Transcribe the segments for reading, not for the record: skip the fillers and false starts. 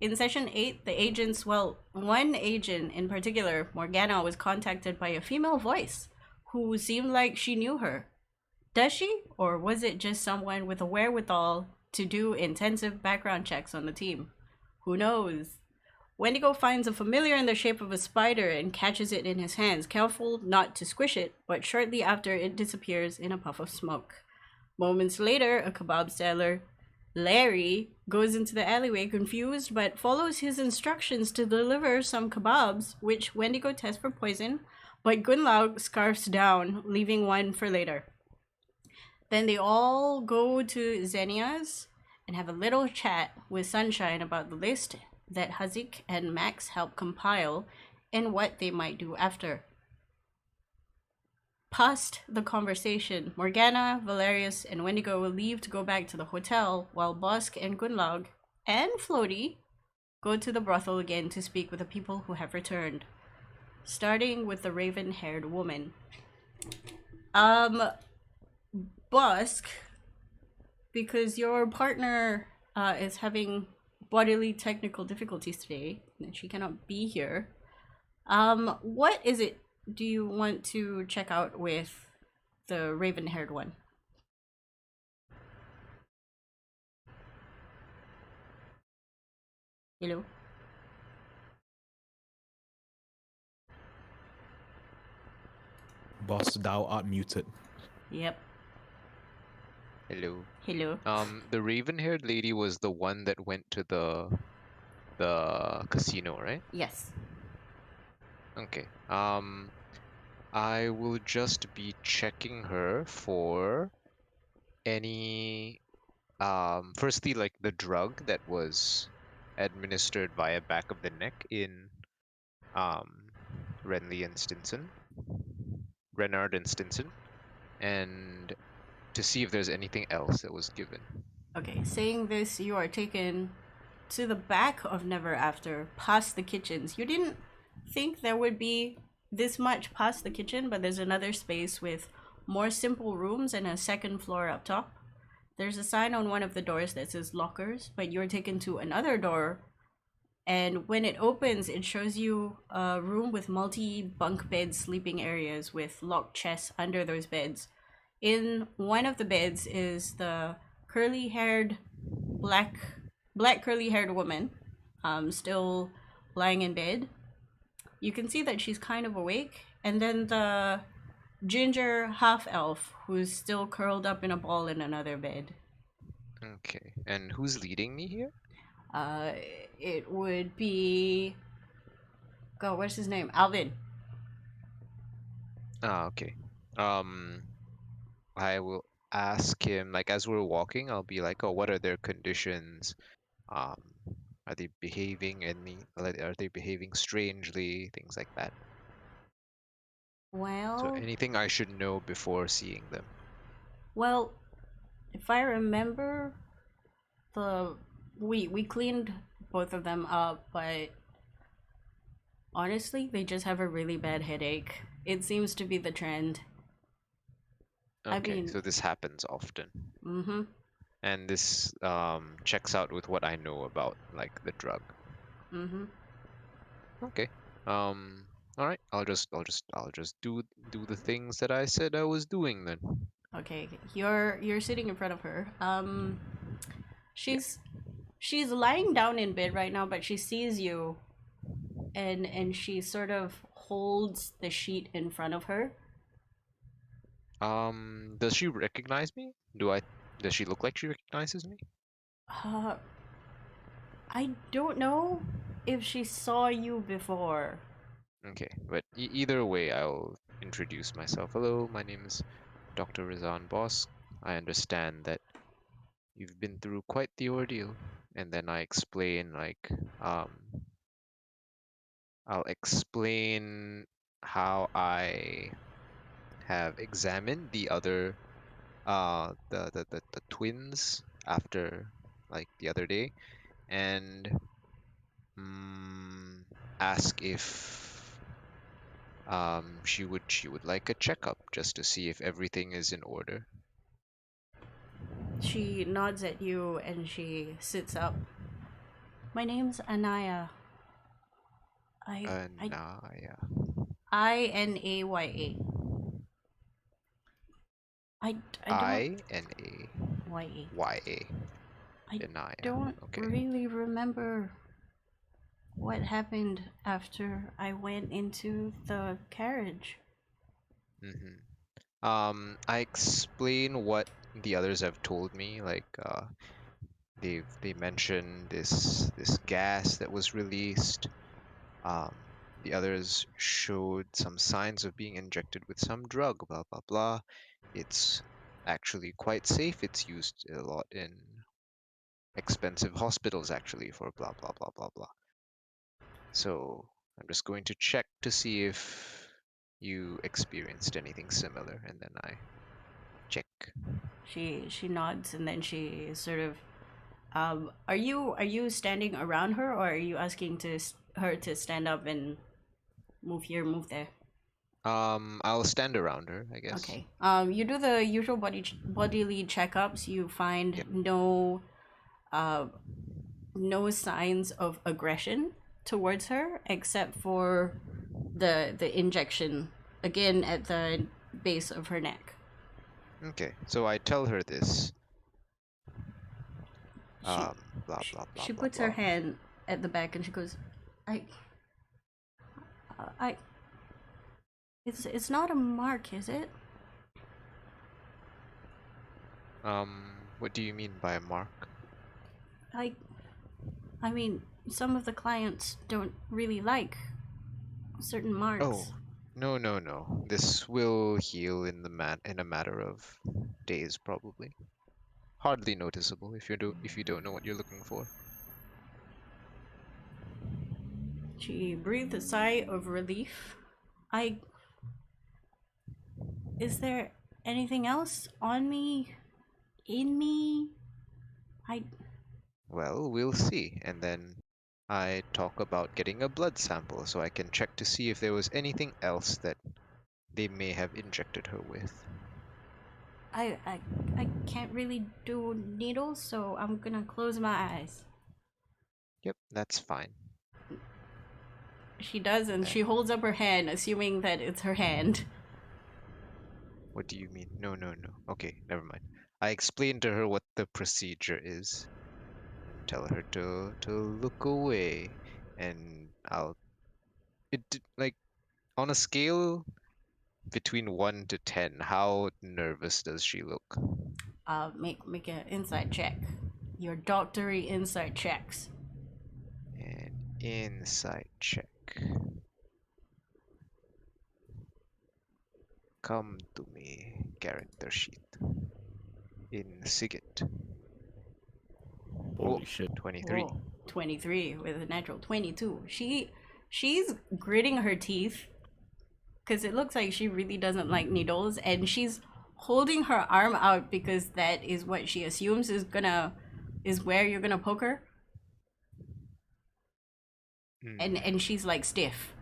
In session 8, the agents, well, one agent in particular, Morgana, was contacted by a female voice who seemed like she knew her. Does she? Or was it just someone with a wherewithal to do intensive background checks on the team? Who knows? Wendigo finds a familiar in the shape of a spider and catches it in his hands, careful not to squish it, but shortly after it disappears in a puff of smoke. Moments later, a kebab seller, Larry, goes into the alleyway confused but follows his instructions to deliver some kebabs, which Wendigo tests for poison, but Gunlaug scarfs down, leaving one for later. Then they all go to Xenia's and have a little chat with Sunshine about the list that Hazik and Max help compile and what they might do after. Past the conversation, Morgana, Valerius, and Wendigo will leave to go back to the hotel, while Bosk and Gunlaug and Floaty go to the brothel again to speak with the people who have returned. Starting with the raven-haired woman. Bosk, because your partner is having bodily technical difficulties today, and she cannot be here. What is it do you want to check out with the raven-haired one? Hello? Boss, thou art muted. Yep. Hello. Hello. The raven-haired lady was the one that went to the casino, right? Yes. Okay. I will just be checking her for any firstly, like the drug that was administered via back of the neck in Renly and Stinson, Renard and Stinson, and to see if there's anything else that was given. Okay, saying this, you are taken to the back of Never After, past the kitchens. You didn't think there would be this much past the kitchen, but there's another space with more simple rooms and a second floor up top. There's a sign on one of the doors that says lockers, but you're taken to another door, and when it opens, it shows you a room with multi-bunk bed sleeping areas with locked chests under those beds. In one of the beds is the curly-haired black curly-haired woman, still lying in bed. You can see that she's kind of awake, and then the ginger half elf who's still curled up in a ball in another bed. Okay, and who's leading me here? Uh, it would be, God, what's his name? Alvin. Ah, okay. I will ask him, like, as we're walking, I'll be like, oh, what are their conditions? Um, are they behaving are they behaving strangely? Things like that. So Well, anything I should know before seeing them. well, if I remember, the we cleaned both of them up, but honestly, they just have a really bad headache. It seems to be the trend. I Okay, mean, so this happens often. mm-hmm. And this checks out with what I know about like the drug. Mm-hmm. Okay. All right. I'll just do the things that I said I was doing then. Okay, you're sitting in front of her. Yeah. She's lying down in bed right now, but she sees you, and she sort of holds the sheet in front of her. Does she recognize me? Does she look like she recognizes me? Uh, I don't know if she saw you before. Okay, but either way, I'll introduce myself. Hello, my name is Dr. Rizan Boss. I understand that you've been through quite the ordeal. And then I explain, like, um, I'll explain how I have examined the other, the twins after, like, the other day, and ask if she would like a checkup just to see if everything is in order. She nods at you and she sits up. My name's Anaya. I Anaya. Inaya. I I don't Inaya. Y I Anaya. don't Okay. really remember what happened after I went into the carriage. I explain what the others have told me. Like, they mentioned this gas that was released. Um, the others showed some signs of being injected with some drug. Blah blah blah. It's actually quite safe. It's used a lot in expensive hospitals, actually, for blah blah blah blah blah. So I'm just going to check to see if you experienced anything similar, and then I check. She nods and then she sort of are you standing around her, or are you asking her to stand up and move here, move there? I'll stand around her, I guess. Okay. You do the usual bodily checkups. You find Yep. uh no signs of aggression towards her except for the injection again at the base of her neck. Okay. So I tell her this. She Blah she, blah blah she blah puts her blah. hand at the back and she goes, I I it's not a mark, is it? What do you mean by a mark? I I mean, some of the clients don't really like certain marks. Oh, no, no, no. This will heal in in a matter of days, probably. Hardly noticeable if you don't know what you're looking for. She breathed a sigh of relief. I Is there anything else on me? In me? I Well, we'll see. And then I talk about getting a blood sample so I can check to see if there was anything else that they may have injected her with. I I I can't really do needles, so I'm gonna close my eyes. Yep, that's fine. She does, And and then, she holds up her hand, assuming that it's her hand. what do you mean? No, no, no. Okay, never mind. I explain to her what the procedure is and tell her to look away. And like, on a scale between 1 to 10, how nervous does she look? Make an insight check. Your doctory insight checks. And insight check. Come to me, character sheet. In Sigit. Oh, Holy shit. 23. Whoa, 23 with a natural 22. She's gritting her teeth because it looks like she really doesn't like needles, and she's holding her arm out because that is what she assumes is where you're gonna poke her, Hmm. and she's like stiff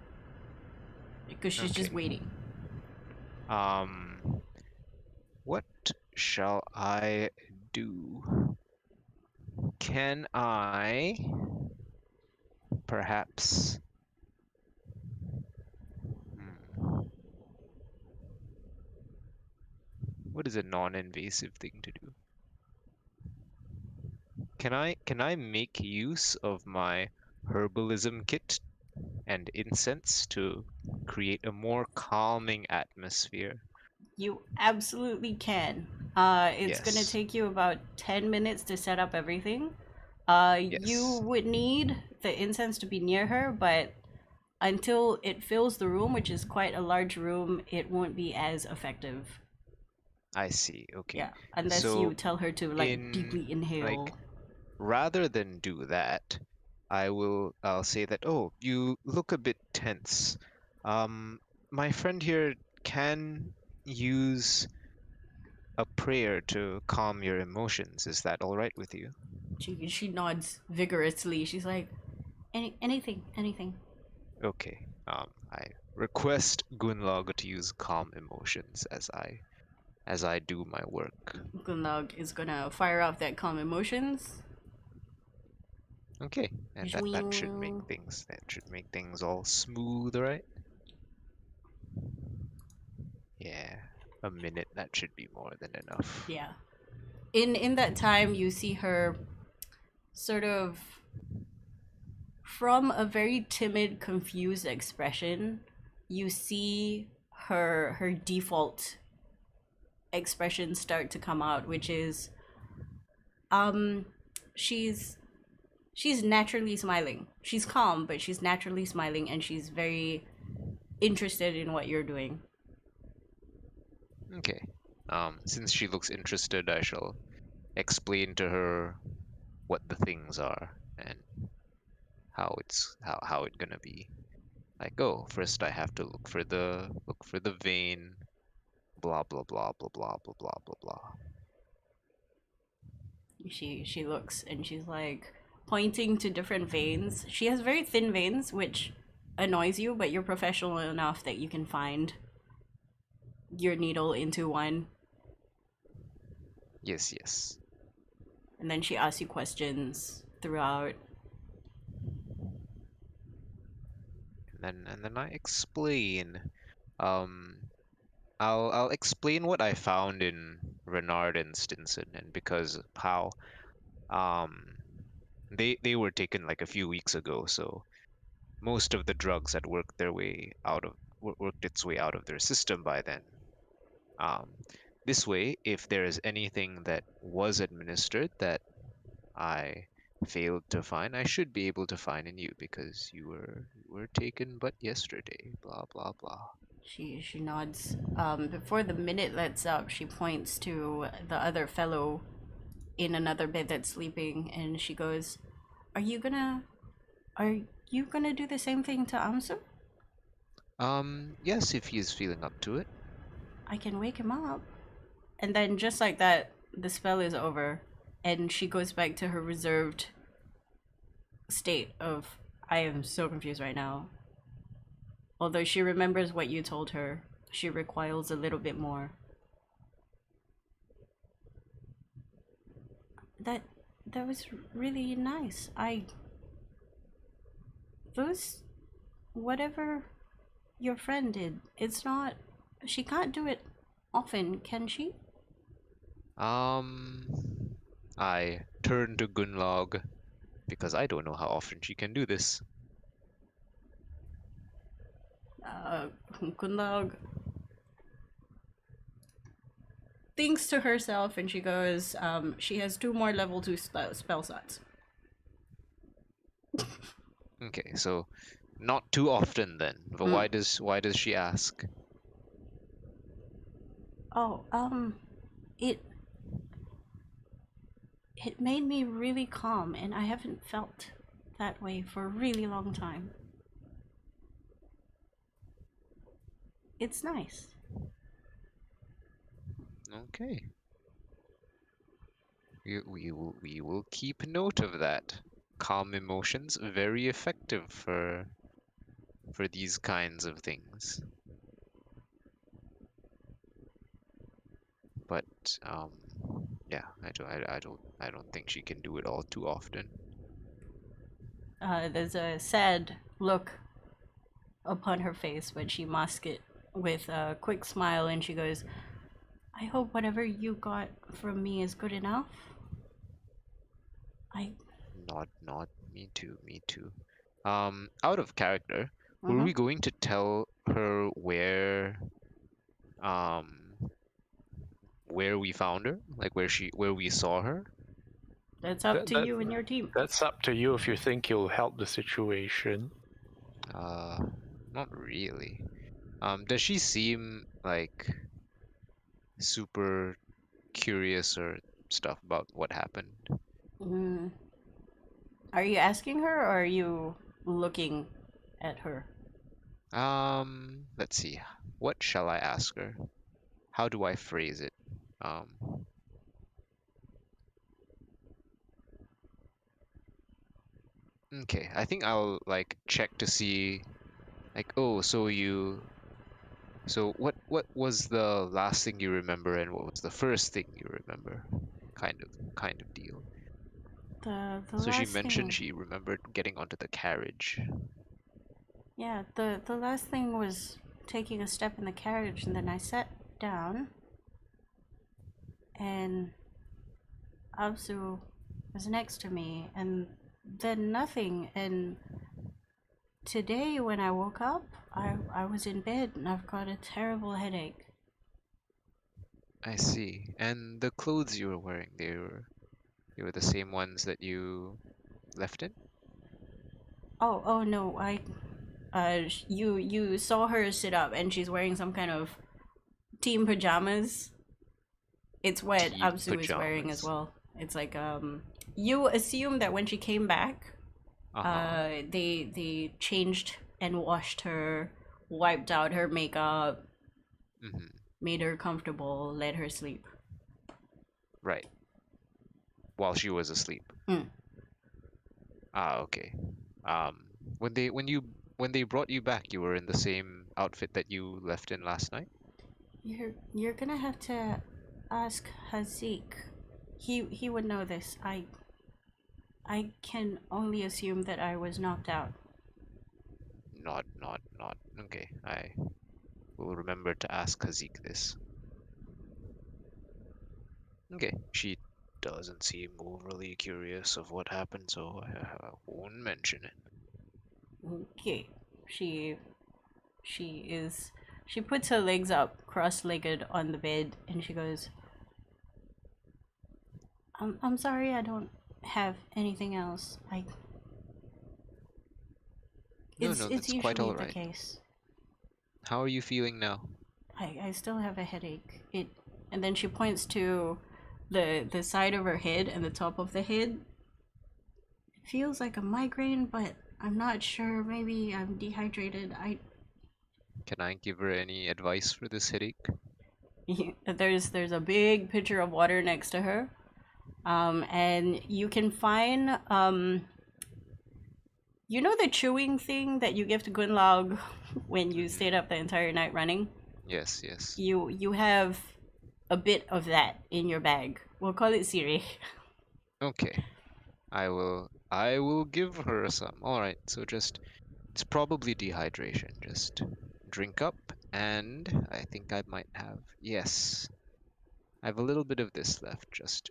because she's just Okay. waiting. Um, what shall I do? Can I perhaps? Hmm, what is a non-invasive thing to do? Can I make use of my herbalism kit and incense to create a more calming atmosphere? You absolutely can. It's gonna Yes. take you about 10 minutes to set up everything. You Yes. would need the incense to be near her, but until it fills the room, which is quite a large room, it won't be as effective. I see. Okay. Yeah, unless you So tell her to like in deeply inhale. like rather than do that, I'll say that, oh, you look a bit tense. Um, my friend here can use a prayer to calm your emotions. Is that all right with you? She nods vigorously. She's like, anything. Okay. I request Gunlog to use calm emotions as I do my work. Gunlog is gonna fire off that calm emotions. Okay, and that should make things all smooth, right? Yeah, a minute, that should be more than enough. Yeah. In that time, you see her sort of from a very timid, confused expression. You see her default expression start to come out, which is um she's she's naturally smiling. She's calm, but she's naturally smiling, and she's very interested in what you're doing. Okay. Since she looks interested, I shall explain to her what the things are and how it gonna be. Like, oh, first I have to look for the vein, blah blah blah blah blah blah blah blah blah. She looks and she's like pointing to different veins. She has very thin veins, which annoys you, but you're professional enough that you can find your needle into one. Yes, yes. And then she asks you questions throughout. And then I explain. Um, I'll explain what I found in Renard and Stinson, and because how um they were taken like a few weeks ago, so most of the drugs had worked its way out of their system by then. Um, this way, if there is anything that was administered that I failed to find, I should be able to find in you because you were taken but yesterday. Blah blah blah. She nods. Before the minute lets up, she points to the other fellow in another bed that's sleeping, and she goes, "Are you gonna are you gonna do the same thing to Amsu? Yes, if he is feeling up to it. I can wake him up." And then just like that, the spell is over, and she goes back to her reserved state of I am so confused right now. Although she remembers what you told her, she recoils a little bit more. That that was really nice. I those whatever your friend did, it's not she can't do it often, can she? Um, I turn to Gunlog because I don't know how often she can do this. Uh Kunlog thinks to herself and she goes, she has two more level 2 spell slots. Okay, so not too often then. But Mm. why does she ask? Oh, it it made me really calm, and I haven't felt that way for a really long time. It's nice. Okay. We will keep note of that. Calm emotions very effective for these kinds of things. But yeah, I don't think she can do it all too often. There's a sad look upon her face, but she masks it with a quick smile and she goes, I hope whatever you got from me is good enough. I. Not me too, me too. Out of character, were Mm-hmm. we going to tell her um where we found her? Like where we saw her? That's up That, to that you and your team. that's up to you if you think you'll help the situation. Uh, not really. Does she seem like super curious or stuff about what happened? Mm. Are you asking her or are you looking at her? Let's see. What shall I ask her? How do I phrase it? Um, okay, I think I'll like check to see like, oh, so what was the last thing you remember and what was the first thing you remember? Kind of deal. The So she last mentioned thing, she remembered getting onto the carriage. yeah, the last thing was taking a step in the carriage, and then I sat down, and Absu was next to me, and then nothing. And today, when I woke up, I was in bed, and I've got a terrible headache. I see. And the clothes you were wearing, they were the same ones that you left in? Oh no, you saw her sit up, and she's wearing some kind of team pajamas. It's what Team Absu is wearing as pajamas. well. It's like you assume that when she came back, Uh-huh. they changed and washed her, wiped out her makeup, Mm-hmm. made her comfortable, let her sleep. Right. While she was asleep. Mm. Ah, okay. Um, when they brought you back, you were in the same outfit that you left in last night? You're gonna have to ask Hazik. He would know this. I can only assume that I was knocked out. Not. Okay, I will remember to ask Hazik this. Okay, she doesn't seem overly curious of what happened, so I won't mention it. Okay. She she is she puts her legs up cross-legged on the bed and she goes, I'm sorry, I don't have anything else. No, It's that's quite usually all the right. case. How are you feeling now? I still have a headache. It And then she points to the side of her head and the top of the head. It feels like a migraine, but I'm not sure. Maybe I'm dehydrated. I Can I give her any advice for this headache? there's a big pitcher of water next to her. And you can find you know the chewing thing that you give to Gunlog when you stayed Mm-hmm. up the entire night running? Yes. You have a bit of that in your bag. We'll call it Siri. Okay. I will give her some. All right. So just it's probably dehydration. Just drink up and I think I might have. Yes. I have a little bit of this left. Just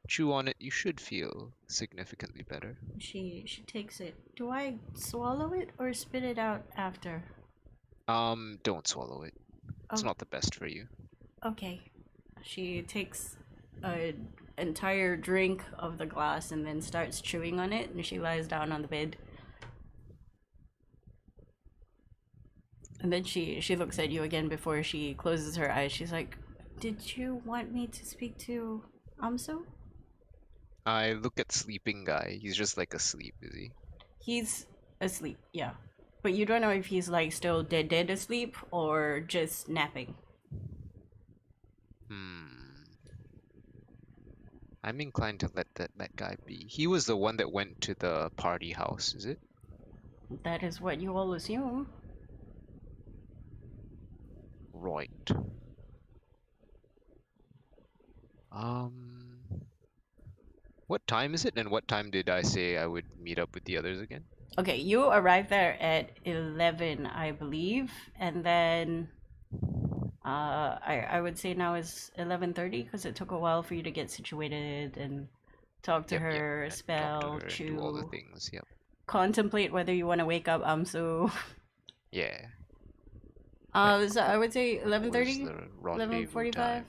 chew on it. You should feel significantly better. She takes it. Do I swallow it or spit it out after? Don't swallow it. It's Oh, not the best for you. okay. She takes a entire drink of the glass and then starts chewing on it, and she lies down on the bed. And then she looks at you again before she closes her eyes. She's like, "Did you want me to speak to Amso?" I look at sleeping guy. He's just like asleep, is he? He's asleep, yeah. But you don't know if he's like still dead asleep or just napping. Hmm. I'm inclined to let that guy be. He was the one that went to the party house, is it? That is what you all assume. Right. Um, what time is it, and what time did I say I would meet up with the others again? Okay, you arrived there at 11, I believe, and then I would say now is 11:30 because it took a while for you to get situated and talk to Yep. her, And talk to spell, her and do all the chew, things. Yep. contemplate whether you want to wake up Amsu. Yeah. Right. So I would say That was 11:30, the rendezvous 11:45. time.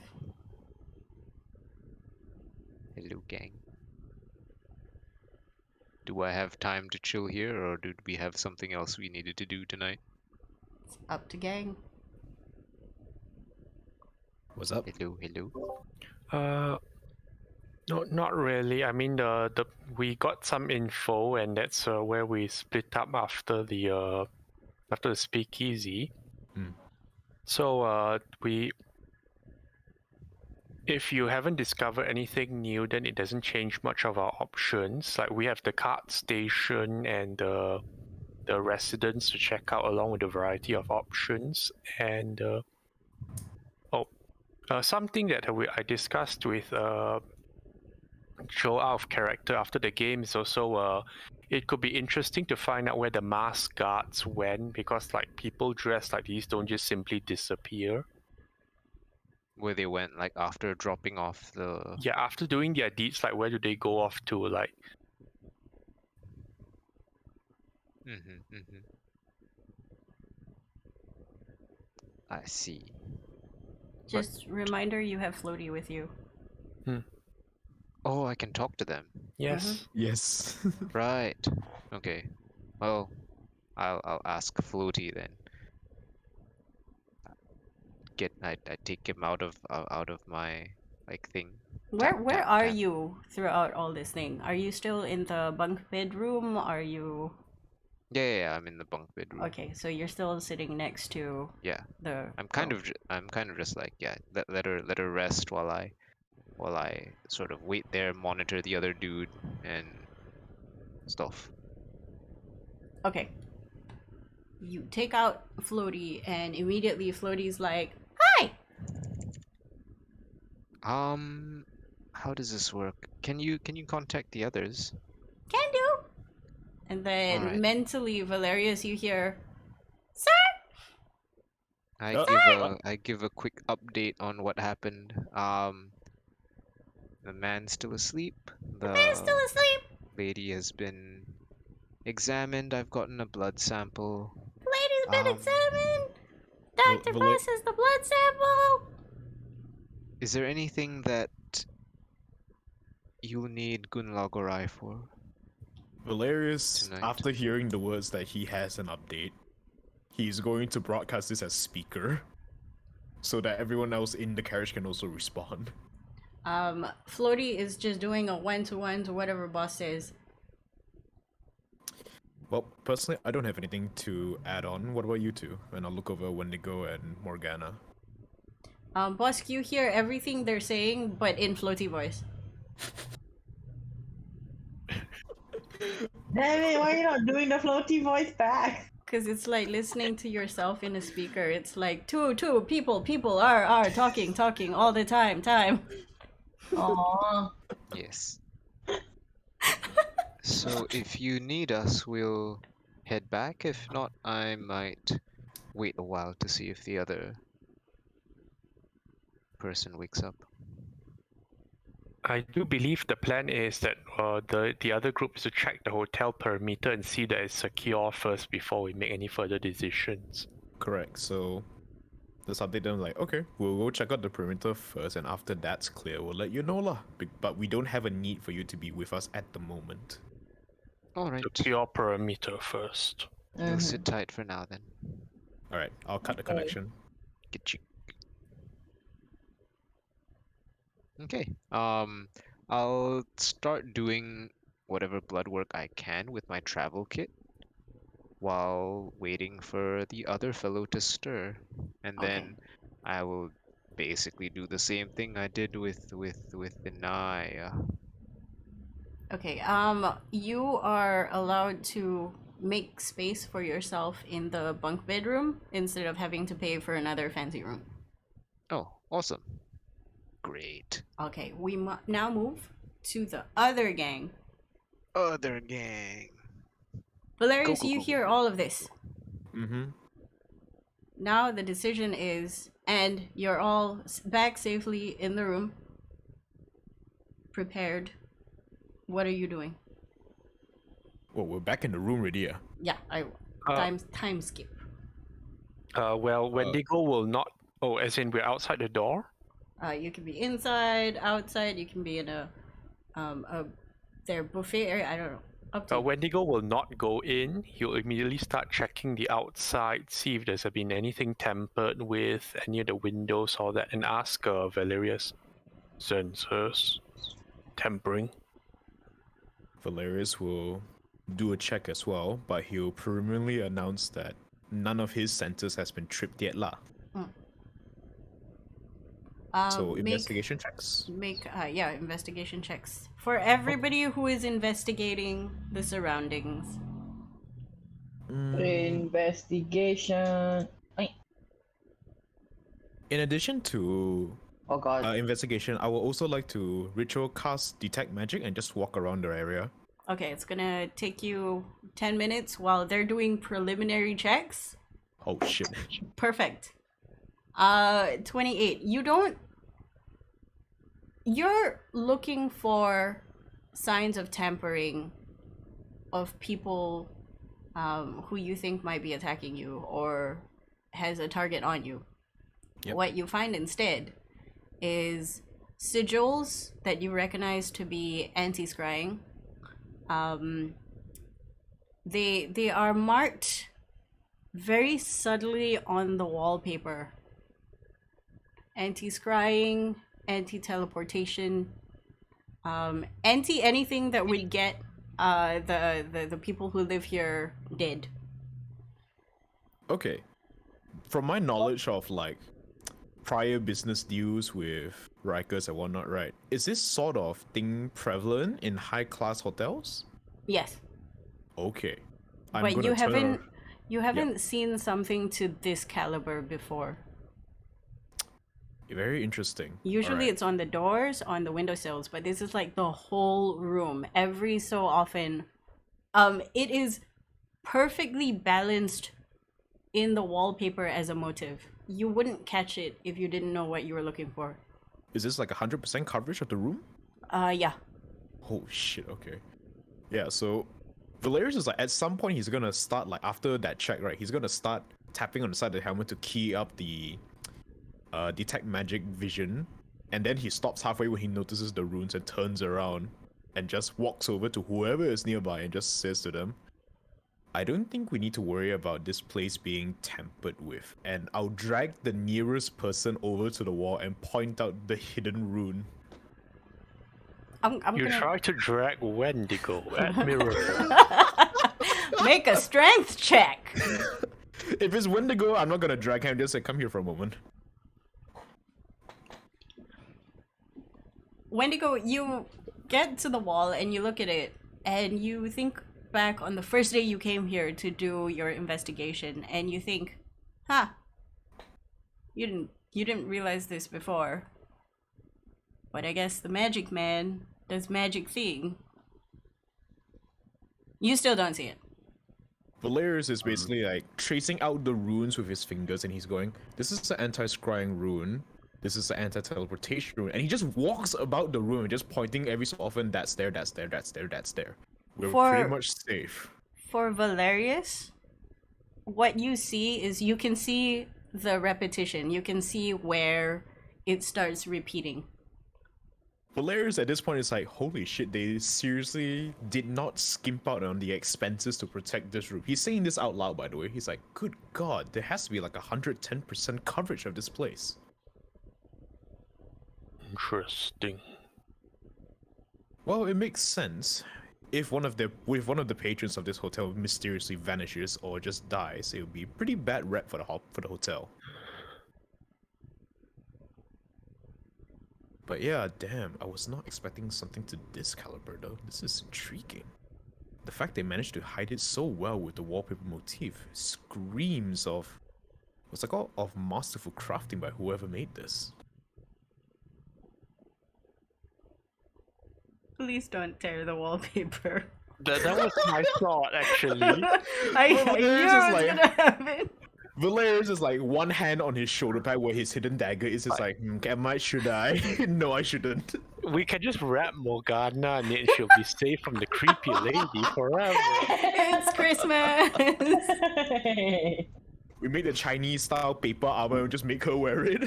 Hello, gang. Do I have time to chill here, or did we have something else we needed to do tonight? It's up to gang. What's up? Hello. Uh, no, not really. I mean, the we got some info, and that's where we split up after the speakeasy. Hmm. So if you haven't discovered anything new, then it doesn't change much of our options. Like we have the cart station and the residents to check out, along with a variety of options. And something that I discussed with show out of character after the game is also it could be interesting to find out where the masked guards went, because like people dressed like these don't just simply disappear. Where they went, like, after dropping off the... Yeah, after doing their deeds, like where do they go off to? Like, Mm-hmm. I see. Just reminder, you have Floaty with you. Oh, I can talk to them. yes. Yes. Right. Okay. Well, I'll ask Floaty then. I take him out of my like thing. Where Tap, where tap, are tap. you throughout all this thing? Are you still in the bunk bedroom? Are you Yeah, I'm in the bunk bedroom. okay? So you're still sitting next to Yeah. the. I'm kind of just like, yeah, let her rest while I sort of wait there, monitor the other dude and stuff. Okay. You take out Floaty, and immediately Floaty's like, "Hi." How does this work? Can you contact the others? Can do. And then Alright. mentally, Valerius, you hear, "Sir." I give a quick update on what happened. The man's still asleep. The man is still asleep. Lady has been examined. I've gotten a blood sample. The lady's been Um, examined. Dr. Valer- processed the blood sample. Is there anything that you'll need Gunlagorai for? Valerius, Tonight. after hearing the words that he has an update, he's going to broadcast this as speaker, so that everyone else in the carriage can also respond. Floaty is just doing a one-to-one to whatever boss says. Well, personally, I don't have anything to add on. What about you two? And I'll look over Wendigo and Morgana. Boss, you hear everything they're saying, but in Floaty voice. Damn it, why are you not doing the floaty voice back? Cause it's like listening to yourself in a speaker. It's like two people are talking all the time. Aww. Yes. So if you need us, we'll head back. If not, I might wait a while to see if the other person wakes up. I do believe the plan is that the other group is to check the hotel perimeter and see that it's secure first before we make any further decisions. Correct. So let's update them like, okay, we'll go check out the perimeter first, and after that's clear, we'll let you know lah. But we don't have a need for you to be with us at the moment. All right. Secure perimeter first. You'll sit tight for now then. All right, I'll cut the Okay. connection. Get you. Okay. I'll start doing whatever blood work I can with my travel kit while waiting for the other fellow to stir, and Okay. then I will basically do the same thing I did with Inaya. Okay. You are allowed to make space for yourself in the bunk bedroom instead of having to pay for another fancy room. Oh, awesome. Great. Okay. We now move to the other gang. Other gang. Valerius, Go, you go, hear all of this. Mm-hmm. Now the decision is, and you're all back safely in the room, prepared. What are you doing? Well, we're back in the room already, yeah. Yeah, I time skip. Well, Wendigo will not. Oh, as in we're outside the door. You can be inside, outside. You can be in a their buffet area. I don't know. Up to you. Wendigo will not go in. He'll immediately start checking the outside, see if there's been anything tampered with, any of the windows, all that, and ask Valerius. Sensors. Tampering. Valerius will do a check as well, but he'll preliminarily announce that none of his sensors has been tripped yet lah. So investigation checks. Make investigation checks for everybody who is investigating the surroundings. Investigation. In addition to Oh god. Investigation. I would also like to ritual cast detect magic and just walk around the area. Okay, it's gonna take you 10 minutes while they're doing preliminary checks. Oh shit. Perfect. 28. You're looking for signs of tampering of people who you think might be attacking you or has a target on you. Yep. What you find instead is sigils that you recognize to be anti-scrying. They are marked very subtly on the wallpaper. Anti-scrying, anti-teleportation, anti anything that would get the people who live here dead. Okay. From my knowledge of like prior business deals with Rikers and whatnot, right? Is this sort of thing prevalent in high class hotels? Yes, Okay. but you gonna turn haven't ar- you haven't seen something to this caliber before. Very interesting. Usually Alright. it's on the doors, on the windowsills, but this is like the whole room. Every so often, it is perfectly balanced in the wallpaper as a motive. You wouldn't catch it if you didn't know what you were looking for. Is this like 100% coverage of the room? Yeah. Oh shit, okay. Yeah, so Valerius is like at some point he's gonna start like after that check, right? He's gonna start tapping on the side of the helmet to key up the detect magic vision, and then he stops halfway when he notices the runes and turns around and just walks over to whoever is nearby and just says to them, I don't think we need to worry about this place being tampered with, and I'll drag the nearest person over to the wall and point out the hidden rune. I'm You gonna try to drag Wendigo at mirror. make a strength check. If it's Wendigo, I'm not gonna drag him, just say, come here for a moment. Wendigo, you get to the wall and you look at it and you think back on the first day you came here to do your investigation and you think, you didn't realize this before. But I guess the magic man does magic thing. You still don't see it. Valerius is basically like tracing out the runes with his fingers, and he's going, this is the anti-scrying rune, this is the anti-teleportation rune, and he just walks about the room just pointing every so often, that's there, that's there, that's there, that's there. We're pretty much safe. For Valerius, what you see is you can see the repetition. You can see where it starts repeating. Valerius at this point is like, holy shit, they seriously did not skimp out on the expenses to protect this room. He's saying this out loud, by the way. He's like, good god, there has to be like 110% coverage of this place. Interesting. Well, it makes sense. If one of the patrons of this hotel mysteriously vanishes or just dies, it would be pretty bad rep for the hotel. But yeah, damn, I was not expecting something to this caliber though. This is intriguing. The fact they managed to hide it so well with the wallpaper motif screams of of masterful crafting by whoever made this. Please don't tear the wallpaper. That was my thought, actually. I knew Valerius it is was like- gonna happen. Valerius is like one hand on his shoulder pad where his hidden dagger is. It's like, should I? No, I shouldn't. We can just wrap Morgana and then she'll be safe from the creepy lady forever. It's Christmas. We make the Chinese style paper armor and just make her wear it.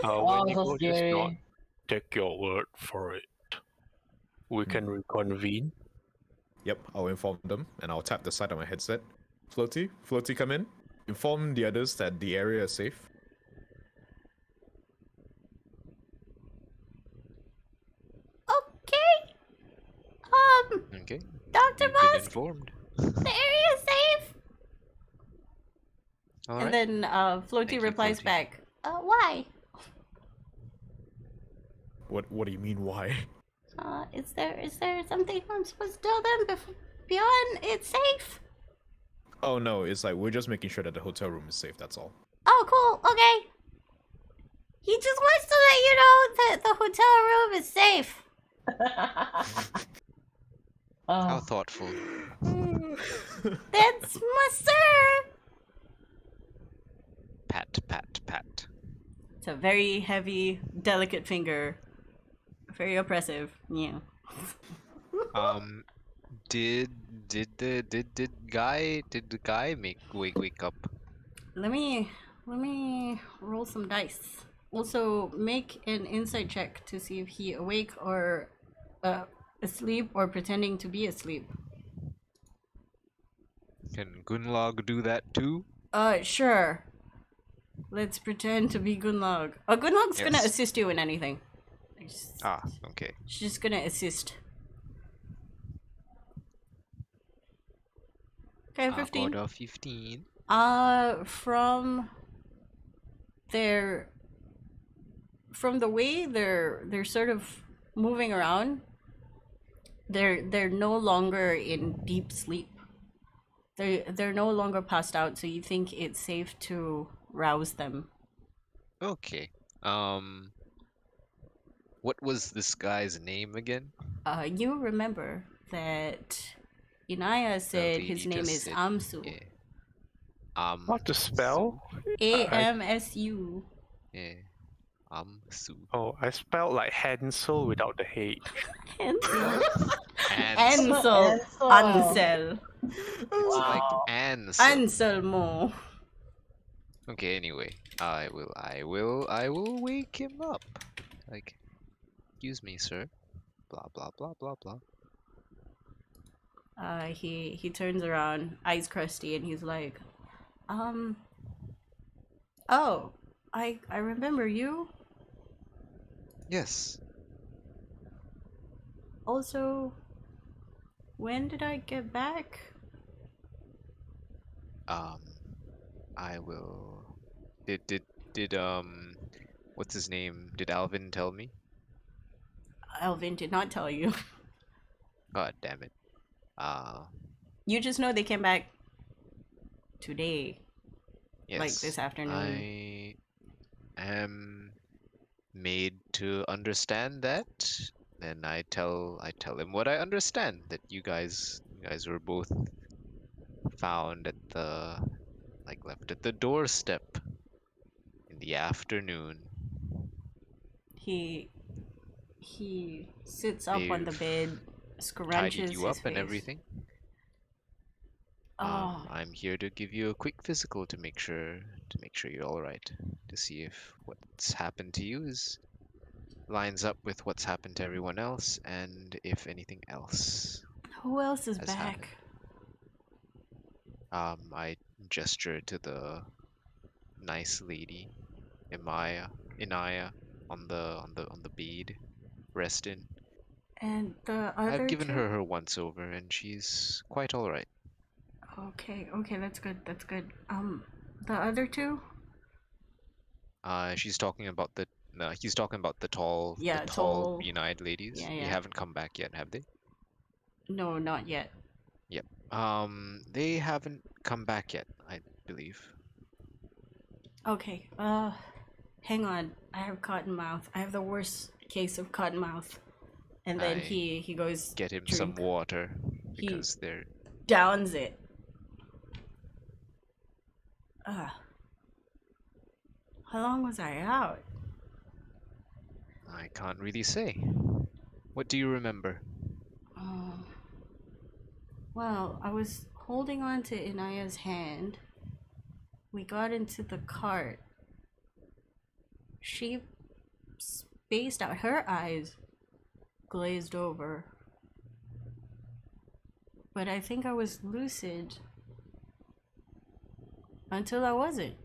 Oh, Wendigo so does scary. not take your word for it. We can reconvene. Yep, I'll inform them and I'll tap the side of my headset. Floaty, come in. Inform the others that the area is safe. Okay. Okay. Dr. You've been Bosk, informed. the area is safe. All And right. then Floaty Thank you, replies Floaty. back, why? What do you mean why? Is there something I'm supposed to tell them beyond it's safe? Oh no, it's like we're just making sure that the hotel room is safe, that's all. Oh, cool. Okay. He just wants to let you know that the hotel room is safe. How Oh, thoughtful. That's my sir. Pat, pat, pat. It's a very heavy, delicate finger. Very oppressive. Yeah. Um, did the guy wake up? Let me roll some dice. Also, make an insight check to see if he awake or uh, asleep or pretending to be asleep. Can Gunlog do that too? Sure. Let's pretend to be Gunlog. Gunlog's gonna Yes. assist you in anything. Ah, okay. She's just gonna assist. Okay, I 15. got a 15. From their from the way they're sort of moving around, they're no longer in deep sleep. They're no longer passed out, so you think it's safe to rouse them. Okay. Um, what was this guy's name again? You remember that Inaya The said his lady name just is said, Amsu. yeah. What to spell? AMSU. Yeah. Su. Oh, I spelled like Hansel without the H. Ansel. Ansel. Ansel. Ansel. Ansel. It's like Wow. Ansel. Anselmo. Okay, anyway. I will wake him up. Like, excuse me, sir. Blah blah blah blah blah. He turns around, eyes crusty, and he's like, oh, I remember you. Yes. Also, when did I get back? Um, I will. Did what's his name? Did Alvin tell me? Alvin did not tell you. God damn it. You just know they came back today, like Yes. this afternoon. I am made to understand that. Then I tell him what I understand, that you guys were both found at the left at the doorstep in the afternoon. He sits up on the They've bed, tidied scrunches you his up and face. everything. Oh, I'm here to give you a quick physical to make sure you're all right. To see if what's happened to you is lines up with what's happened to everyone else, and if anything else who else is has happened. back? I gesture to the nice lady, Inaya, on the bed, resting. And the I've other given two? her once over, and she's quite all right. Okay, that's good. That's good. The other two? She's talking about the. No, he's talking about the tall, Yeah, tall. green-eyed ladies. Yeah, They yeah. haven't come back yet, have they? No, not yet. Yep. They haven't come back yet, I believe. Okay, hang on. I have cotton mouth. I have the worst case of cotton mouth. And then I he goes Get him drink. some water He because they're. downs it. How long was I out? I can't really say. What do you remember? Um, well, I was holding on to Inaya's hand. We got into the cart. She spaced out. Her eyes glazed over. But I think I was lucid until I wasn't.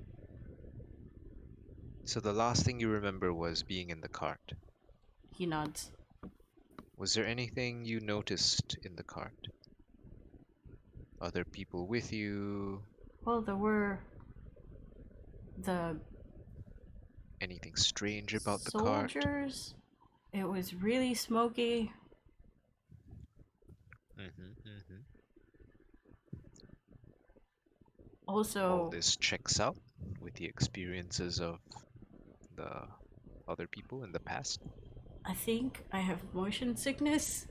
So the last thing you remember was being in the cart. He nods. Was there anything you noticed in the cart? Other people with you? Well, there were the Anything strange about the cart? soldiers. It was really smoky. Mm-hmm. Also, All this checks out with the experiences of the other people in the past? I think I have motion sickness.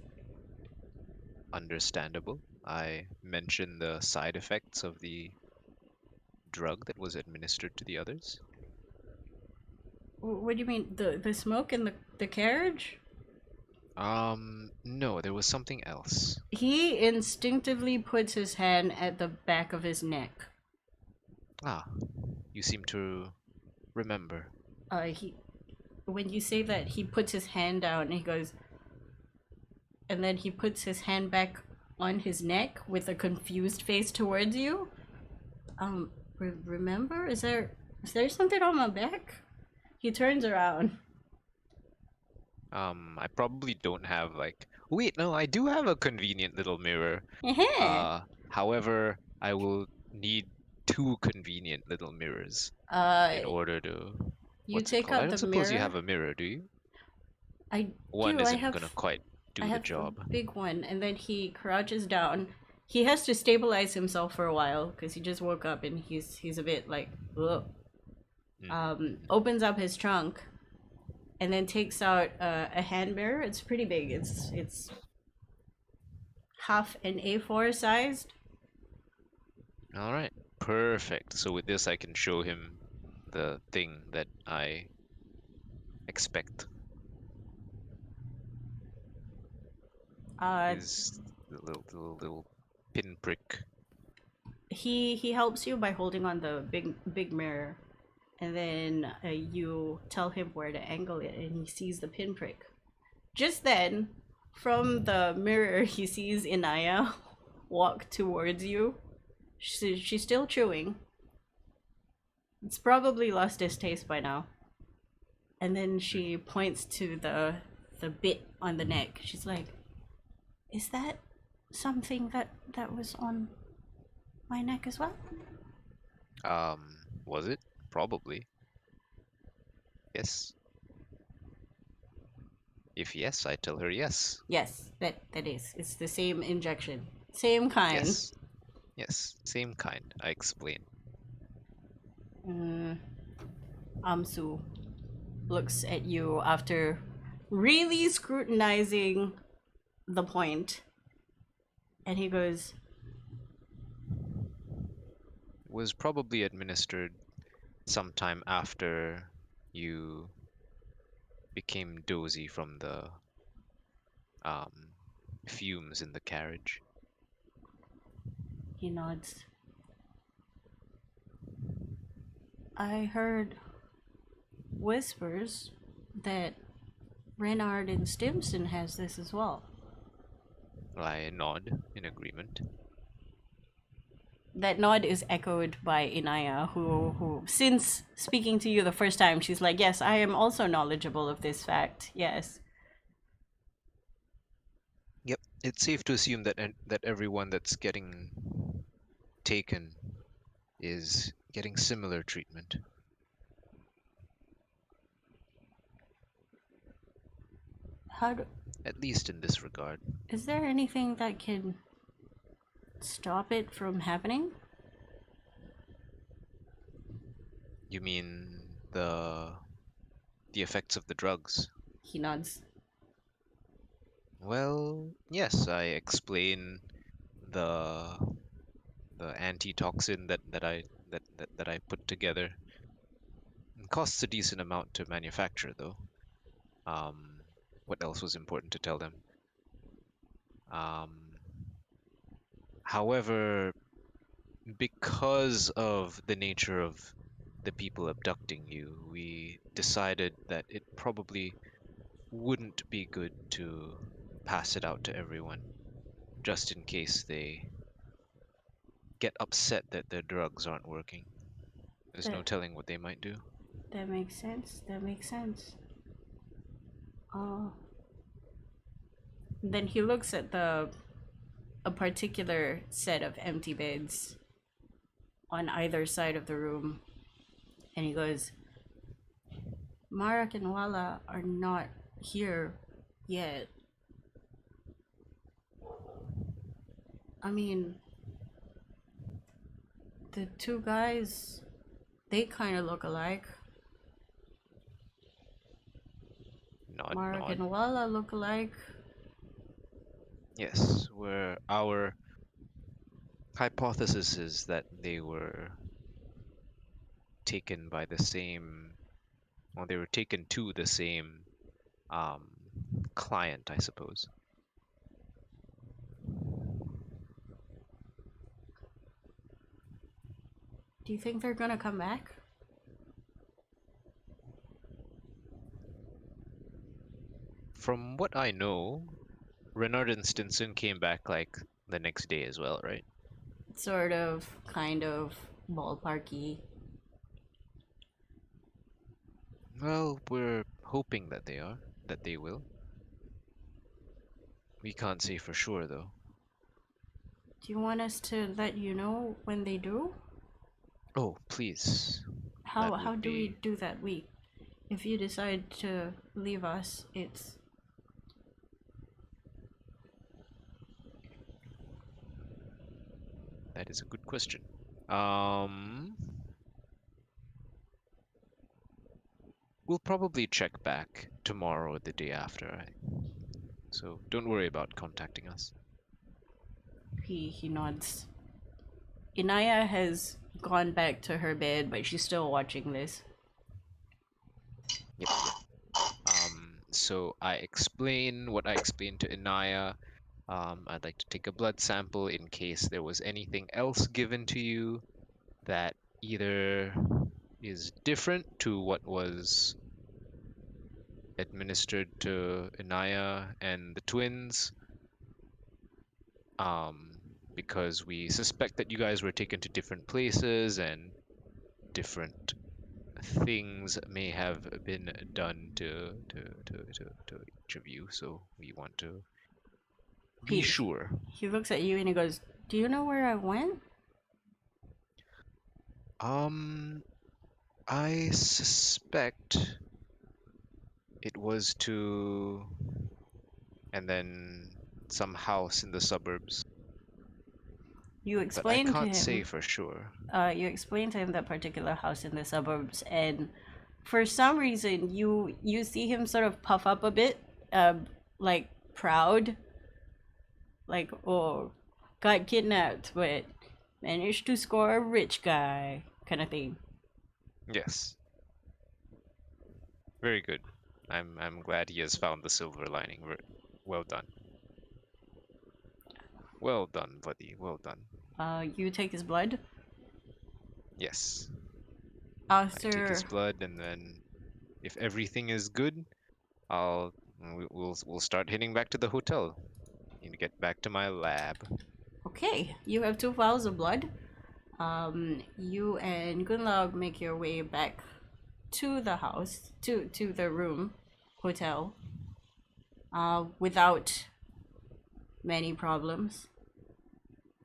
Understandable. I mentioned the side effects of the drug that was administered to the others. What do you mean? The smoke in the carriage? No, there was something else. He instinctively puts his hand at the back of his neck. Ah, you seem to remember. He when you say that, he puts his hand down and he goes, and then he puts his hand back on his neck with a confused face towards you. Remember? Is there something on my back? He turns around. I probably don't have like. Wait, no, I do have a convenient little mirror. However, I will need 2 convenient little mirrors in order to. You What's it take called? I out don't the suppose you mirror. have a mirror, do you? I One do. I isn't have. gonna quite do I the have job. a big one, and then he crouches down. He has to stabilize himself for a while because he just woke up and he's a bit like, ugh. Opens up his trunk, and then takes out a hand mirror. It's pretty big. It's half an A4 sized. All right, perfect. So with this, I can show him the thing that I expect is the little pinprick. He helps you by holding on the big mirror, and then you tell him where to angle it, and he sees the pinprick. Just then, from the mirror, he sees Inaya walk towards you. She's still chewing. It's probably lost its taste by now. And then she points to the bit on the neck. She's like, "Is that something that was on my neck as well?" Was it? Probably. Yes. If yes, I tell her yes. Yes, that is. It's the same injection. Same kind. Yes. Yes, same kind, I explain. Amsu looks at you after really scrutinizing the point, and he goes, Was probably administered sometime after you became dozy from the um, fumes in the carriage. he nods. I heard whispers that Renard and Stimson has this as well. I nod in agreement. That nod is echoed by Inaya, who since speaking to you the first time, she's like, "Yes, I am also knowledgeable of this fact. Yes." Yep, it's safe to assume that that everyone that's getting taken is getting similar treatment. At least in this regard. Is there anything that can stop it from happening? You mean the effects of the drugs? He nods. Well, yes, I explain the antitoxin that I put together. It costs a decent amount to manufacture, though. What else was important to tell them? However, because of the nature of the people abducting you, we decided that it probably wouldn't be good to pass it out to everyone, just in case they get upset that their drugs aren't working. There's no telling what they might do. That makes sense. That makes sense. Then he looks at a particular set of empty beds on either side of the room, and he goes, "Marak and Wala are not here yet. I mean, the two guys, they kind of look alike." Mark nod. and Walla look alike. Yes, where our hypothesis is that they were taken by the same, or they were taken to the same um, client, I suppose. Do you think they're gonna come back? From what I know, Renard and Stinson came back like the next day as well, right? Sort of, kind of, ballparky. Well, we're hoping that they will. We can't say for sure though. Do you want us to let you know when they do? Oh, please. How That how would do we be do that? If you decide to leave us, it's that is a good question. Um, we'll probably check back tomorrow or the day after, so don't worry about contacting us. he nods. Inaya has gone back to her bed, but she's still watching this. Yep, yep. So I explain what I explained to Inaya. I'd like to take a blood sample in case there was anything else given to you that either is different to what was administered to Inaya and the twins, because we suspect that you guys were taken to different places and different things may have been done to each of you. So we want to be He sure. he looks at you and he goes, "Do you know where I went?" I suspect it was to, and then some house in the suburbs, You but I explain to can't say him. for sure. You explain to him that particular house in the suburbs, and for some reason, you see him sort of puff up a bit, like proud, like, oh, got kidnapped, but managed to score a rich guy, kind of thing. Yes. Very good. I'm glad he has found the silver lining. Well done. Well done, buddy. Well done. You take his blood. Yes. I take his After blood, and then if everything is good, we'll start heading back to the hotel. Need to get back to my lab. okay, you have 2 vials of blood. You and Gunlaug make your way back to the house, to the room, hotel, without many problems.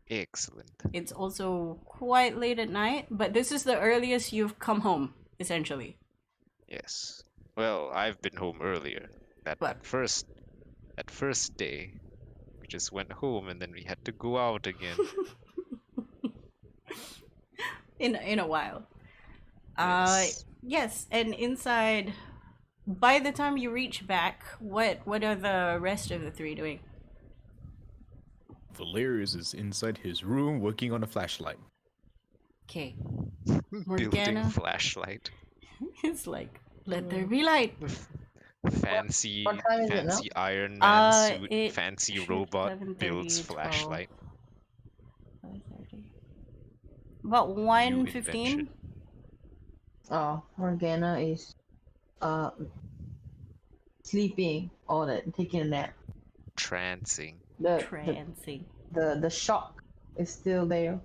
Excellent. It's also quite late at night, but this is the earliest you've come home, essentially. Yes. Well, I've been home earlier. But That first day, we just went home and then we had to go out again. in a while. Yes. Yes, and inside, by the time you reach back, what are the rest of the three doing? Valerius is inside his room working on a flashlight. Okay, Building Morgana flashlight. is like, let there be light. Fancy, what time is it now? fancy Iron Man suit, It fancy should- robot 11:30, builds 12. flashlight. 5:30. About New 1:15. invention. Oh, Morgana is sleeping or taking a nap. Trancing. The Trancing. the shock is still there.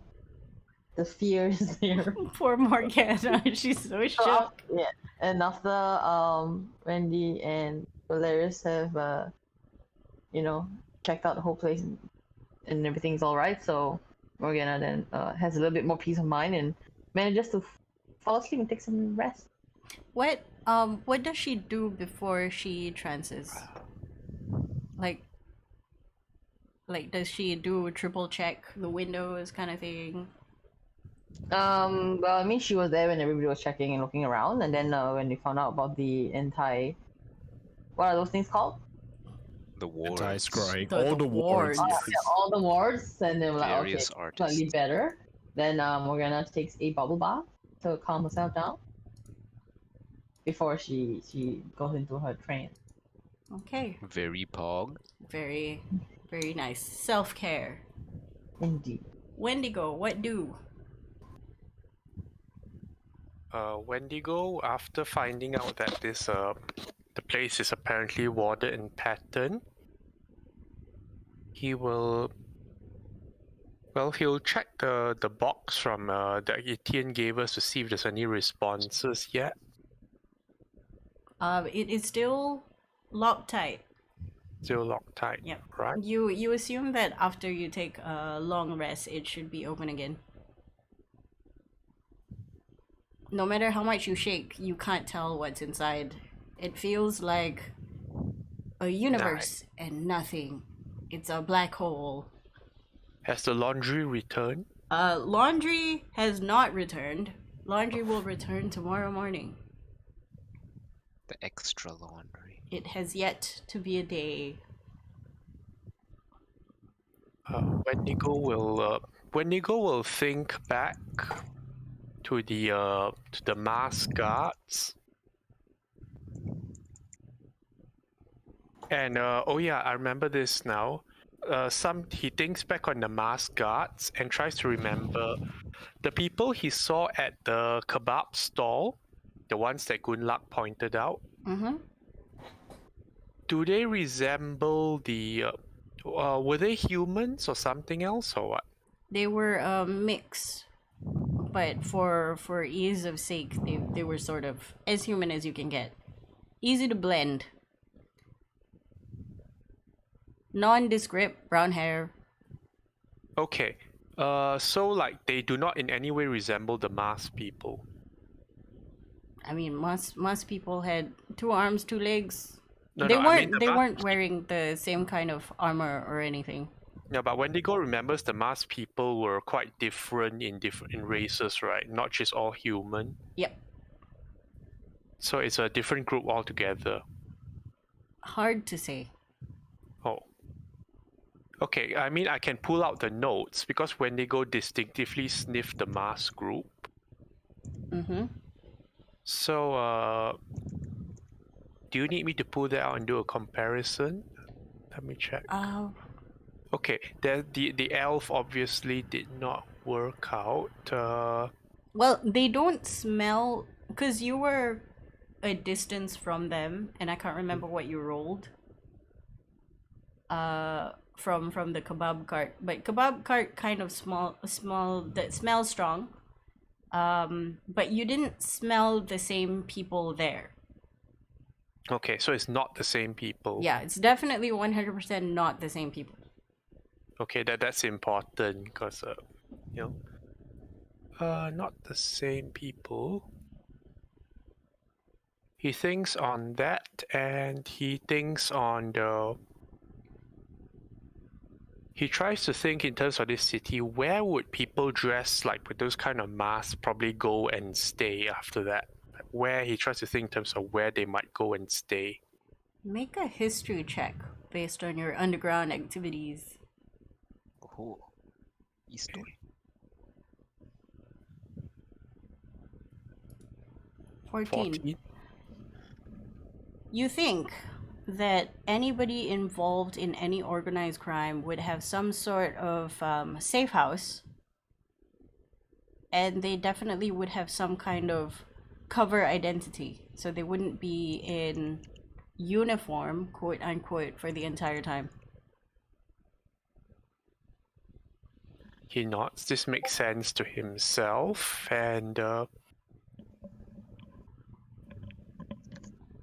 The fear is there. Poor Morgana, she's so So shook. yeah, and after Wendy and Valerius have checked out the whole place and everything's all right, so Morgana then has a little bit more peace of mind and manages to fall asleep and take some rest. What does she do before she trances? Like does she do triple check the windows kind of thing? Well, I mean, she was there when everybody was checking and looking around, and then when they found out about the What are those things called? The wards. Anti-scrying. The All the wards. wards. Yeah, all the wards, and then we're like, okay, Various slightly artists. better. Then Morgana takes a bubble bath to calm herself down before she goes into her trance. Okay. Very pog. Very, very nice. Self-care. Indeed. Wendigo, what do? Wendigo, after finding out that the place is apparently warded in pattern, he'll check the box from that Etienne gave us to see if there's any responses yet. It is still locked tight. Still locked tight. Yep. Right. You assume that after you take a long rest, it should be open again. No matter how much you shake, you can't tell what's inside. It feels like a universe and nothing. It's a black hole. Has the laundry returned? Laundry has not returned. Laundry will return tomorrow morning. The extra laundry. It has yet to be a day. Wendigo will think back to the masked guards. And oh yeah, I remember this now. He thinks back on the masked guards and tries to remember the people he saw at the kebab stall, the ones that Gunlak pointed out. Mm-hmm. Do they resemble were they humans or something else or what? They were a mix, but for ease of sake, they were sort of as human as you can get. Easy to blend. Nondescript, brown hair. Okay. So like they do not in any way resemble the masked people. I mean, most people had 2 arms, 2 legs. No, they no, weren't I mean the they masked weren't wearing the same kind of armor or anything. Yeah, but Wendigo remembers the masked people were quite different in races, right? Not just all human. Yep. So it's a different group altogether. Hard to say. Oh. Okay, I mean I can pull out the notes because Wendigo distinctively sniffed the masked group. Mm-hmm. So do you need me to pull that out and do a comparison? Let me check. Okay, the elf obviously did not work out. Well, they don't smell because you were a distance from them, and I can't remember what you rolled. From the kebab cart, but kebab cart kind of small that smells strong. But you didn't smell the same people there. Okay, so it's not the same people. Yeah, it's definitely 100% not the same people. Okay, that's important because not the same people. He thinks on that, and he thinks on he tries to think in terms of this city. Where would people dressed like with those kind of masks probably go and stay after that? Where he tries to think in terms of where they might go and stay. Make a history check based on your underground activities. Oh, history. 14. You think that anybody involved in any organized crime would have some sort of safe house, and they definitely would have some kind of cover identity, so they wouldn't be in uniform, quote unquote, for the entire time. He nods. This makes sense to himself, and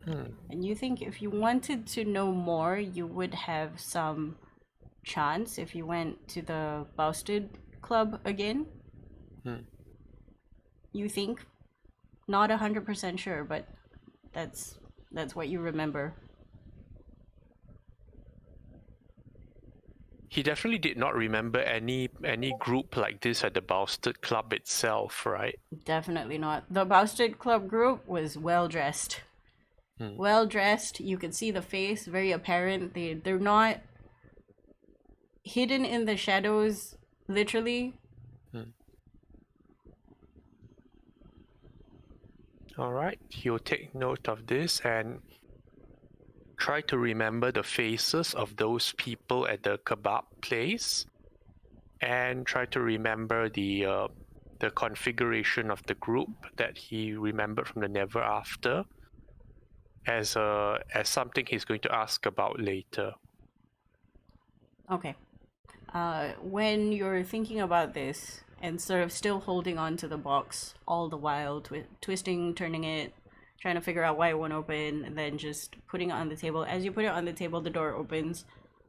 And you think if you wanted to know more, you would have some chance if you went to the Bousted Club again? You think? Not 100% sure, but that's what you remember. he definitely did not remember any group like this at the Bousted Club itself, right? Definitely not. The Bousted Club group was well dressed. Hmm. well dressed. You can see the face, very apparent. They're not hidden in the shadows, literally. All right, he'll take note of this and try to remember the faces of those people at the kebab place, and try to remember the configuration of the group that he remembered from the Never After as something he's going to ask about later. Okay. When you're thinking about this and sort of still holding on to the box all the while, twisting, turning it, trying to figure out why it won't open, and then just putting it on the table. As you put it on the table, the door opens.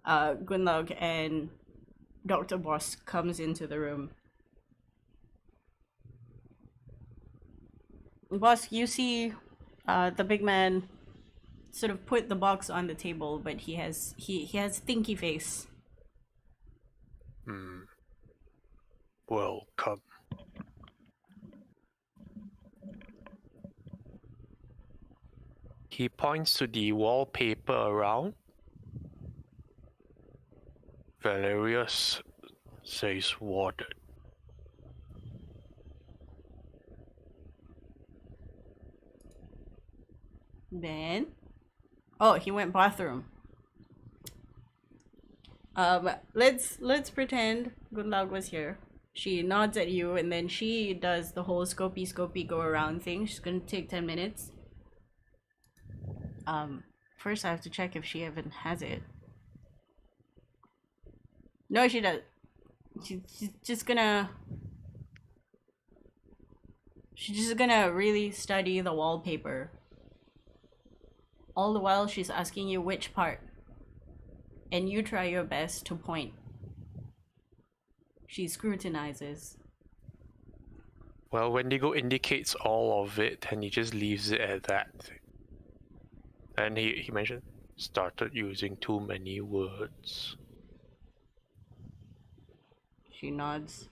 Gunlog and Dr. Boss comes into the room. Boss, you see the big man sort of put the box on the table, but he has thinky face. Welcome. He points to the wallpaper around. Valerius says warden. Then, oh, he went bathroom. Let's pretend Gunlog was here. She nods at you, and then she does the whole scopy go around thing. She's gonna take 10 minutes. First I have to check if she even has it. No, she does. She's just gonna. She's just gonna really study the wallpaper. All the while, she's asking you which part. And you try your best to point. She scrutinizes. Well, Wendigo indicates all of it, and he just leaves it at that. And he mentioned, started using too many words. She nods.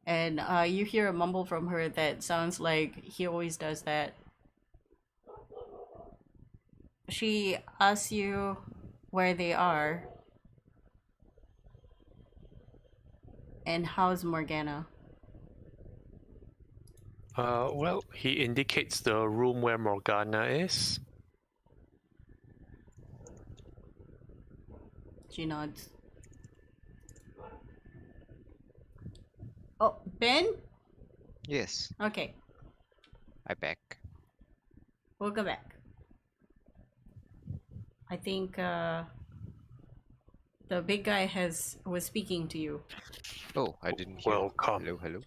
And you hear a mumble from her that sounds like he always does that. She asks you where they are. And how's Morgana? Well, he indicates the room where Morgana is. She nods. Oh, Ben? Yes, Okay, I back. welcome back. I think the big guy was speaking to you. Oh, I didn't hear. Welcome. Hello, hello.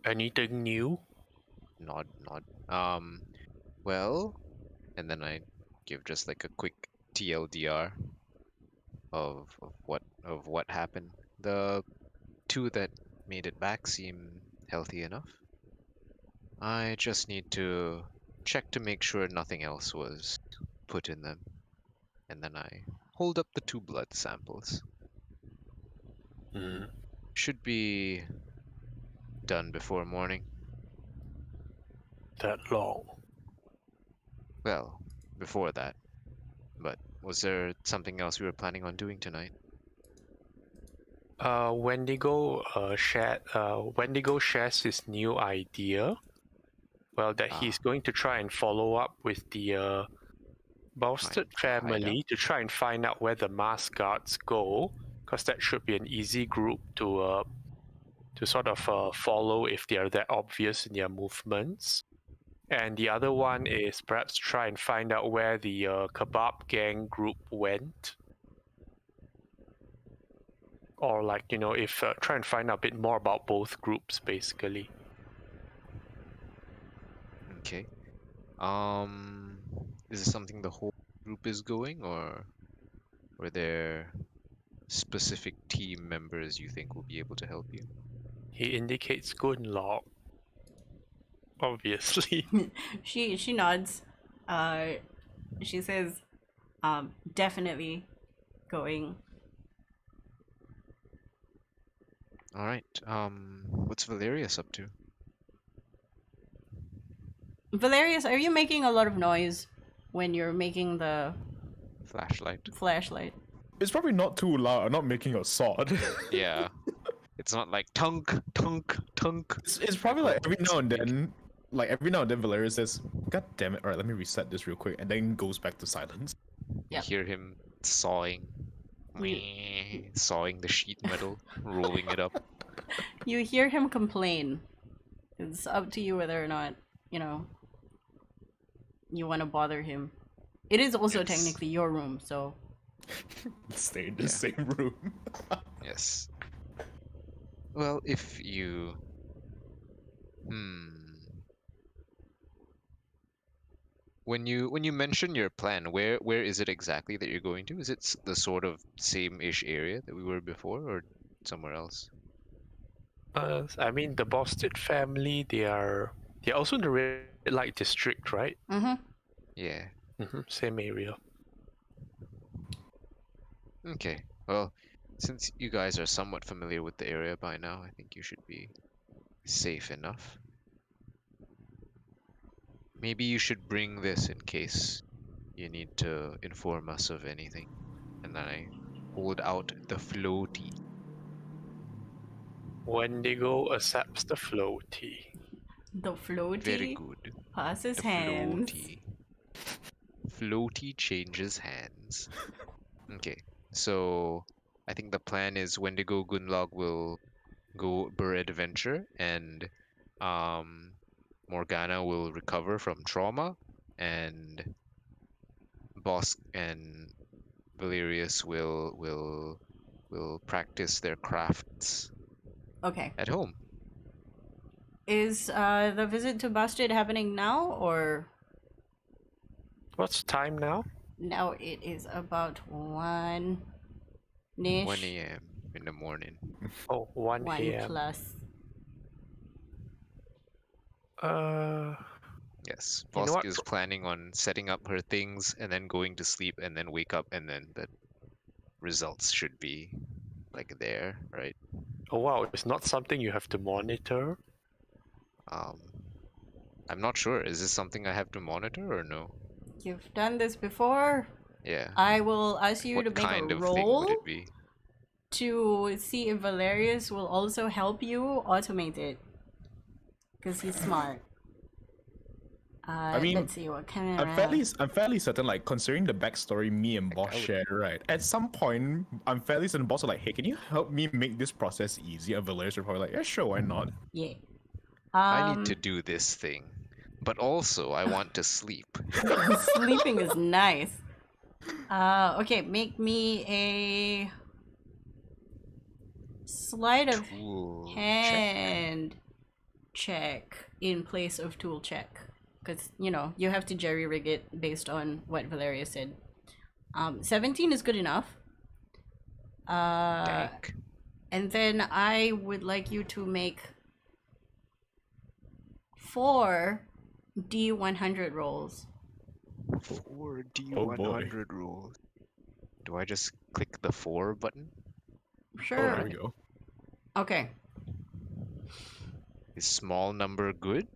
Anything new? Nod, nod. Well, and then I give just like a quick TLDR of what happened. The two that made it back seem healthy enough. I just need to check to make sure nothing else was put in them. And then I hold up the two blood samples. Should be done before morning. That long? Well, before that. But was there something else we were planning on doing tonight? Wendigo shares his new idea. Well, that he's going to try and follow up with the Bastard family to try and find out where the masked guards go, because that should be an easy group to sort of follow if they are that obvious in their movements. And the other one is perhaps try and find out where the kebab gang group went. Or like, if try and find out a bit more about both groups, basically. Okay. Is this something the whole group is going, or were there specific team members you think will be able to help you? He indicates Gunlock. Obviously. She nods. She says, definitely going. All right. What's Valerius up to? Valerius, are you making a lot of noise when you're making the Flashlight. flashlight? It's probably not too loud. I'm not making a sword. Yeah. It's not like tunk, tunk, tunk. It's probably like every now and then, Valeria says, "God damn it! All right, let me reset this real quick," and then goes back to silence. You Yep. hear him sawing, sawing the sheet metal, rolling it up. You hear him complain. It's up to you whether or not, you want to bother him. It is also Yes. technically your room, so Stay in the Yeah. same room. Yes. Well, if you... When you mention your plan, where is it exactly that you're going to? Is it the sort of same-ish area that we were before, or somewhere else? I mean, the Boston family, they're also in the red light district, right? Yeah. Same area. Okay. Well, since you guys are somewhat familiar with the area by now, I think you should be safe enough. Maybe you should bring this in case you need to inform us of anything. And then I hold out the floaty. Wendigo accepts the floaty. the floaty Very good. passes The hands. floaty. Floaty changes hands. Okay, so I think the plan is Wendigo Gunlog will go bird adventure, and Morgana will recover from trauma, and Bosk and Valerius will practice their crafts Okay. at home. Is the visit to Bastard happening now, or What's time now? now it is about 1-ish? 1 a.m. in the morning. Oh, 1 1 a.m. plus. Yes, You know Vosk what? is planning on setting up her things and then going to sleep and then wake up, and then the results should be like there, right? Oh wow, it's not something you have to monitor. Um, I'm not sure. Is this something I have to monitor or no? You've done this before. Yeah. I will ask you What to make kind a of thing would roll it be? to see if Valerius will also help you automate it. Because he's smart. mean, let's see what kind of. I'm fairly certain, like considering the backstory me and Boss I would- shared, right? At some point, I'm fairly certain Boss was like, "Hey, can you help me make this process easier?" And Valerius are probably like, "Yeah, sure, why not?" Yeah. I need to do this thing, but also I want to sleep. Sleeping is nice. Okay, make me a sleight of Tool check. hand check in place of tool check. Because, you have to jerry rig it based on what Valeria said. 17 is good enough. Dank. And then I would like you to make 4 D100 rolls. 4 Oh, boy. D100 rolls. Do I just click the 4 button? Oh, Sure. there we go. Okay. Is small number good?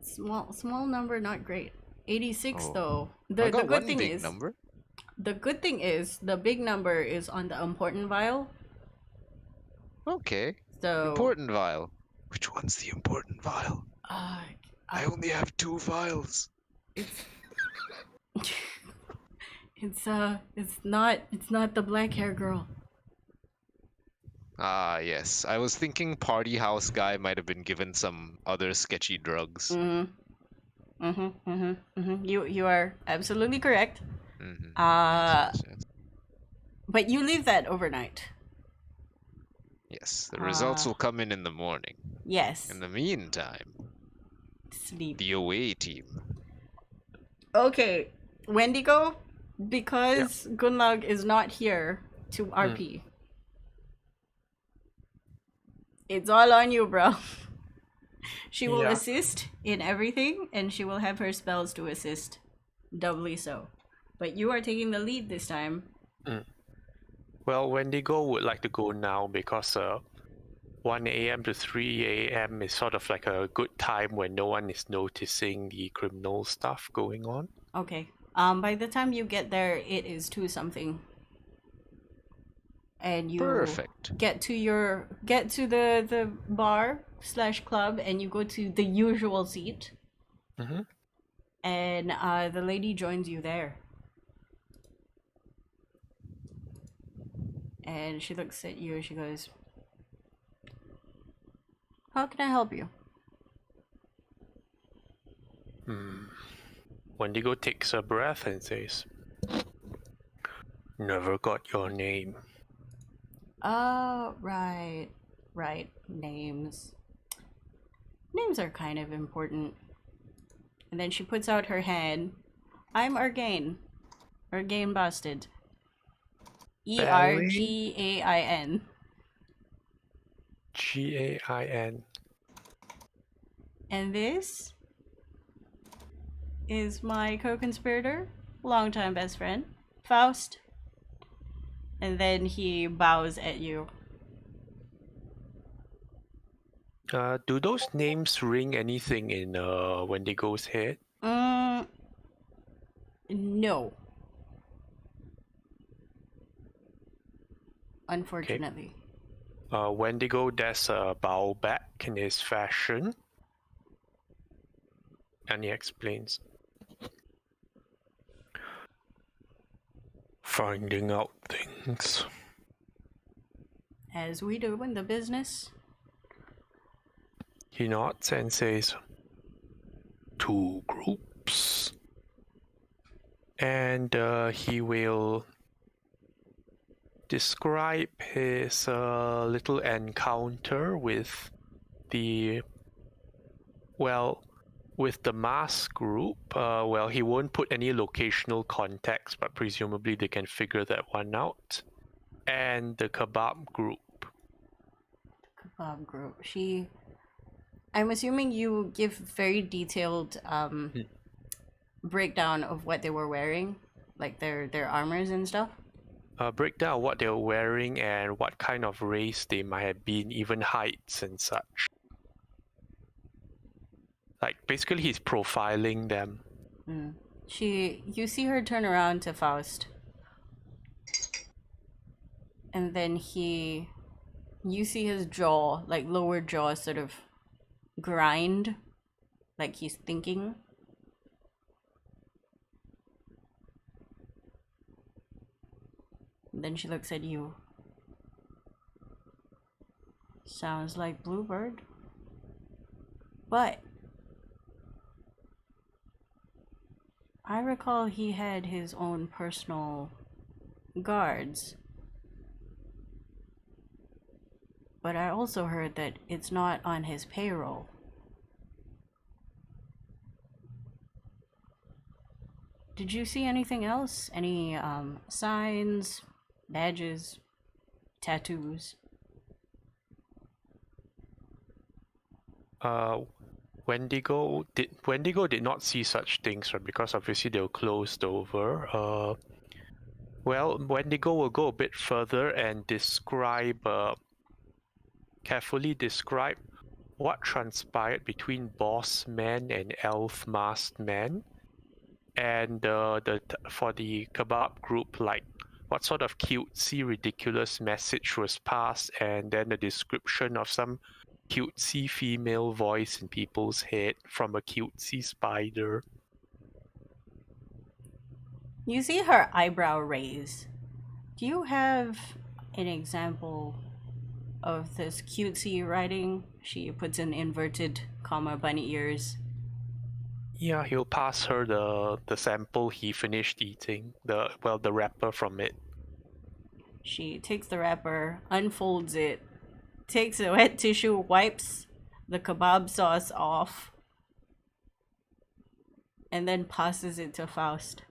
Small number, not great. 86 Oh. though. I The got good one thing big is number. the good thing is the big number is on the important vial. Okay. So Important vial. Which one's the important vial? uh, I only have 2 vials. it's it's not the black hair girl. Ah, yes. I was thinking party house guy might have been given some other sketchy drugs. You are absolutely correct. Mhm. Uh, Yes. but you leave that overnight. Yes, the results will come in the morning. Yes. In the meantime, Sleep. the away team. Okay, Wendigo, because Gunlug is not here to RP. It's all on you, bro. She will Yeah. assist in everything, and she will have her spells to assist doubly so. But you are taking the lead this time. Well, Wendigo would like to go now because 1 a.m. to 3 a.m. is sort of like a good time when no one is noticing the criminal stuff going on. Okay. By the time you get there, it is 2 something. And you Perfect. get to the bar / club, and you go to the usual seat, Mm-hmm. and the lady joins you there. And she looks at you and she goes, "How can I help you?" Wendigo takes a breath and says, "Never got your name." Right. Names. Names are kind of important. And then she puts out her hand. "I'm Argain. Argain Bastard. Ergain." Gain. And this is my co-conspirator, longtime best friend, Faust. And then he bows at you. Do those names ring anything in Wendigo's head? No. Unfortunately. Wendigo does a bow back in his fashion. And he explains. Finding out things. As we do in the business. He nods and says, 2 groups. And he will describe his little encounter with the mask group. He won't put any locational context, but presumably they can figure that one out. And the kebab group. Kebab group. I'm assuming you give very detailed breakdown of what they were wearing, like their armors and stuff. Breakdown of what they were wearing and what kind of race they might have been, even heights and such. Like, basically he's profiling them. You see her turn around to Faust. And then you see his jaw, like lower jaw, sort of grind, like he's thinking. And then she looks at you. Sounds like Bluebird. But I recall he had his own personal guards. But I also heard that it's not on his payroll. Did you see anything else? Any signs, badges, tattoos? Wendigo did not see such things, right? Because obviously they were closed over. Wendigo will go a bit further and carefully describe what transpired between Boss Man and Elf Masked Man, and for the kebab group, like what sort of cutesy, ridiculous message was passed, and then a description of some cutesy female voice in people's head from a cutesy spider. You see her eyebrow raise. Do you have an example of this cutesy writing? She puts in inverted comma bunny ears. Yeah, he'll pass her the sample he finished eating, the wrapper from it. She takes the wrapper, unfolds it, takes a wet tissue, wipes the kebab sauce off, and then passes it to Faust.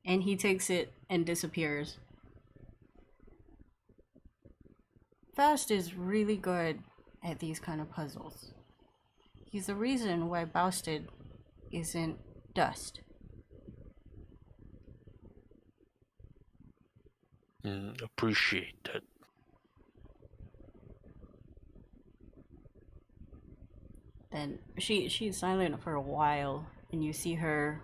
And he takes it and disappears. Faust is really good at these kind of puzzles. He's the reason why Bousted isn't dust. Appreciate it. Then she's silent for a while, and you see her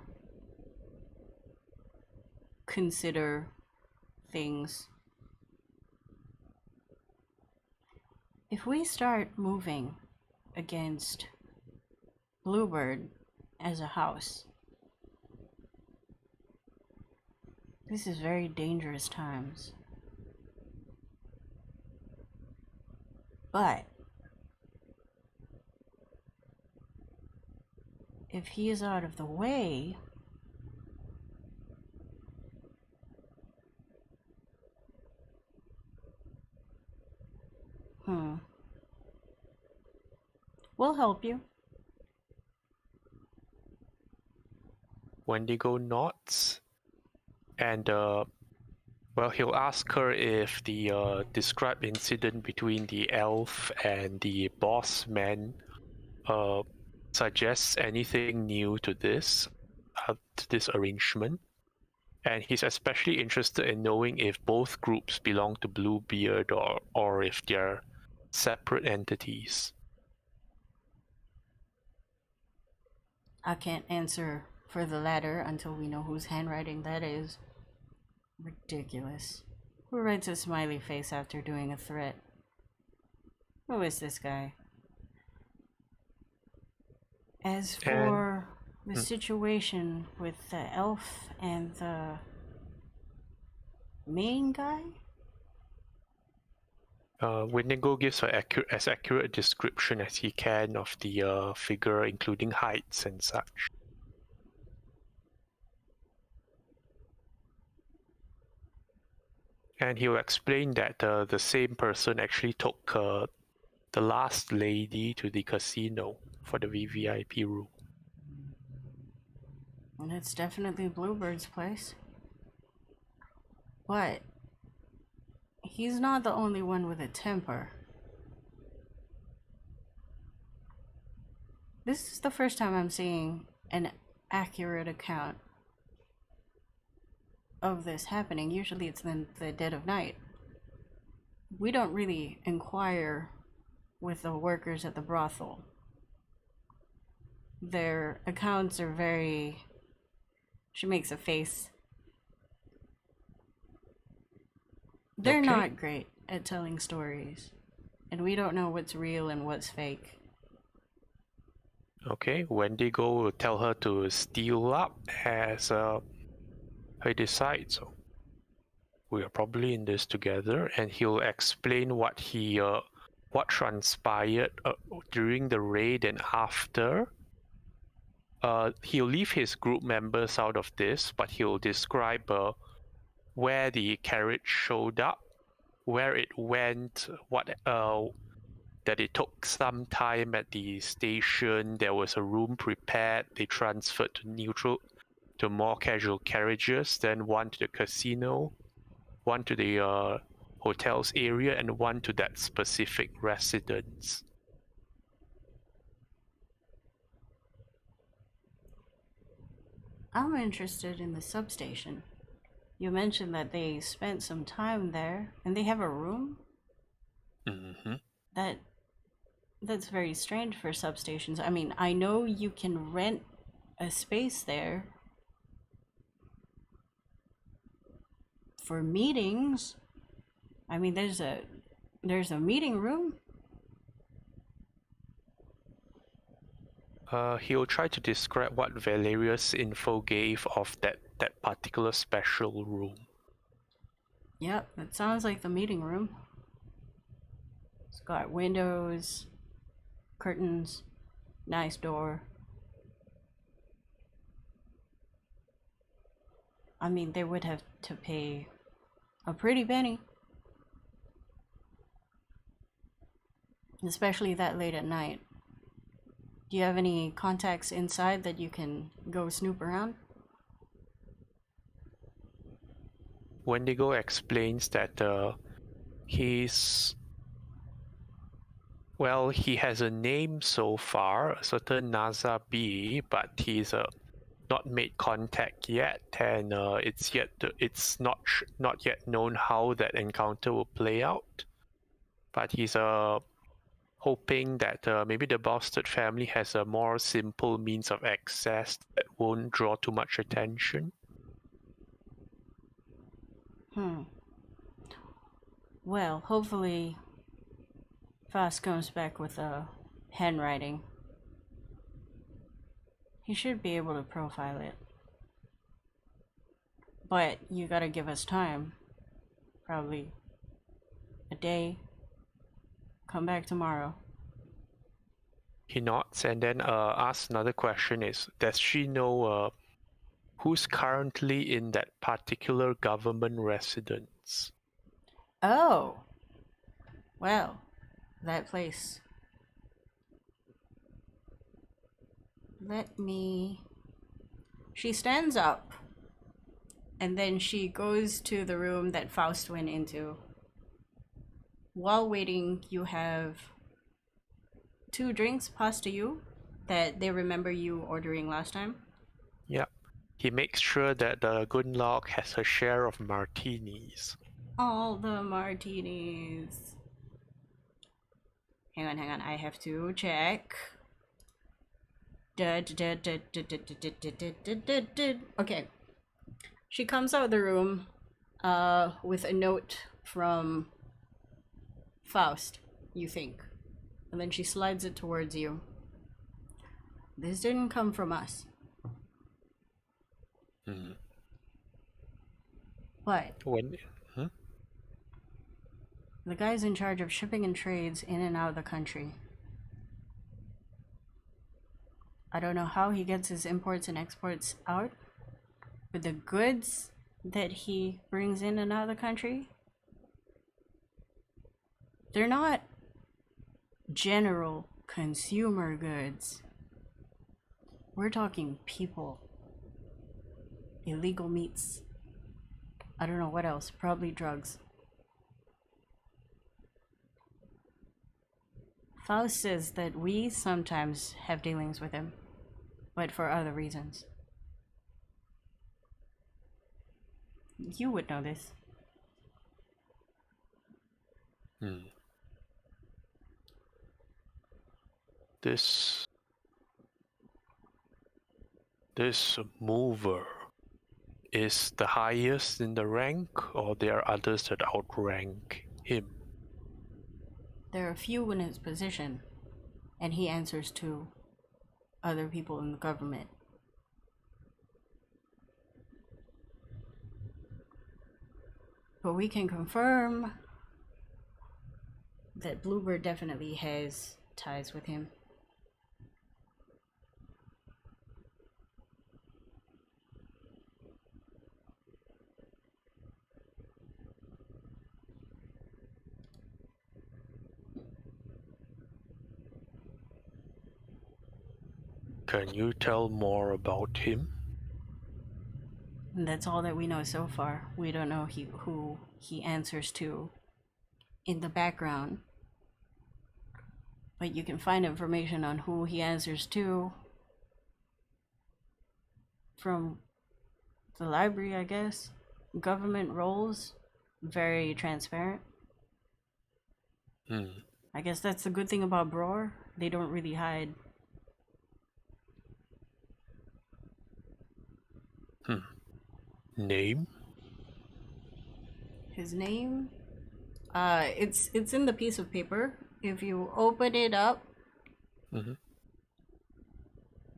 consider things. If we start moving against Bluebird as a house, this is very dangerous times. But if he is out of the way, we'll help you. Wendigo nods, and well, he'll ask her if the described incident between the elf and the boss man suggests anything new to this arrangement. And he's especially interested in knowing if both groups belong to Bluebeard or if they're separate entities. I can't answer for the latter until we know whose handwriting that is. Ridiculous. Who writes a smiley face after doing a threat? Who is this guy? As for the situation with the elf and the main guy? Wendigo gives as accurate a description as he can of the figure, including heights and such. And he'll explain that the same person actually took the last lady to the casino for the VVIP room. And it's definitely Bluebird's place. But he's not the only one with a temper. This is the first time I'm seeing an accurate account of this happening. Usually it's in the dead of night. We don't really inquire with the workers at the brothel. Their accounts are very... She makes a face. They're not great at telling stories. And we don't know what's real and what's fake. Okay, Wendigo will tell her to steal up as he decides. So we are probably in this together, and he'll explain what transpired during the raid and after. He'll leave his group members out of this, but he'll describe where the carriage showed up, where it went, that it took some time at the station. There was a room prepared. They transferred to more casual carriages, then one to the casino, one to the hotel's area, and one to that specific residence. I'm interested in the substation. You mentioned that they spent some time there, and they have a room? Mm-hmm. That's very strange for substations. I mean, I know you can rent a space there for meetings. I mean, there's a meeting room. He'll try to describe what Valeria's info gave of that particular special room. Yep, that sounds like the meeting room. It's got windows, curtains, nice door. I mean, they would have to pay a pretty penny. Especially that late at night. Do you have any contacts inside that you can go snoop around? Wendigo explains that he has a name so far, a certain Naza B, but he's not made contact yet, and it's not yet known how that encounter will play out. But he's hoping that maybe the bastard family has a more simple means of access that won't draw too much attention. Well, hopefully Faust comes back with a handwriting. He should be able to profile it. But you gotta give us time. Probably a day. Come back tomorrow. He nods and then asks another question is, does she know who's currently in that particular government residence? Oh! Well, that place. Let me... She stands up. And then she goes to the room that Faust went into. While waiting, you have 2 drinks passed to you that they remember you ordering last time. Yep. He makes sure that the Gunlock has her share of martinis. All the martinis. Hang on, I have to check. Okay. She comes out of the room with a note from Faust, you think. And then she slides it towards you. This didn't come from us. But When? the guy's in charge of shipping and trades in and out of the country. I don't know how he gets his imports and exports out, but the goods that he brings in and out of the country, they're not general consumer goods. We're talking people. Illegal meats. I don't know what else. Probably drugs. Faust says that we sometimes have dealings with him, but for other reasons. You would know this. This mover is the highest in the rank, or there are others that outrank him? There are few in his position, and he answers to other people in the government. But we can confirm that Bluebird definitely has ties with him. Can you tell more about him? And that's all that we know so far. We don't know who he answers to in the background. But you can find information on who he answers to from the library, I guess. Government roles, very transparent. I guess that's the good thing about Broer. They don't really hide. Name? His name? It's in the piece of paper. If you open it up,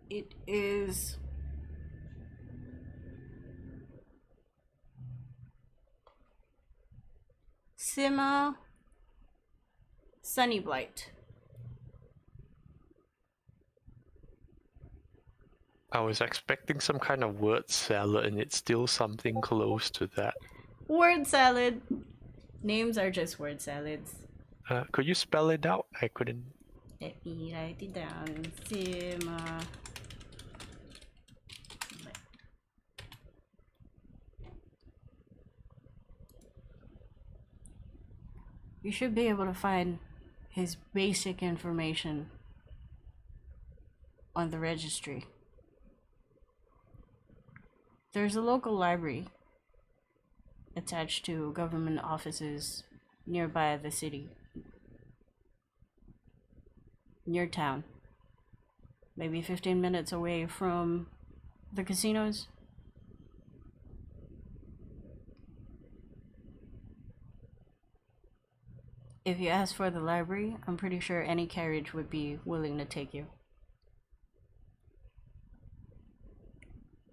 it is Sima Sunnyblight. I was expecting some kind of word salad, and it's still something close to that. Word salad. Names are just word salads. Could you spell it out? I couldn't. Let me write it down. Sima. You should be able to find his basic information on the registry. There's a local library attached to government offices nearby the city. near town. Maybe 15 minutes away from the casinos. If you ask for the library, I'm pretty sure any carriage would be willing to take you.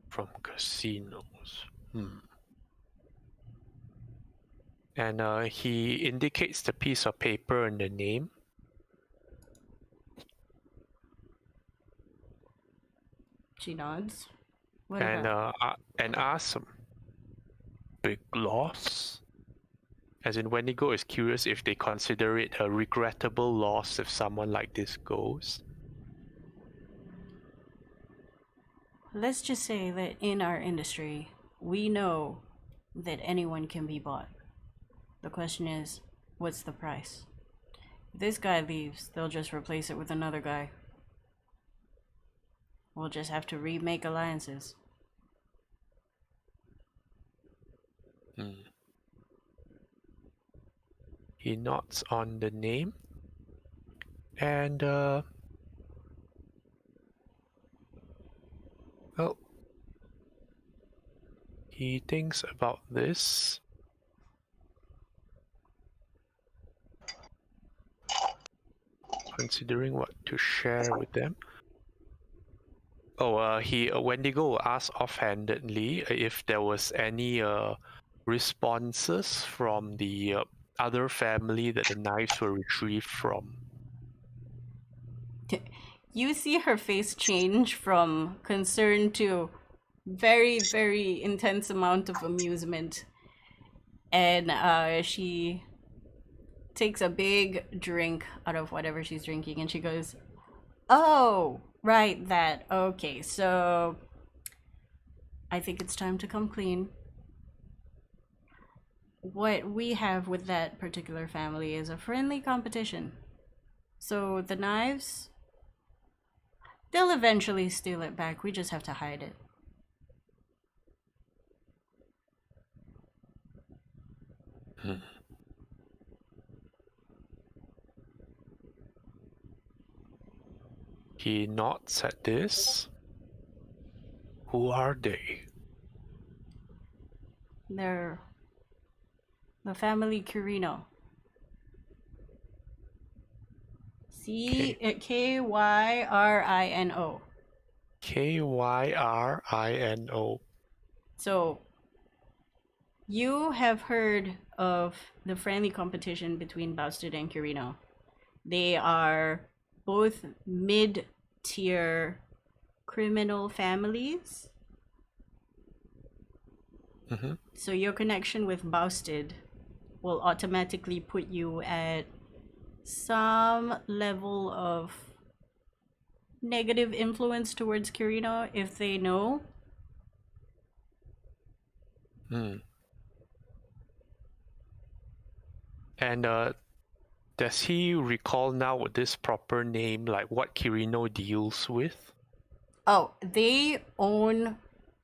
From casinos. And he indicates the piece of paper and the name. She nods. What about? And asks him, big loss? As in, Wendigo is curious if they consider it a regrettable loss if someone like this goes. Let's just say that in our industry, we know that anyone can be bought. The question is, what's the price? If this guy leaves, they'll just replace it with another guy. We'll just have to remake alliances. He nods on the name. And, well, he thinks about this. Considering what to share with them. Wendigo asked offhandedly if there was any responses from the other family that the knives were retrieved from. You see her face change from concern to very, very intense amount of amusement. And she takes a big drink out of whatever she's drinking and she goes, "Oh, right, that. Okay, so I think it's time to come clean. What we have with that particular family is a friendly competition. So the knives, they'll eventually steal it back. We just have to hide it." He nods at this. Who are they? They're the family Kirino. Kyrino. Kyrino. So, you have heard of the friendly competition between Bousted and Kirino. They are both mid-tier criminal families. So your connection with Bousted will automatically put you at some level of negative influence towards Kirino if they know. And does he recall now with this proper name, like what Kirino deals with? Oh, they own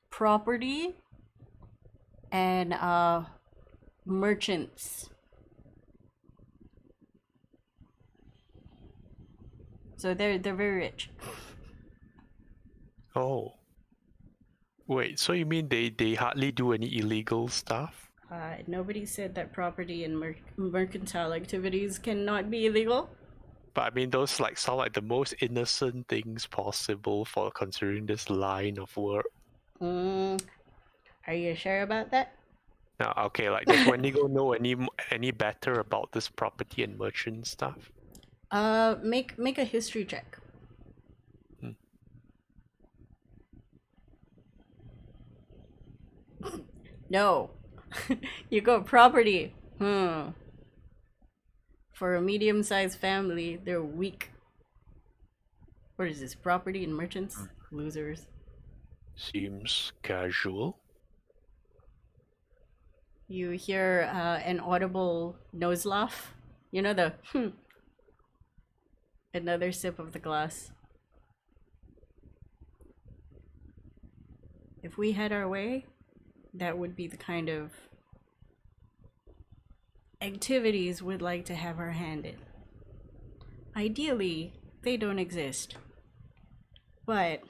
property and merchants. So they're very rich. Oh. Wait, so you mean they hardly do any illegal stuff? Nobody said that property and mercantile activities cannot be illegal. But I mean, those sound like the most innocent things possible for considering this line of work. Are you sure about that? Now, okay, does Wendigo know any better about this property and merchant stuff? Make a history check. No. You got property. For a medium-sized family, they're weak. What is this? Property and merchants? Losers. Seems casual. You hear an audible nose laugh. You know the Another sip of the glass. If we had our way, that would be the kind of activities we'd like to have our hand in. Ideally, they don't exist. But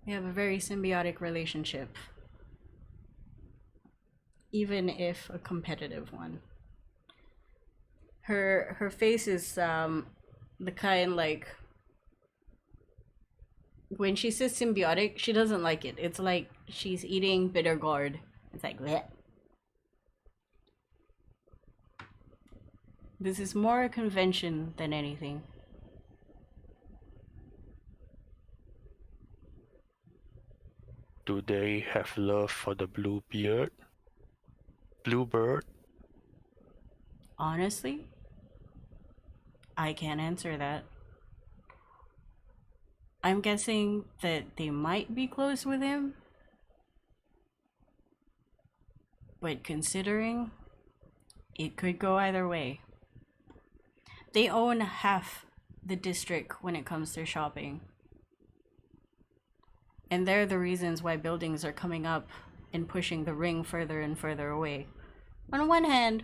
we have a very symbiotic relationship, even if a competitive one. Her face is the kind like when she says symbiotic, she doesn't like it. It's like she's eating bitter gourd. It's like bleh. This is more a convention than anything. Do they have love for the bluebird? Honestly, I can't answer that. I'm guessing that they might be close with him. But considering, it could go either way. They own half the district when it comes to shopping. And they're the reasons why buildings are coming up and pushing the ring further and further away. On one hand,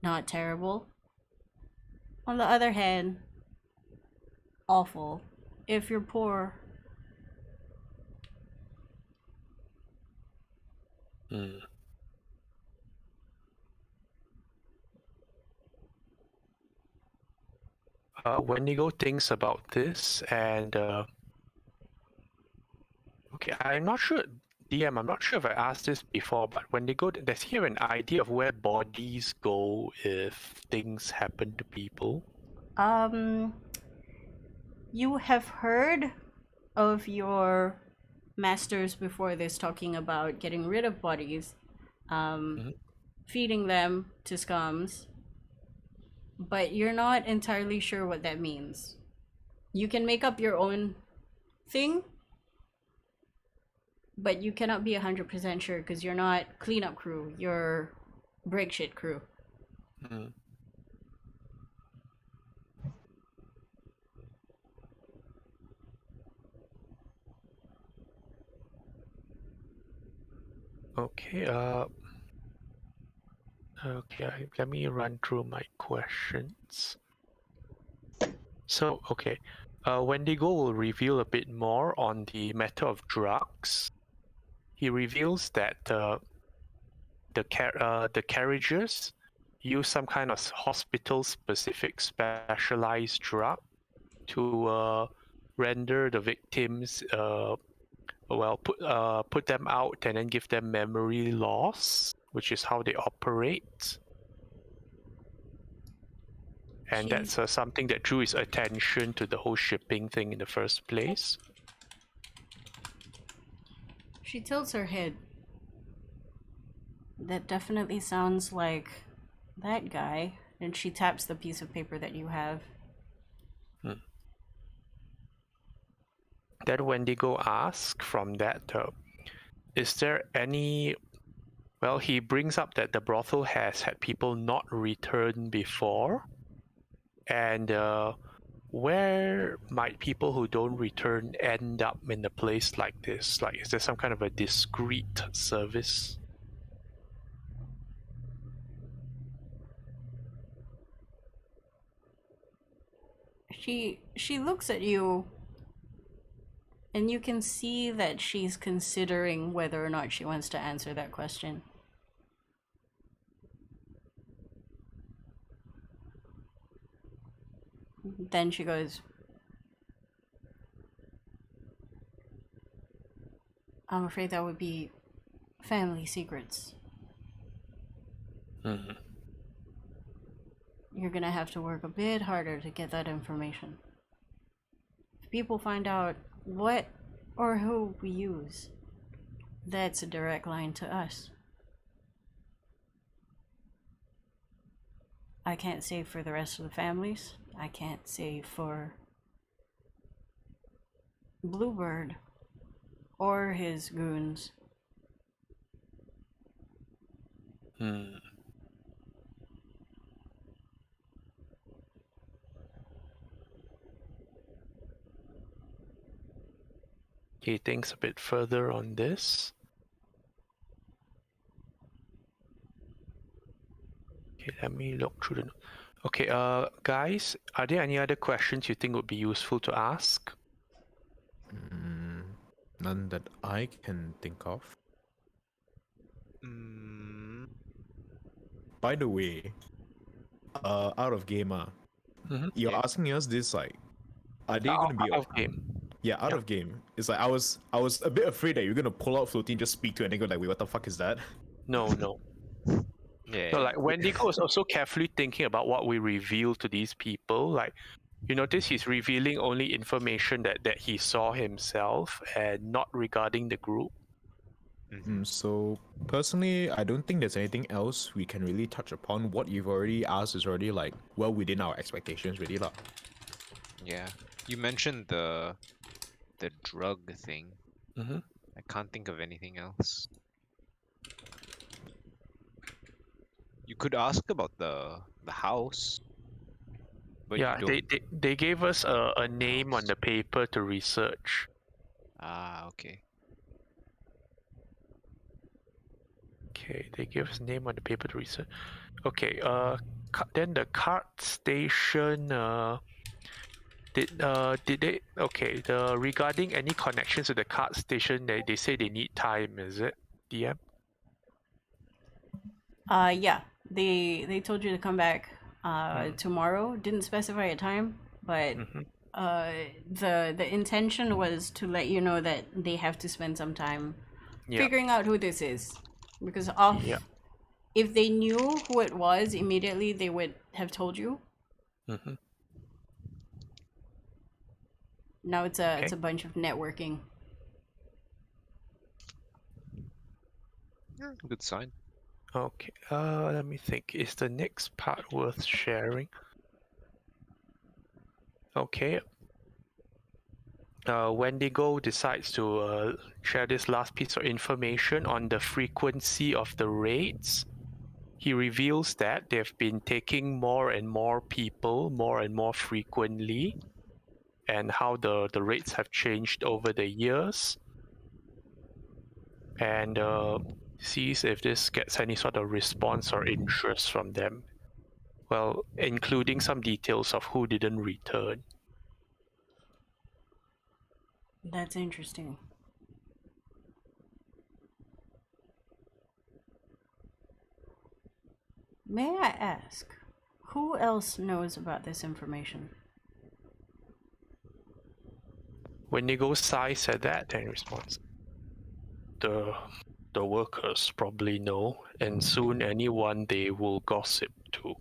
not terrible. On the other hand, awful. If you're poor. Wendigo thinks about this, and okay, I'm not sure, DM, I'm not sure if I asked this before, but Wendigo, does he have an idea of where bodies go if things happen to people? You have heard of your masters before this talking about getting rid of bodies, feeding them to scums, but you're not entirely sure what that means. You can make up your own thing, but you cannot be 100% sure because you're not cleanup crew, you're break shit crew. Okay, let me run through my questions. So, okay, Wendigo will reveal a bit more on the matter of drugs. He reveals that the carriages use some kind of hospital-specific specialized drug to render the victims put them out and then give them memory loss, which is how they operate. And that's something that drew his attention to the whole shipping thing in the first place. She tilts her head. That definitely sounds like that guy. And she taps the piece of paper that you have. Then Wendigo asks from that, is there any... Well, he brings up that the brothel has had people not return before. And where might people who don't return end up in a place like this? Like, is there some kind of a discreet service? She looks at you, and you can see that she's considering whether or not she wants to answer that question. Then she goes, I'm afraid that would be family secrets. You're gonna have to work a bit harder to get that information. If people find out what or who we use, that's a direct line to us. I can't say for the rest of the families. I can't say for Bluebird or his goons. He thinks a bit further on this. Okay, let me look through the. Okay, guys, are there any other questions you think would be useful to ask? None that I can think of. Mm, By the way, out of game, Mm-hmm. you're yeah. asking us this like, are they Out, gonna be? out of game. Yeah, out Yeah. of game. It's like I was a bit afraid that you're gonna pull out floating, just speak to it, and they go like, wait, what the fuck is that? No, no. Yeah. So like Wendigo was also carefully thinking about what we reveal to these people. Like, you notice he's revealing only information that he saw himself and not regarding the group. So personally, I don't think there's anything else we can really touch upon. What you've already asked is already like well within our expectations, really lah. Yeah. You mentioned the drug thing. Mm-hmm. I can't think of anything else. You could ask about the house. But Yeah, you don't. they gave us a the name on house. the paper to research. Ah, okay. Okay, they gave us a name on the paper to research. Okay, then the card station. Did they okay? The regarding any connections to the card station, they say they need time. Is it DM? Yeah. They told you to come back tomorrow. Didn't specify a time, but Mm-hmm. the intention was to let you know that they have to spend some time Yeah. figuring out who this is, because Yeah. if they knew who it was immediately, they would have told you. Mm-hmm. Now it's Okay. a bunch of networking. Good sign. Okay. Let me think. Is the next part worth sharing? Okay. Wendigo decides to share this last piece of information on the frequency of the raids. He reveals that they've been taking more and more people more and more frequently, and how the rates have changed over the years, and sees if this gets any sort of response or interest from them. Well, including some details of who didn't return. That's interesting. May I ask, who else knows about this information? Wendigo sighs at that and responds, The workers probably know, and soon anyone they will gossip to.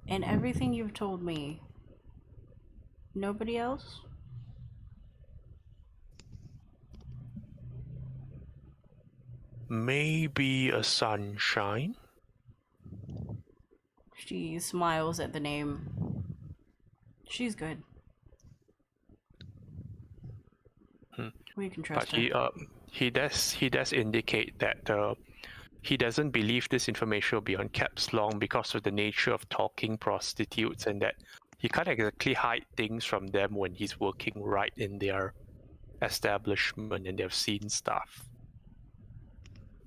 And everything you've told me, nobody else? Maybe a sunshine? She smiles at the name. She's good. We can trust But her. he does indicate that he doesn't believe this information will be on caps long because of the nature of talking prostitutes, and that he can't exactly hide things from them when he's working right in their establishment and they've seen stuff.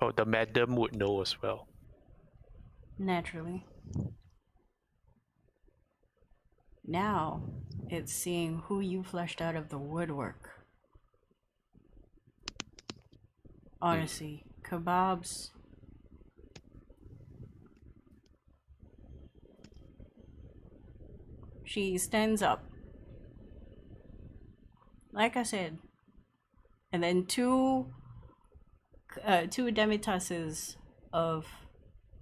Oh, the madam would know as well. Naturally. Now, it's seeing who you flushed out of the woodwork. Honestly, kebabs. She stands up. Like I said. And then two demitasses of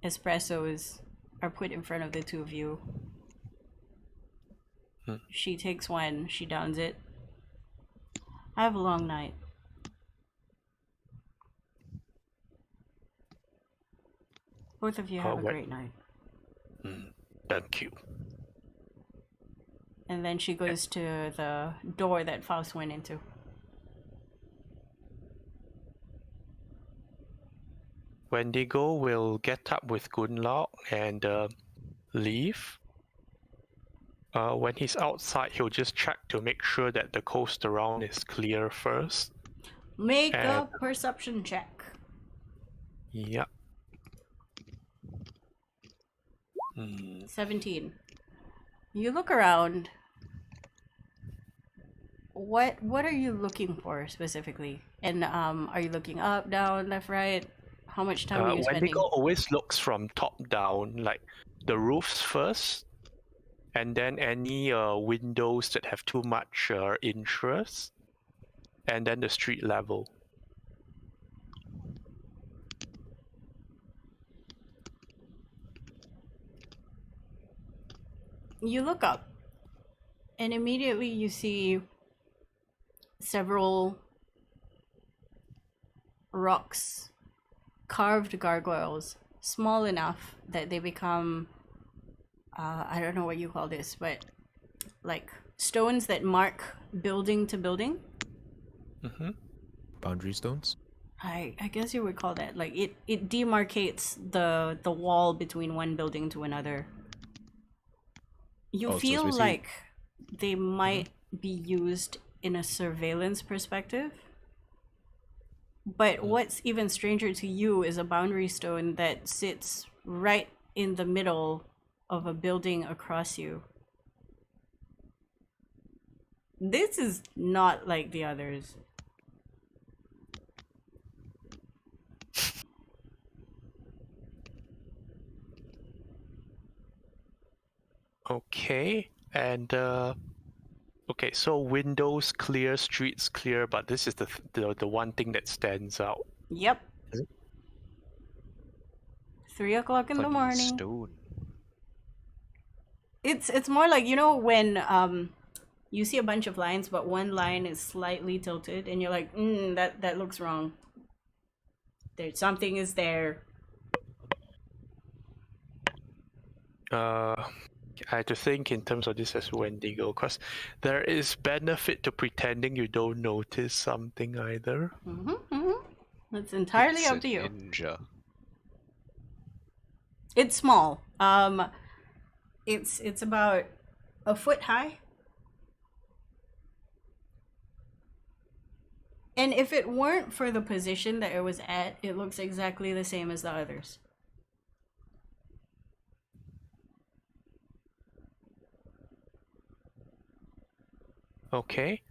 espressos are put in front of the two of you. She takes one, she downs it. I have a long night. Both of you have a great night. Thank you. And then she goes to the door that Faust went into. Wendigo will get up with Gunlock and leave. When he's outside, he'll just check to make sure that the coast around is clear first. Make a perception check. Yeah. Hmm. 17. You look around. What are you looking for specifically? And are you looking up, down, left, right? How much time are you spending? Wendigo always looks from top down, like the roofs first, and then any windows that have too much interest, and then the street level. You look up, and immediately you see several rocks, carved gargoyles, small enough that they become, I don't know what you call this, but like stones that mark building to building. Mm-hmm. Boundary stones. I guess you would call that, like, it demarcates the wall between one building to another. You Oh, so it's feel basically- like they might be used in a surveillance perspective. But what's even stranger to you is a boundary stone that sits right in the middle of a building across you. This is not like the others. Okay, and okay, so windows clear, streets clear, but this is the one thing that stands out. Yep. Is it? 3 o'clock in the Funny morning. stone. It's more like, you know, when you see a bunch of lines, but one line is slightly tilted, and you're like, that looks wrong. There's something is there. I had to think in terms of this as Wendigo, because there is benefit to pretending you don't notice something either. It's entirely It's up a to you. ninja. It's small. It's about a foot high. And if it weren't for the position that it was at, it looks exactly the same as the others. Okay.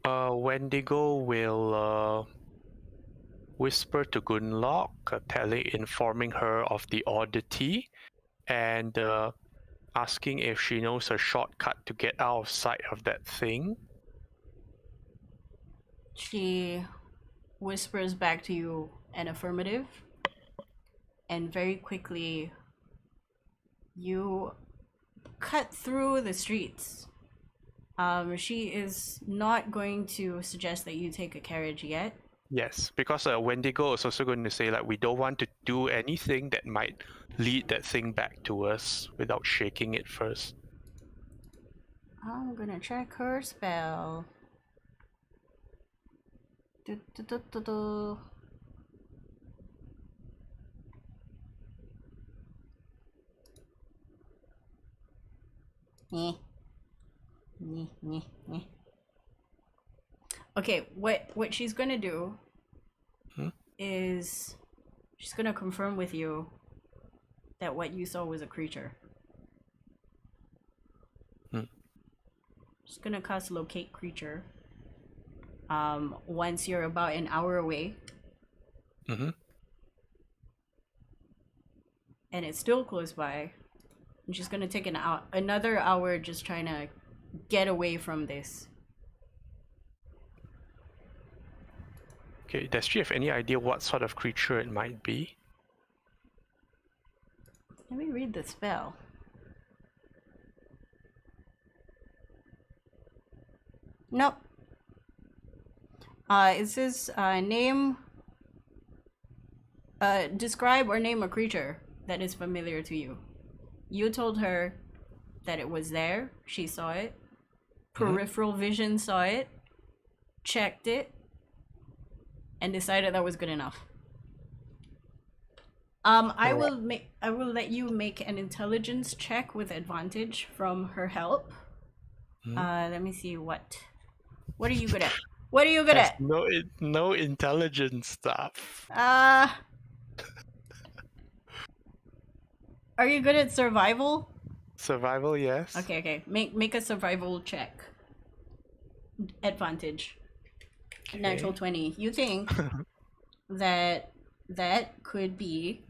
Wendigo will whisper to Gunlock, informing her of the oddity, and asking if she knows a shortcut to get out of sight of that thing. She whispers back to you an affirmative, and very quickly you cut through the streets. She is not going to suggest that you take a carriage yet. Yes, because Wendigo is also going to say, like, we don't want to do anything that might lead that thing back to us without shaking it first. I'm gonna check her spell. Do-do-do-do-do. Okay, what she's gonna do is she's gonna confirm with you that what you saw was a creature. She's gonna cast locate creature. Once you're about an hour away. And it's still close by. And she's gonna take another hour just trying to get away from this. Okay, does she have any idea what sort of creature it might be? Let me read the spell. Nope. It says describe or name a creature that is familiar to you. You told her that it was there. She saw it. Peripheral vision saw it. Checked it. And decided that was good enough. I will let you make an intelligence check with advantage from her help. Let me see what are you good at? What are you good at? No intelligence stuff. Are you good at survival? Survival, yes. Okay. Make a survival check. Advantage. Natural 20. You think that that could be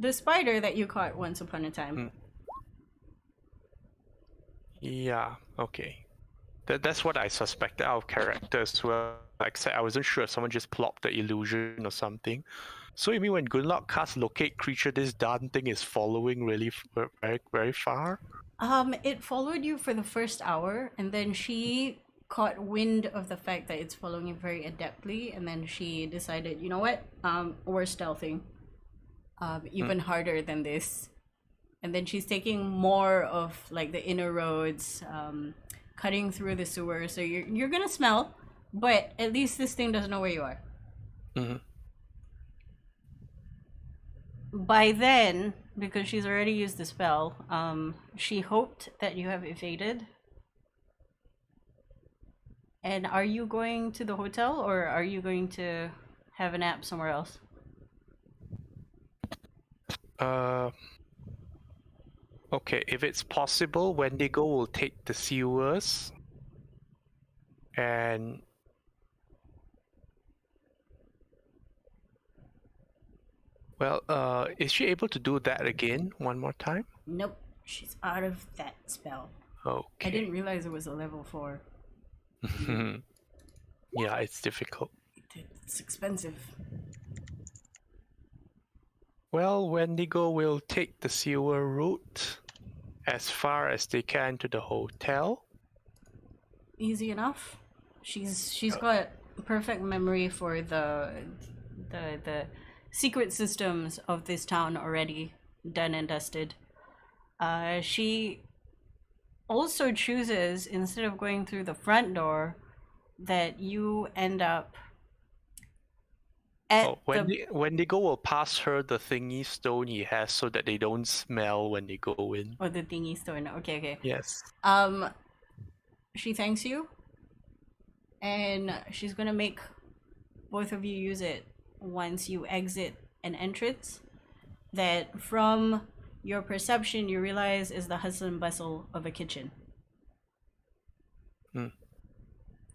the spider that you caught once upon a time. Yeah, okay. That's what I suspected out of character as well. Like I said, I wasn't sure if someone just plopped the illusion or something. So you mean when Gunlock casts locate creature, this darn thing is following really very, very far? It followed you for the first hour, and then she caught wind of the fact that it's following you very adeptly, and then she decided, you know what? We're stealthing. Even harder than this. And then she's taking more of like the inner roads, cutting through the sewer. So you're gonna smell, but at least this thing doesn't know where you are. Mm-hmm. By then, because she's already used the spell, she hoped that you have evaded. And are you going to the hotel, or are you going to have a nap somewhere else? Okay, if it's possible, Wendigo will take the sewers. And well, is she able to do that again one more time? Nope, she's out of that spell. Okay. I didn't realize it was a level 4. Yeah, it's difficult. It's expensive. Well, Wendigo will take the sewer route as far as they can to the hotel. Easy enough. She's got perfect memory for the secret systems of this town already done and dusted. She also chooses, instead of going through the front door, that you end up at Wendigo will pass her the thingy stone he has so that they don't smell when they go in. or the thingy stone. Okay. Yes. She thanks you, and she's gonna make both of you use it once you exit an entrance that, from your perception, you realize is the hustle and bustle of a kitchen.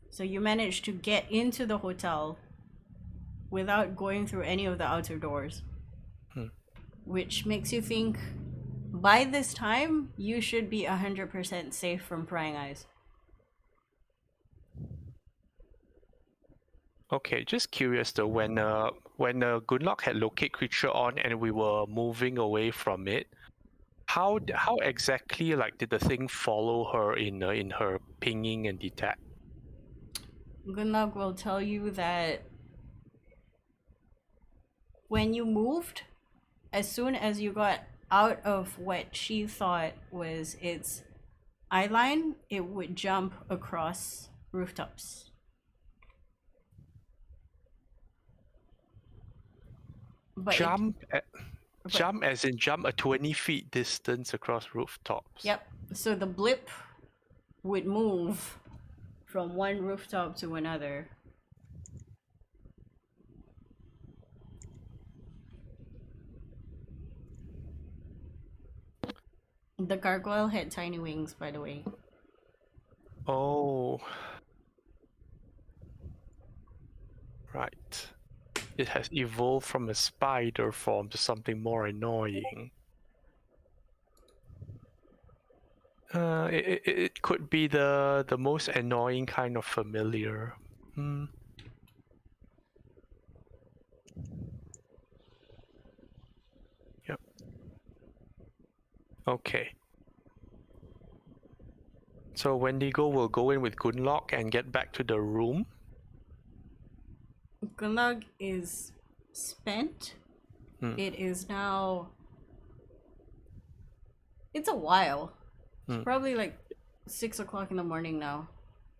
So you manage to get into the hotel without going through any of the outer doors, which makes you think by this time you should be 100% safe from prying eyes. Okay, just curious though, when Gunlock had locate creature on and we were moving away from it, how exactly like did the thing follow her in her pinging and detect? Gunlog will tell you that when you moved, as soon as you got out of what she thought was its eye line, it would jump across rooftops. But Jump as in jump a 20 feet distance across rooftops. Yep. So the blip would move from one rooftop to another. The gargoyle had tiny wings, by the way. Oh. Right. It has evolved from a spider form to something more annoying. It could be the most annoying kind of familiar. Yep. Okay. So Wendigo will go in with Gunlock and get back to the room. Gunlog is spent. It is now... It's a while. It's probably like 6 o'clock in the morning now.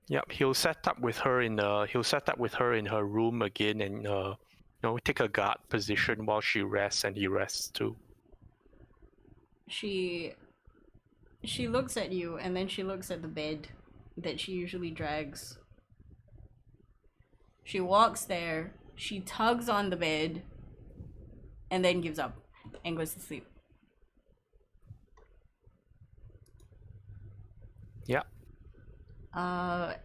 Yep, he'll set up with her in her room again, and take a guard position while she rests, and he rests too. She looks at you, and then she looks at the bed that she usually drags. She walks there, she tugs on the bed, and then gives up. and goes to sleep. Yeah.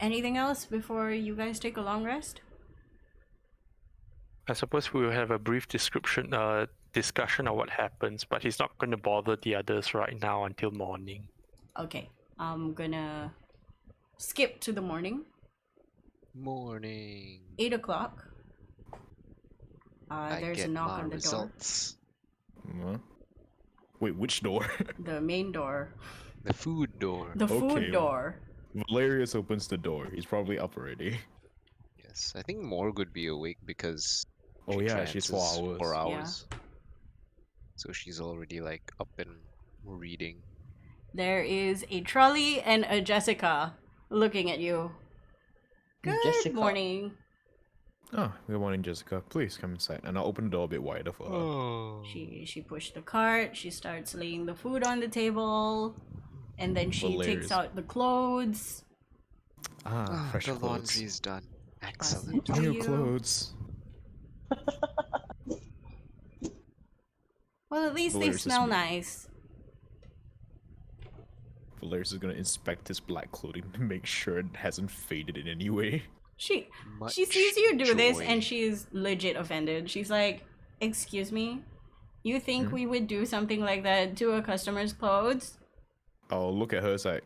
Anything else before you guys take a long rest? I suppose we will have a brief discussion of what happens, but he's not going to bother the others right now until morning. Okay, I'm gonna skip to the morning. Morning. 8 o'clock. I There's a get knock my on the results. Huh? Wait, which door? door. The main door. The food door. The food Okay. door. Valerius opens the door. He's probably up already. Yes, I think Morg would be awake because Oh she yeah, she's 4 trances hours. 4 Yeah. hours. So she's already like up and reading. There is a trolley and a Jessica looking at you. Good Jessica. morning. Oh, good morning, Jessica. Please come inside. And I'll open the door a bit wider for her. Oh. She pushed the cart. She starts laying the food on the table, and then she takes Hilarious. out the clothes. Ah, fresh the clothes. laundry's done. Passes Excellent. it to New you. clothes. Well, at least they Valerius is smell smooth. nice. Valerius is gonna inspect his black clothing to make sure it hasn't faded in any way. She Much sees you do this joy. and she's legit offended. She's like, "Excuse me, you think we would do something like that to a customer's clothes?" I'll look at her as like,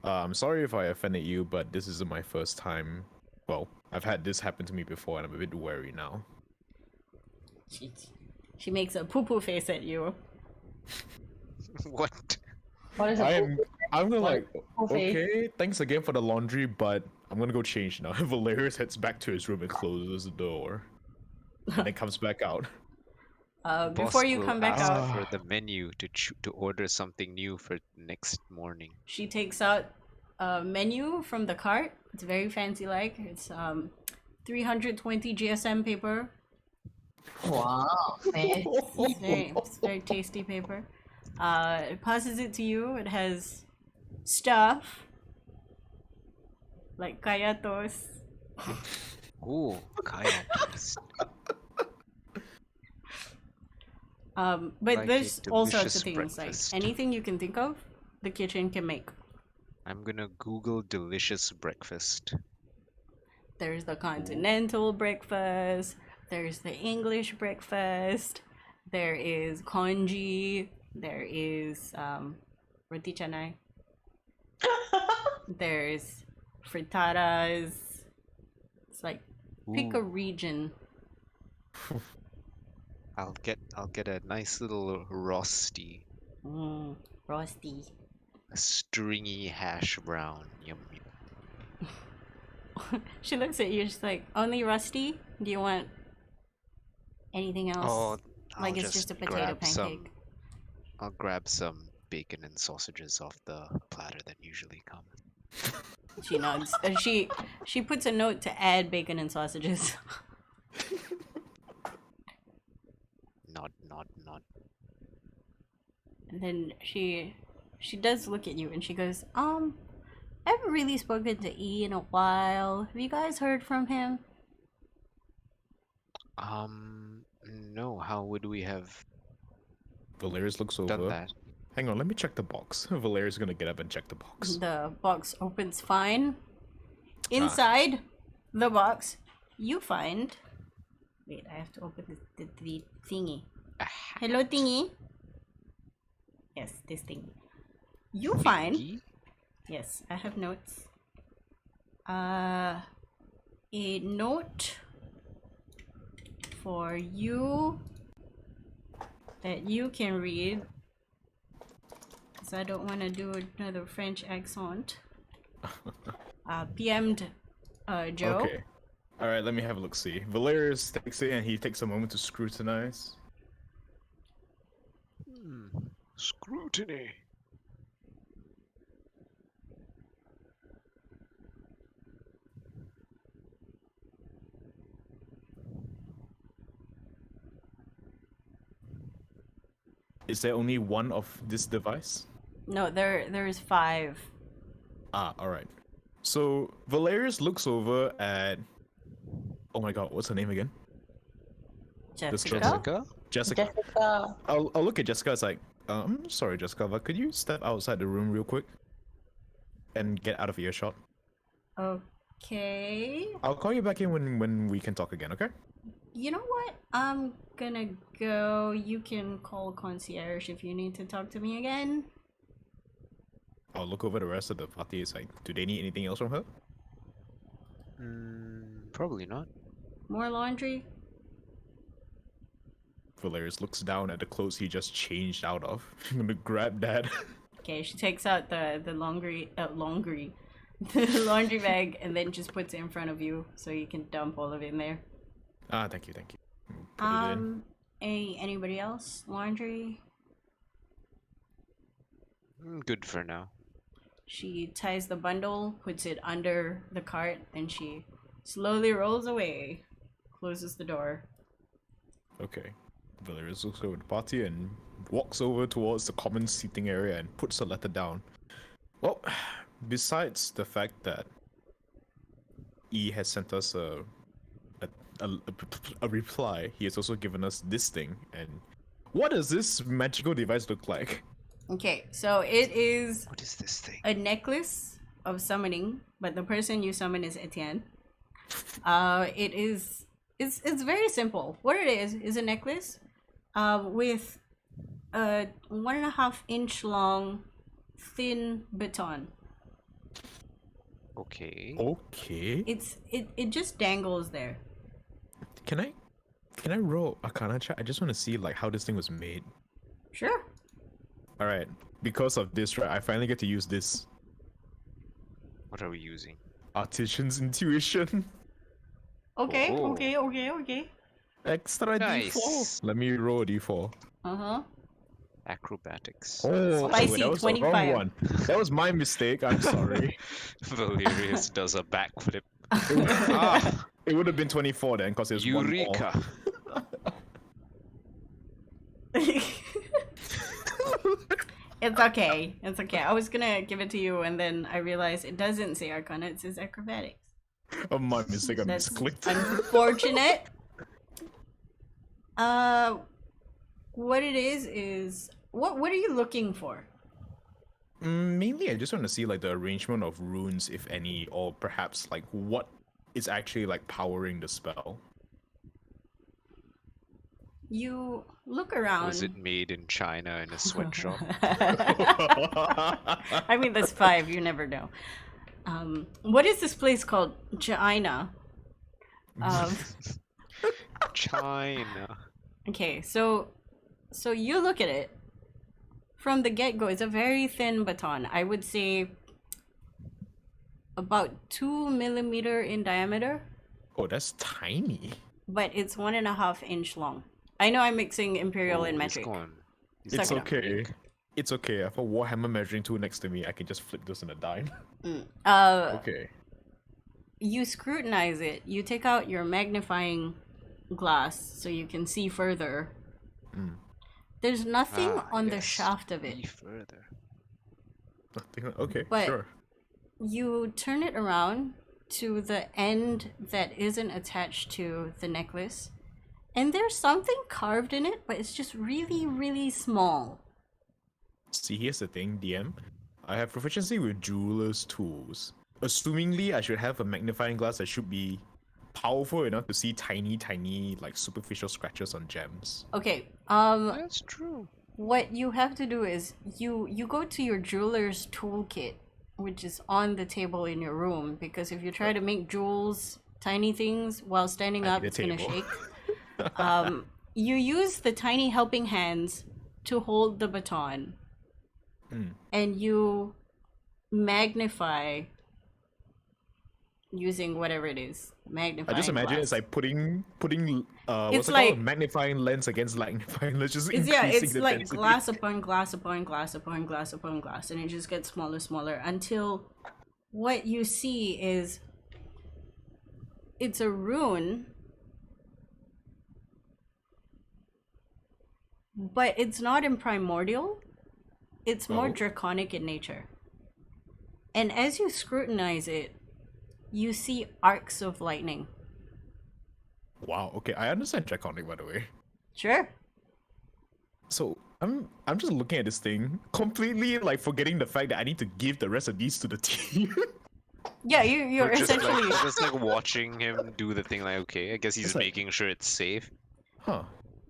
I'm sorry if I offended you, but this isn't my first time. Well, I've had this happen to me before and I'm a bit wary now. She makes a poo-poo face at you. What? What is a I'm gonna like, Okay. okay, thanks again for the laundry, but I'm gonna go change now. Valerius heads back to his room and closes the door. And then comes back out. Before Boss you will come back ask out, for the menu to order something new for next morning. she takes out a menu from the cart. It's very fancy like. It's 320 GSM paper. Wow. Fancy. It's very tasty paper. It passes it to you. It has stuff like kaya toast. Ooh, kaya toast. But Like there's a all sorts of delicious things breakfast. like anything you can think of, the kitchen can make. I'm gonna Google delicious breakfast. There's the continental breakfast. There's the English breakfast. There is congee. There is roti canai. There's frittatas. It's like pick a Ooh. region. I'll get a nice little rosti, Rosti. a stringy hash brown. Yum yum. She looks at you. She's like, "Only rusty? Do you want anything else? Oh, Like I'll it's just a potato grab pancake." I'll grab some bacon and sausages off the platter that usually come. She nods. She puts a note to add bacon and sausages. Nod, nod, nod. And then she does look at you and she goes, I haven't really spoken to E in a while. Have you guys heard from him? No. How would we have Valerius looks over. done that? Hang on, let me check the box. Valerius is gonna get up and check the box. The box opens fine. Inside the box, you find. Wait, I have to open the thingy. Hello, thingy. Yes, this thingy. You find. Thingy? Yes, I have notes. A note for you that you can read. Because I don't want to do another French accent. PM'd Joe. Okay. Alright, let me have a look see. Valerius takes it and he takes a moment to scrutinize. Scrutiny. Is there only one of this device? No, there is 5. Ah, alright. So Valerius looks over at, oh my god, what's her name again? Jessica? Jessica? Jessica. Jessica. I'll look at Jessica. It's like, I'm sorry, Jessica, but could you step outside the room real quick and get out of earshot? Okay. I'll call you back in when we can talk again. Okay? You know what? I'm gonna go. You can call concierge if you need to talk to me again. I'll look over the rest of the party. It's like, do they need anything else from her? Probably not. More laundry? Valerius looks down at the clothes he just changed out of. I'm gonna grab that. Okay, she takes out the laundry the laundry bag and then just puts it in front of you so you can dump all of it in there. Thank you. Put it in. Anybody else? Laundry? Good for now. She ties the bundle, puts it under the cart, and she slowly rolls away, closes the door. Okay. Valerius looks over the party and walks over towards the common seating area and puts the letter down. Well, besides the fact that E has sent us a reply, he has also given us this thing. And what does this magical device look like? Okay, so it is What is this thing? a necklace of summoning, but the person you summon is Etienne. It's very simple. What it is a necklace with a 1.5 inch long thin baton. Okay. Okay. It just dangles there. Can I roll Arcana check? I just want to see like how this thing was made. Sure. All right. Because of this, right, I finally get to use this What are we using? artisan's intuition. Okay, Oh. okay. Extra Nice. D4. Let me roll a D4. Uh-huh. Acrobatics. Oh, Spicy that was the 25. wrong one. That was my mistake. I'm sorry. Valerius does a backflip. It would have been 24 then, because it was Eureka! It's okay. It's okay. I was gonna give it to you, and then I realized it doesn't say Arcana. It says Acrobatics. Oh, my mistake. I That's misclicked. unfortunate. What it is what are you looking for? Mainly, I just want to see like the arrangement of runes, if any, or perhaps like what is actually like powering the spell. You look around. Was it made in China in a sweatshop? I mean, that's 5. You never know. What is this place called? China. China. Okay, so you look at it. From the get-go, it's a very thin baton. I would say about 2 millimeter in diameter, Oh, that's tiny. but it's 1.5 inch long. I know I'm mixing imperial and he's metric. gone. He's Suck It's it up. okay. It's okay. I have a Warhammer measuring tool next to me. I can just flip this in a dime. Okay. You scrutinize it. You take out your magnifying glass so you can see further. There's nothing on the yes. shaft of it. Be further. Okay, But- sure. You turn it around to the end that isn't attached to the necklace, and there's something carved in it, but it's just really, really small. See, here's the thing, DM. I have proficiency with jeweler's tools. Assumingly, I should have a magnifying glass that should be powerful enough to see tiny, like superficial scratches on gems. Okay, That's true. what you have to do is you go to your jeweler's toolkit, which is on the table in your room, because if you try to make jewels, tiny things, while standing I up, need a it's gonna table. shake. You use the tiny helping hands to hold the baton, and you magnify using whatever it is. Magnifying I just imagine glass. it's like putting It's what's it like- called? Magnifying lens against magnifying lens, just It's increasing the like density. glass upon glass upon glass upon glass upon glass, and it just gets smaller until what you see is it's a rune, but it's not in primordial. It's more Oh. draconic in nature. And as you scrutinize it, you see arcs of lightning. Wow. Okay, I understand draconic, by the way. Sure. So I'm just looking at this thing, completely like forgetting the fact that I need to give the rest of these to the team. Yeah, you're We're just essentially like just like watching him do the thing. Like, okay, I guess he's It's like- making sure it's safe. Huh.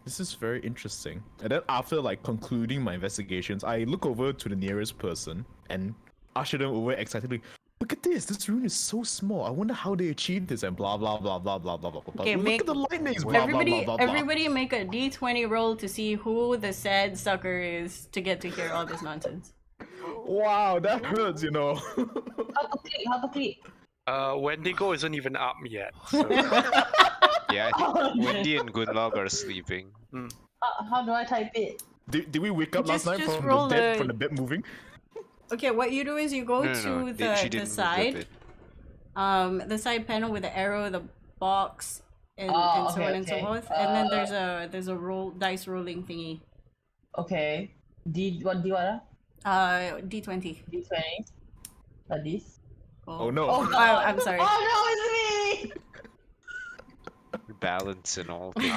This is very interesting. And then after like concluding my investigations, I look over to the nearest person and usher them over excitedly. Look at this! This rune is so small. I wonder how they achieved this and blah blah blah blah blah blah blah blah. Okay, Look make- at the lightnings. Blah everybody. blah blah blah blah. Everybody make a D20 roll to see who the sad sucker is to get to hear all this nonsense. Wow, that hurts, you know. How to click? How to click? Wendigo isn't even up yet. So. Yeah, I think Wendy and Gunlog are sleeping. How do I type it? Did we wake up Just- last night just from roll the dead, a- from the bed moving? Okay, what you do is you go No, to no, no. the She didn't move side, with it. the side panel with the arrow, the box, and, Oh, and so okay, on and so okay. forth. And then there's a dice rolling thingy. Okay. What? D20. D20. Like this. Oh no. Oh, Oh, I'm sorry. Oh no, it's me! Balance and all things.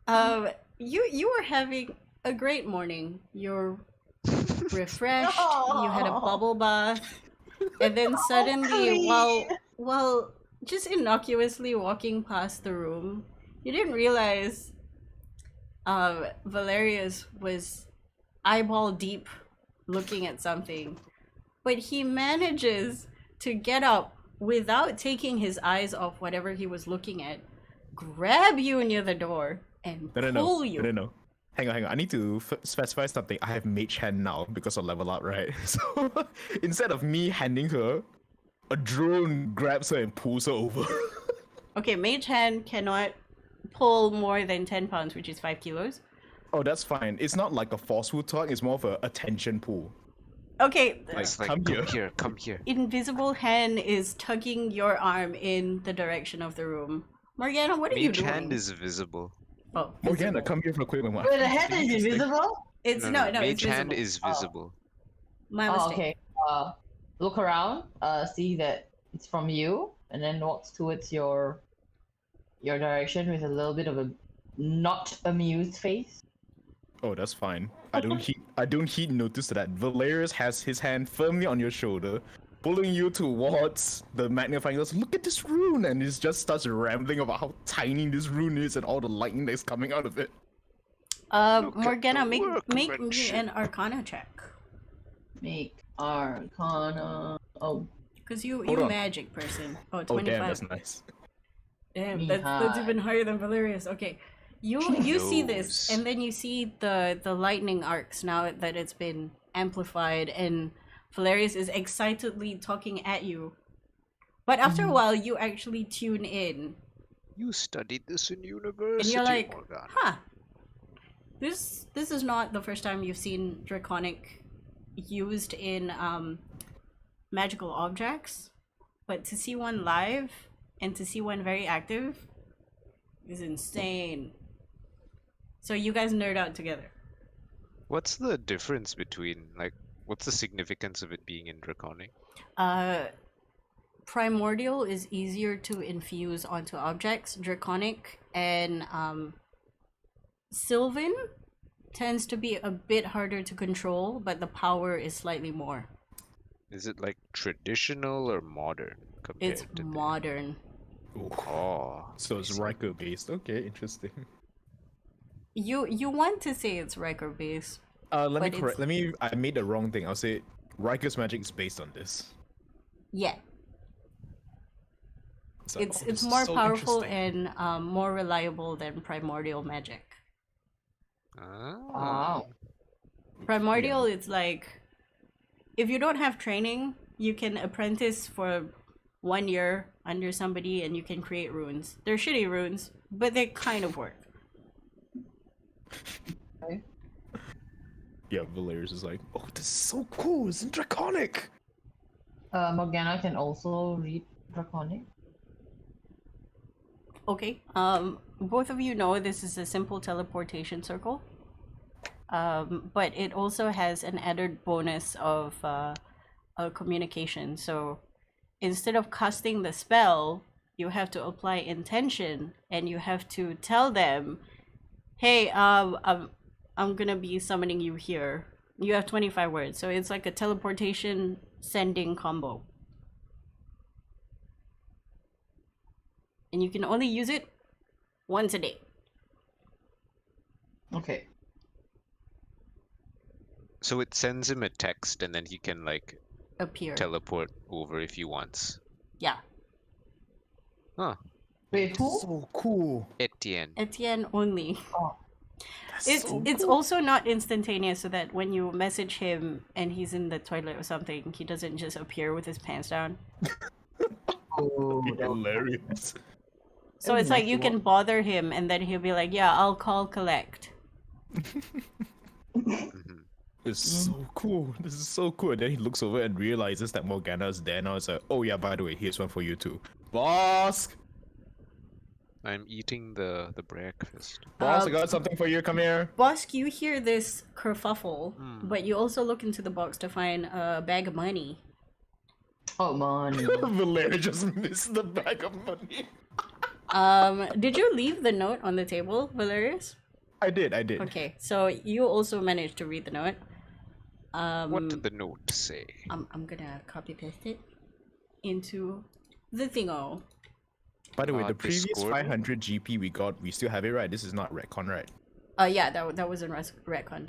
Oh. You were having a great morning. You're refreshed. You had a bubble bath, and then suddenly, while just innocuously walking past the room, you didn't realize Valerius was eyeball deep looking at something, but he manages to get up without taking his eyes off whatever he was looking at, grab you near the door, and pull you. No. Hang on. I need to specify something. I have mage hand now because of level up, right? So instead of me handing her, a drone grabs her and pulls her over. Okay, mage hand cannot pull more than 10 pounds, which is 5 kilos. Oh, that's fine. It's not like a forceful tug. It's more of a attention pull. Okay, It's like, come come here. here, come here. invisible hand is tugging your arm in the direction of the room. Morgana, what are you Mage doing? hand is visible. Oh, Morgana, visible. come here for a quick moment. Wait, the head is invisible? It's No, no, no, it's mage hand visible. is visible. My Oh, mistake. okay. Look around. See that it's from you, and then walks towards your direction with a little bit of a not amused face. Oh, that's fine. I don't heed notice to that. Valerius has his hand firmly on your shoulder, pulling you towards the magnifying glass. Look at this rune, and he just starts rambling about how tiny this rune is and all the lightning that's coming out of it. Look at Morgana, the make me workmanship. an Arcana check, Make Arcana. Oh, cause you Hold on. magic person. Oh, Oh 25. damn, that's nice. Damn, that's even higher than Valerius. Okay, you see this, knows? and then you see the lightning arcs now that it's been amplified, and Valerius is excitedly talking at you. But after a while, you actually tune in, You studied this in university, and you're like, Morgana. "Huh, this is not the first time you've seen draconic used in magical objects, but to see one live and to see one very active is insane." So you guys nerd out together. What's the difference between, like, what's the significance of it being in Draconic? Primordial is easier to infuse onto objects. Draconic and Sylvan tends to be a bit harder to control, but the power is slightly more. Is it, like, traditional or modern compared It's to the- modern. Oh, So it's Riker based. Okay, interesting. You want to say it's Riker based. Let me But it's- correct. I made the wrong thing. I'll say Riker's magic is based on this. Yeah, It's like, it's oh, this is more so powerful interesting. and more reliable than primordial magic. Ah. wow. Primordial, it's like if you don't have training, you can apprentice for 1 year under somebody and you can create runes. They're shitty runes, but they kind of work. Yeah, Valerius is like, oh, this is so cool. It's in Draconic. Morgana can also read Draconic. Okay. Both of you know this is a simple teleportation circle. But it also has an added bonus of communication. So instead of casting the spell, you have to apply intention and you have to tell them Hey, I'm gonna be summoning you here. You have 25 words, so it's like a teleportation sending combo. And you can only use it once a day. Okay. So it sends him a text, and then he can like Appear. teleport over if he wants. Yeah. Huh. Wait, who? So cool. Etienne. Etienne only. Oh. It's also not instantaneous, so that when you message him and he's in the toilet or something, he doesn't just appear with his pants down. Oh, Hilarious. So it's like you can bother him and then he'll be like, yeah, I'll call collect. Mhm. It's so cool. This is so cool. And then he looks over and realizes that Morgana's there. Now it's like, oh yeah, by the way, here's one for you too. Boss! I'm eating the breakfast. Boss, I got something for you. Come here. Bosk, you hear this kerfuffle, Hmm. but you also look into the box to find a bag of money. Oh, man. Valeria just missed the bag of money. Did you leave the note on the table, Valerius? I did. Okay, so you also managed to read the note. What did the note say? I'm gonna copy paste it into the thingo. By the way, the previous Discord? 500 GP we got, we still have it, right? This is not retcon, right? Yeah, that was in retcon.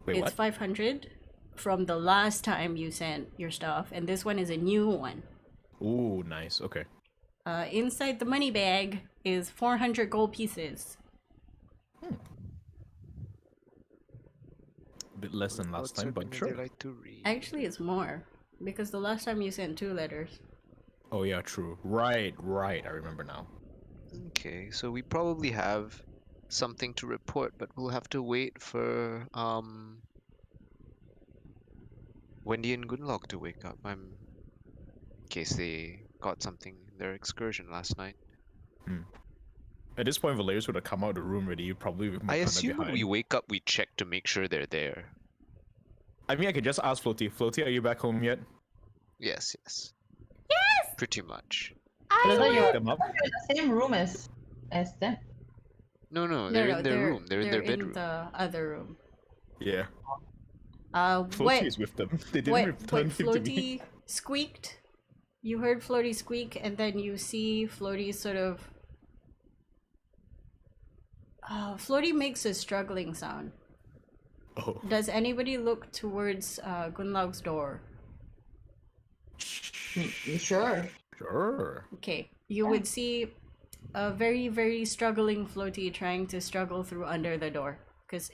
Wait, It's what? 500 from the last time you sent your stuff, and this one is a new one. Ooh, nice. Okay. Inside the money bag is 400 gold pieces. A bit less than last time, but sure. They like to read. Actually, it's more because the last time you sent 2 letters. Oh yeah, true. Right. I remember now. Okay, so we probably have something to report, but we'll have to wait for Wendy and Gunlock to wake up. In case they got something in their excursion last night. At this point, Valerius would have come out of the room already, probably with I Morgana assume when behind. we wake up, we check to make sure they're there. I mean, I could just ask Floaty. Floaty, are you back home yet? Yes. Yes. Pretty much. But I thought you were Them up? in the same room as them. No, they're in their room. They're in their bedroom. in the other room. Yeah. Floaty What is with them. They didn't what return him to me. Floaty squeaked? You heard Floaty squeak, and then you see Floaty sort of. Floaty makes a struggling sound. Oh. Does anybody look towards Gunlaug's door? You sure? Sure. Okay, you would see a very, very struggling Floaty trying to struggle through under the door because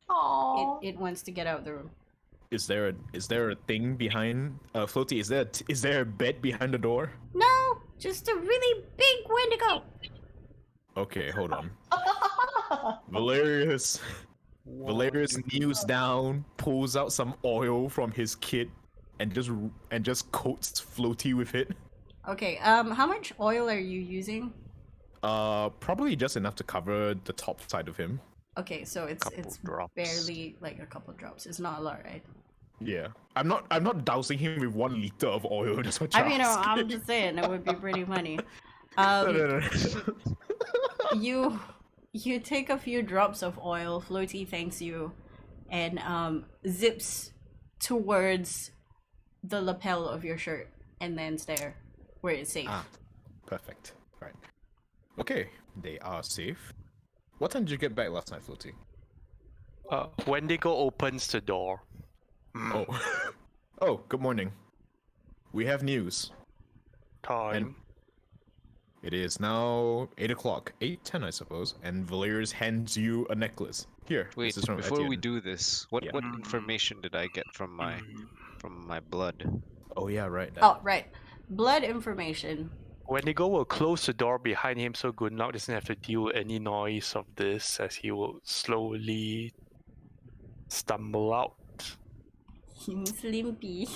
Aww. it wants to get out the room. Is there a thing behind Floaty? Is there a bed behind the door? No, just a really big Wendigo. Okay, hold on. Valerius kneels down, pulls out some oil from his kit, and just coats Floaty with it. Okay, how much oil are you using? Probably just enough to cover the top side of him. Okay, so it's drops. barely like a couple drops. It's not a lot, right? Yeah, I'm not dousing him with 1 liter of oil. That's what I you're mean, asking. I'm just saying it would be pretty funny. No. You take a few drops of oil. Floaty thanks you, and zips towards the lapel of your shirt, and then there, where it's safe. Perfect. Right. Okay, they are safe. What time did you get back last night, Floaty? Wendigo opens the door. Oh. Oh, good morning. We have news. Time. It is now 8 o'clock. 8:10, I suppose. And Valerius hands you a necklace. Here. Wait, this is from before we Etienne. do this, what Yeah. information did I get from my blood? Oh yeah, right. that- Oh, right. Blood information. Wendigo will close the door behind him so Gunlock doesn't have to deal with any noise of this as he will slowly stumble out. Slimpy.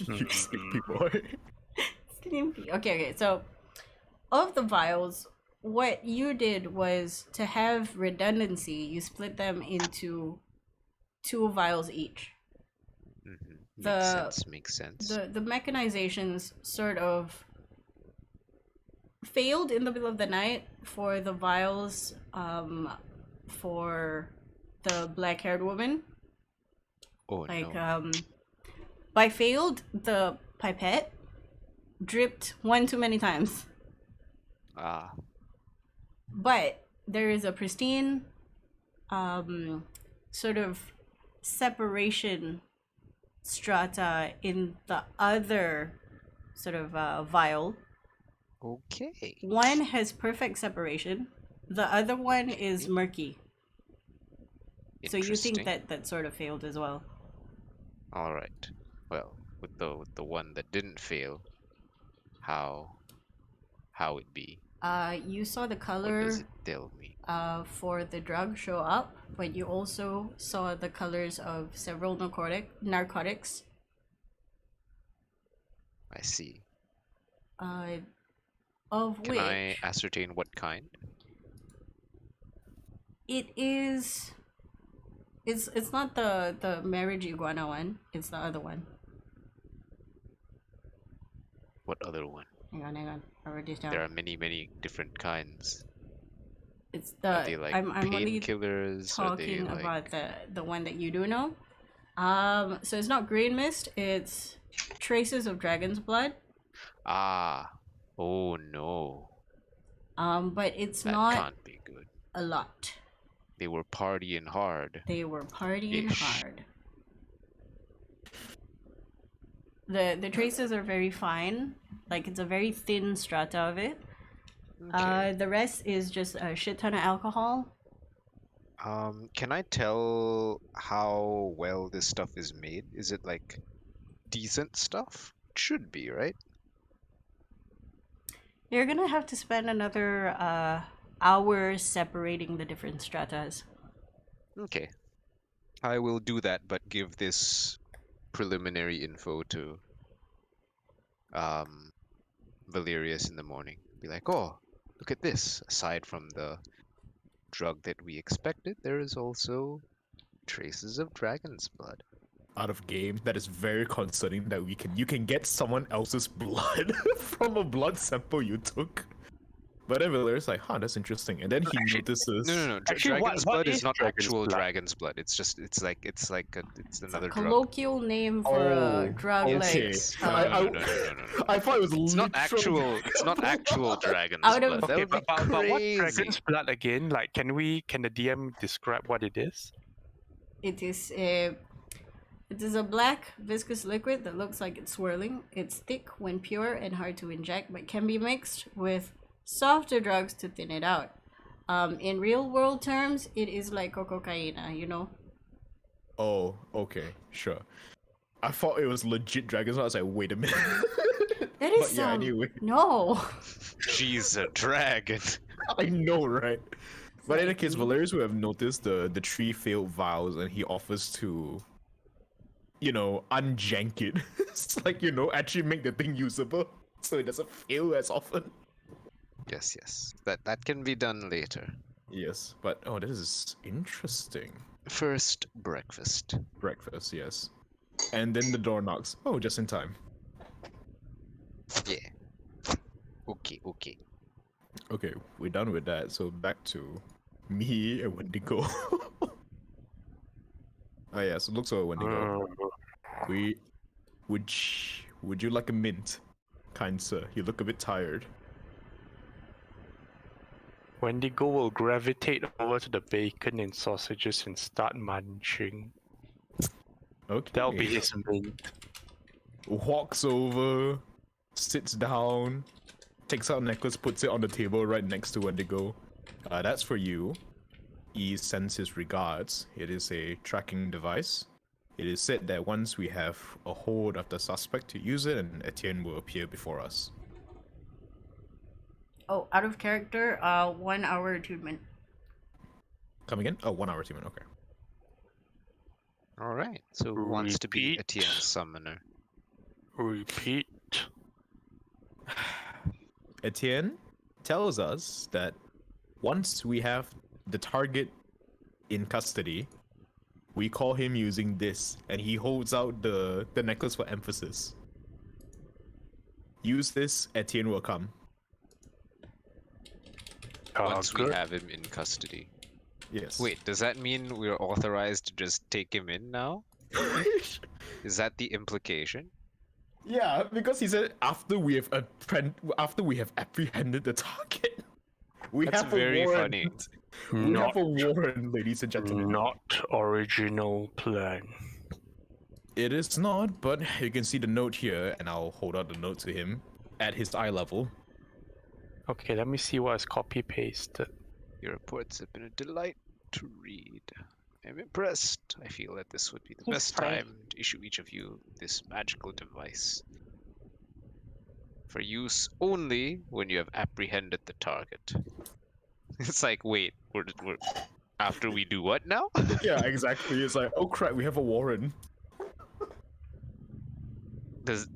You sleepy boy. Slimpy. Okay, so of the vials, what you did was to have redundancy, you split them into 2 vials each. Makes sense. The mechanizations sort of failed in the middle of the night for the vials for the black-haired woman. Oh Like, no. by failed, the pipette dripped one too many times. Ah. But there is a pristine, sort of separation strata in the other sort of vial. Okay. One has perfect separation. The other one is murky. So you think Interesting. that sort of failed as well. All right. Well, with the one that didn't fail, how it be? You saw the What color does it tell me? for the drug show up, but you also saw the colors of several narcotics. I see. Of Can I which ascertain what kind? it is. It's not the marriage iguana one. It's the other one. What other one? Hang on. I wrote this down. There are many different kinds. It's Are the they like I'm only painkillers? Are they talking like about the one that you do know. So it's not green mist. It's traces of dragon's blood. ah? Oh no, But it's that not can't be good. a lot. They were partying hard. They were partying Ish. hard. The traces are very fine. Like it's a very thin strata of it. Okay. The rest is just a shit ton of alcohol. Can I tell how well this stuff is made? Is it like decent stuff? It should be, right? You're gonna have to spend another hour separating the different stratas. Okay. I will do that, but give this preliminary info to Valerius in the morning. Be like, oh, look at this. Aside from the drug that we expected, there is also traces of dragon's blood. Out of game, that is very concerning that you can get someone else's blood from a blood sample you took. But then Valerius like, huh, that's interesting. And then he notices No. Actually, Dragon's what blood is is not dragon's actual blood? dragon's blood. It's It's another a drug. colloquial name for a Oh, drug okay. like No. I thought it was It's not literal. It's not actual dragon's Out of- blood. That Okay, would be but what's crazy. dragon's blood again? Like, can the DM describe what it is? It is a black viscous liquid that looks like it's swirling. It's thick when pure and hard to inject, but can be mixed with softer drugs to thin it out. In real world terms, it is like cocaine, you know? Oh, okay, sure. I thought it was legit dragons. I was like, wait a minute. That is But yeah, anyway. No. She's a dragon. I know, right? But in any case, Slightly. Valerius will have noticed the three failed vials, and he offers to, unjank it. It's like, actually make the thing usable, so it doesn't fail as often. Yes. That can be done later. Yes, but this is interesting. First, breakfast. Breakfast, yes. And then the door knocks. Oh, just in time. Yeah. Okay. Okay, we're done with that. So back to me and Wendigo. Oh yeah, so it looks like Wendigo. Would you like a mint, kind sir? You look a bit tired. Wendigo will gravitate over to the bacon and sausages and start munching. Okay. That'll be his mint. Walks over, sits down, takes out a necklace, puts it on the table right next to Wendigo. That's for you. He sends his regards. It is a tracking device. It is said that once we have a hold of the suspect to use it, and Etienne will appear before us. Oh, out of character, 1 hour attunement. Come again? Oh, 1 hour, 2 minutes. Okay. All right. So who wants to be Repeat. Etienne's summoner? Repeat. Etienne tells us that once we have the target in custody, we call him using this, and he holds out the necklace for emphasis. Use this, Etienne will come. Once we Good. have him in custody. Yes. Wait, does that mean we're authorized to just take him in now? Is that the implication? Yeah, because he said after we have apprehended the target, we That's have a very warrant. funny. We Not, have a warrant, ladies and gentlemen. not original plan. It is not, but you can see the note here, and I'll hold out the note to him at his eye level. Okay, let me see what is copy pasted. Your reports have been a delight to read. I'm impressed. I feel that this would be the He's best afraid. time to issue each of you this magical device. For use only when you have apprehended the target. It's like, wait, we're after we do what now? Yeah, exactly. It's like, oh crap, we have a warrant. Does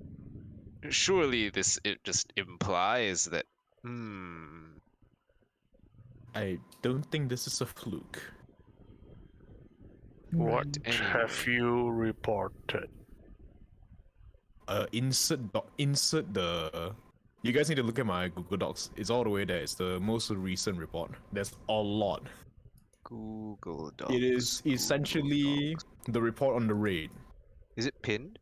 surely it just implies that I don't think this is a fluke. What anyway. have you reported? Insert the. You guys need to look at my Google Docs. It's all the way there. It's the most recent report. There's a lot. Google Docs. It is Google essentially Docs. the report on the raid. Is it pinned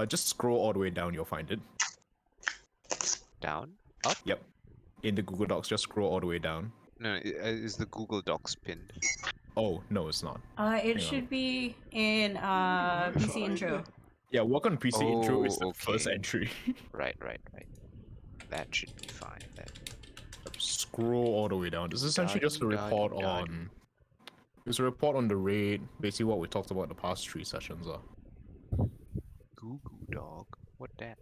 Just scroll all the way down. You'll find it. down? Up? Yep. In the Google Docs, just scroll all the way down. No, is the Google Docs pinned? Oh no, it's not. It on. should be in PC intro. Yeah, walk on PC intro is the Oh, first okay. entry. Right. That should be fine then. Scroll all the way down. This is essentially just a Done, report done. on. It's a report on the raid. Basically, what we talked about the past 3 sessions are. Google Dog. What that?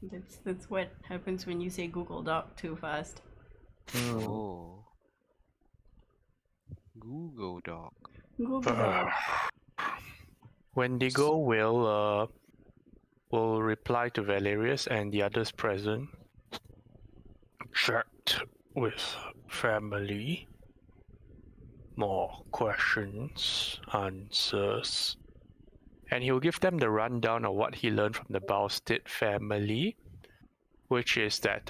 That's what happens when you say Google Doc too fast. Oh. Google Doc. Google Doc. Wendigo will reply to Valerius and the others present. Checked with family. More questions, answers. And he'll give them the rundown of what he learned from the Baustit family, which is that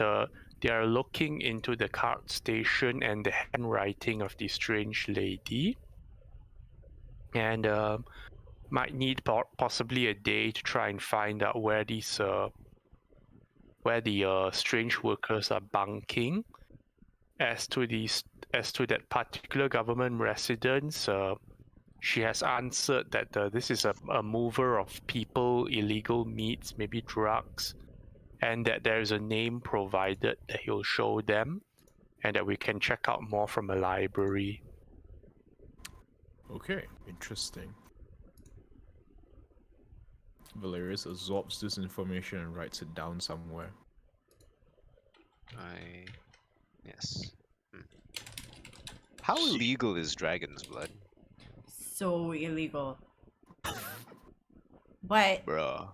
they are looking into the card station and the handwriting of the strange lady. And might need possibly a day to try and find out where the strange workers are bunking. As to that particular government residence, she has answered that this is a mover of people, illegal meats, maybe drugs, and that there is a name provided that he'll show them, and that we can check out more from a library. Okay, interesting. Valerius absorbs this information and writes it down somewhere. Yes. How illegal is dragon's blood? So illegal. But Bruh.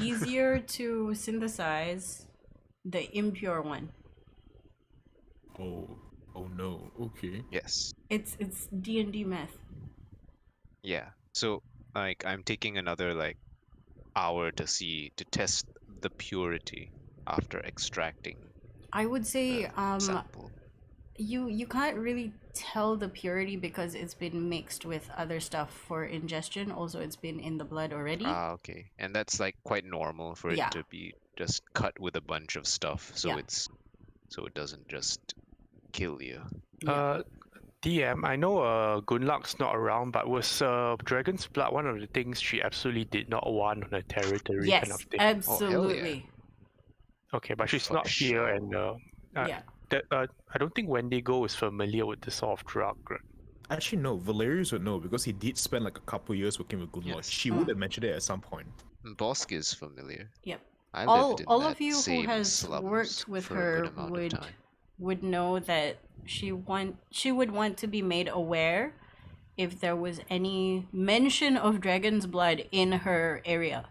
easier to synthesize the impure one. Oh no. Okay. Yes. It's D&D meth. Yeah. So like I'm taking another like hour to test the purity after extracting I would say sample. you can't really tell the purity because it's been mixed with other stuff for ingestion. Also, it's been in the blood already. Ah, okay. And that's like quite normal for it Yeah. to be just cut with a bunch of stuff, so Yeah. it doesn't just kill you. Yeah. DM, I know Gunlak's not around, but was Dragon's Blood one of the things she absolutely did not want on her territory Yes, kind of thing? absolutely. Okay, but she's For not here, sure. and Yeah. I don't think Wendigo is familiar with this sort of drug. Right? Actually, no. Valerius would know because he did spend like a couple years working with Gunlock. Yes. She would have mentioned it at some point. Bosk is familiar. Yep. I All lived in all that of you who same has slums worked with for a her good amount of time. would know that she would want to be made aware if there was any mention of dragon's blood in her area.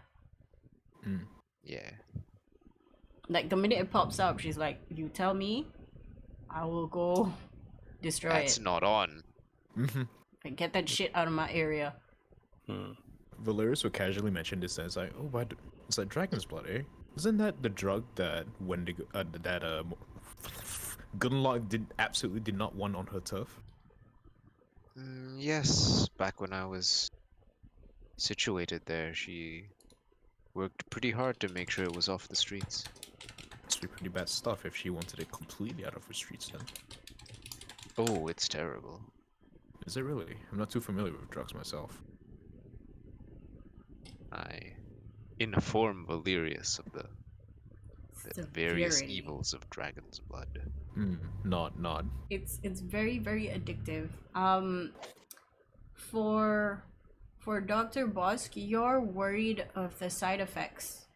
Yeah. Like the minute it pops up, she's like, "You tell me, I will go destroy That's it. not on. Like, get that shit out of my area." Valerius would casually mention this, and it's like, oh, why? It's like dragon's blood, eh? Isn't that the drug that Gunlock absolutely did not want on her turf? Yes, back when I was situated there, she worked pretty hard to make sure it was off the streets. Must be pretty bad stuff if she wanted it completely out of the streets then. Oh, it's terrible. Is it really? I'm not too familiar with drugs myself. I inform Valerius of the various Severity. evils of dragon's blood. Nod. It's very very addictive. For Dr. Bosk, you're worried of the side effects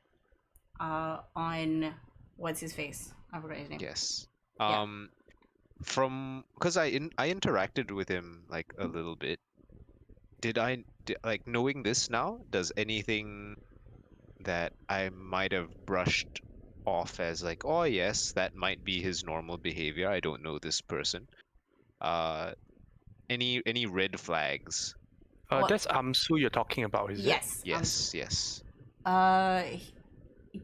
on what's his face? I forgot his name. Yes. Yeah. From because I interacted with him like a little bit. Like knowing this now, does anything that I might have brushed off as like, oh yes, that might be his normal behavior. I don't know this person. Any red flags? What- That's Amsu you're talking about, is it? Yes. Yes.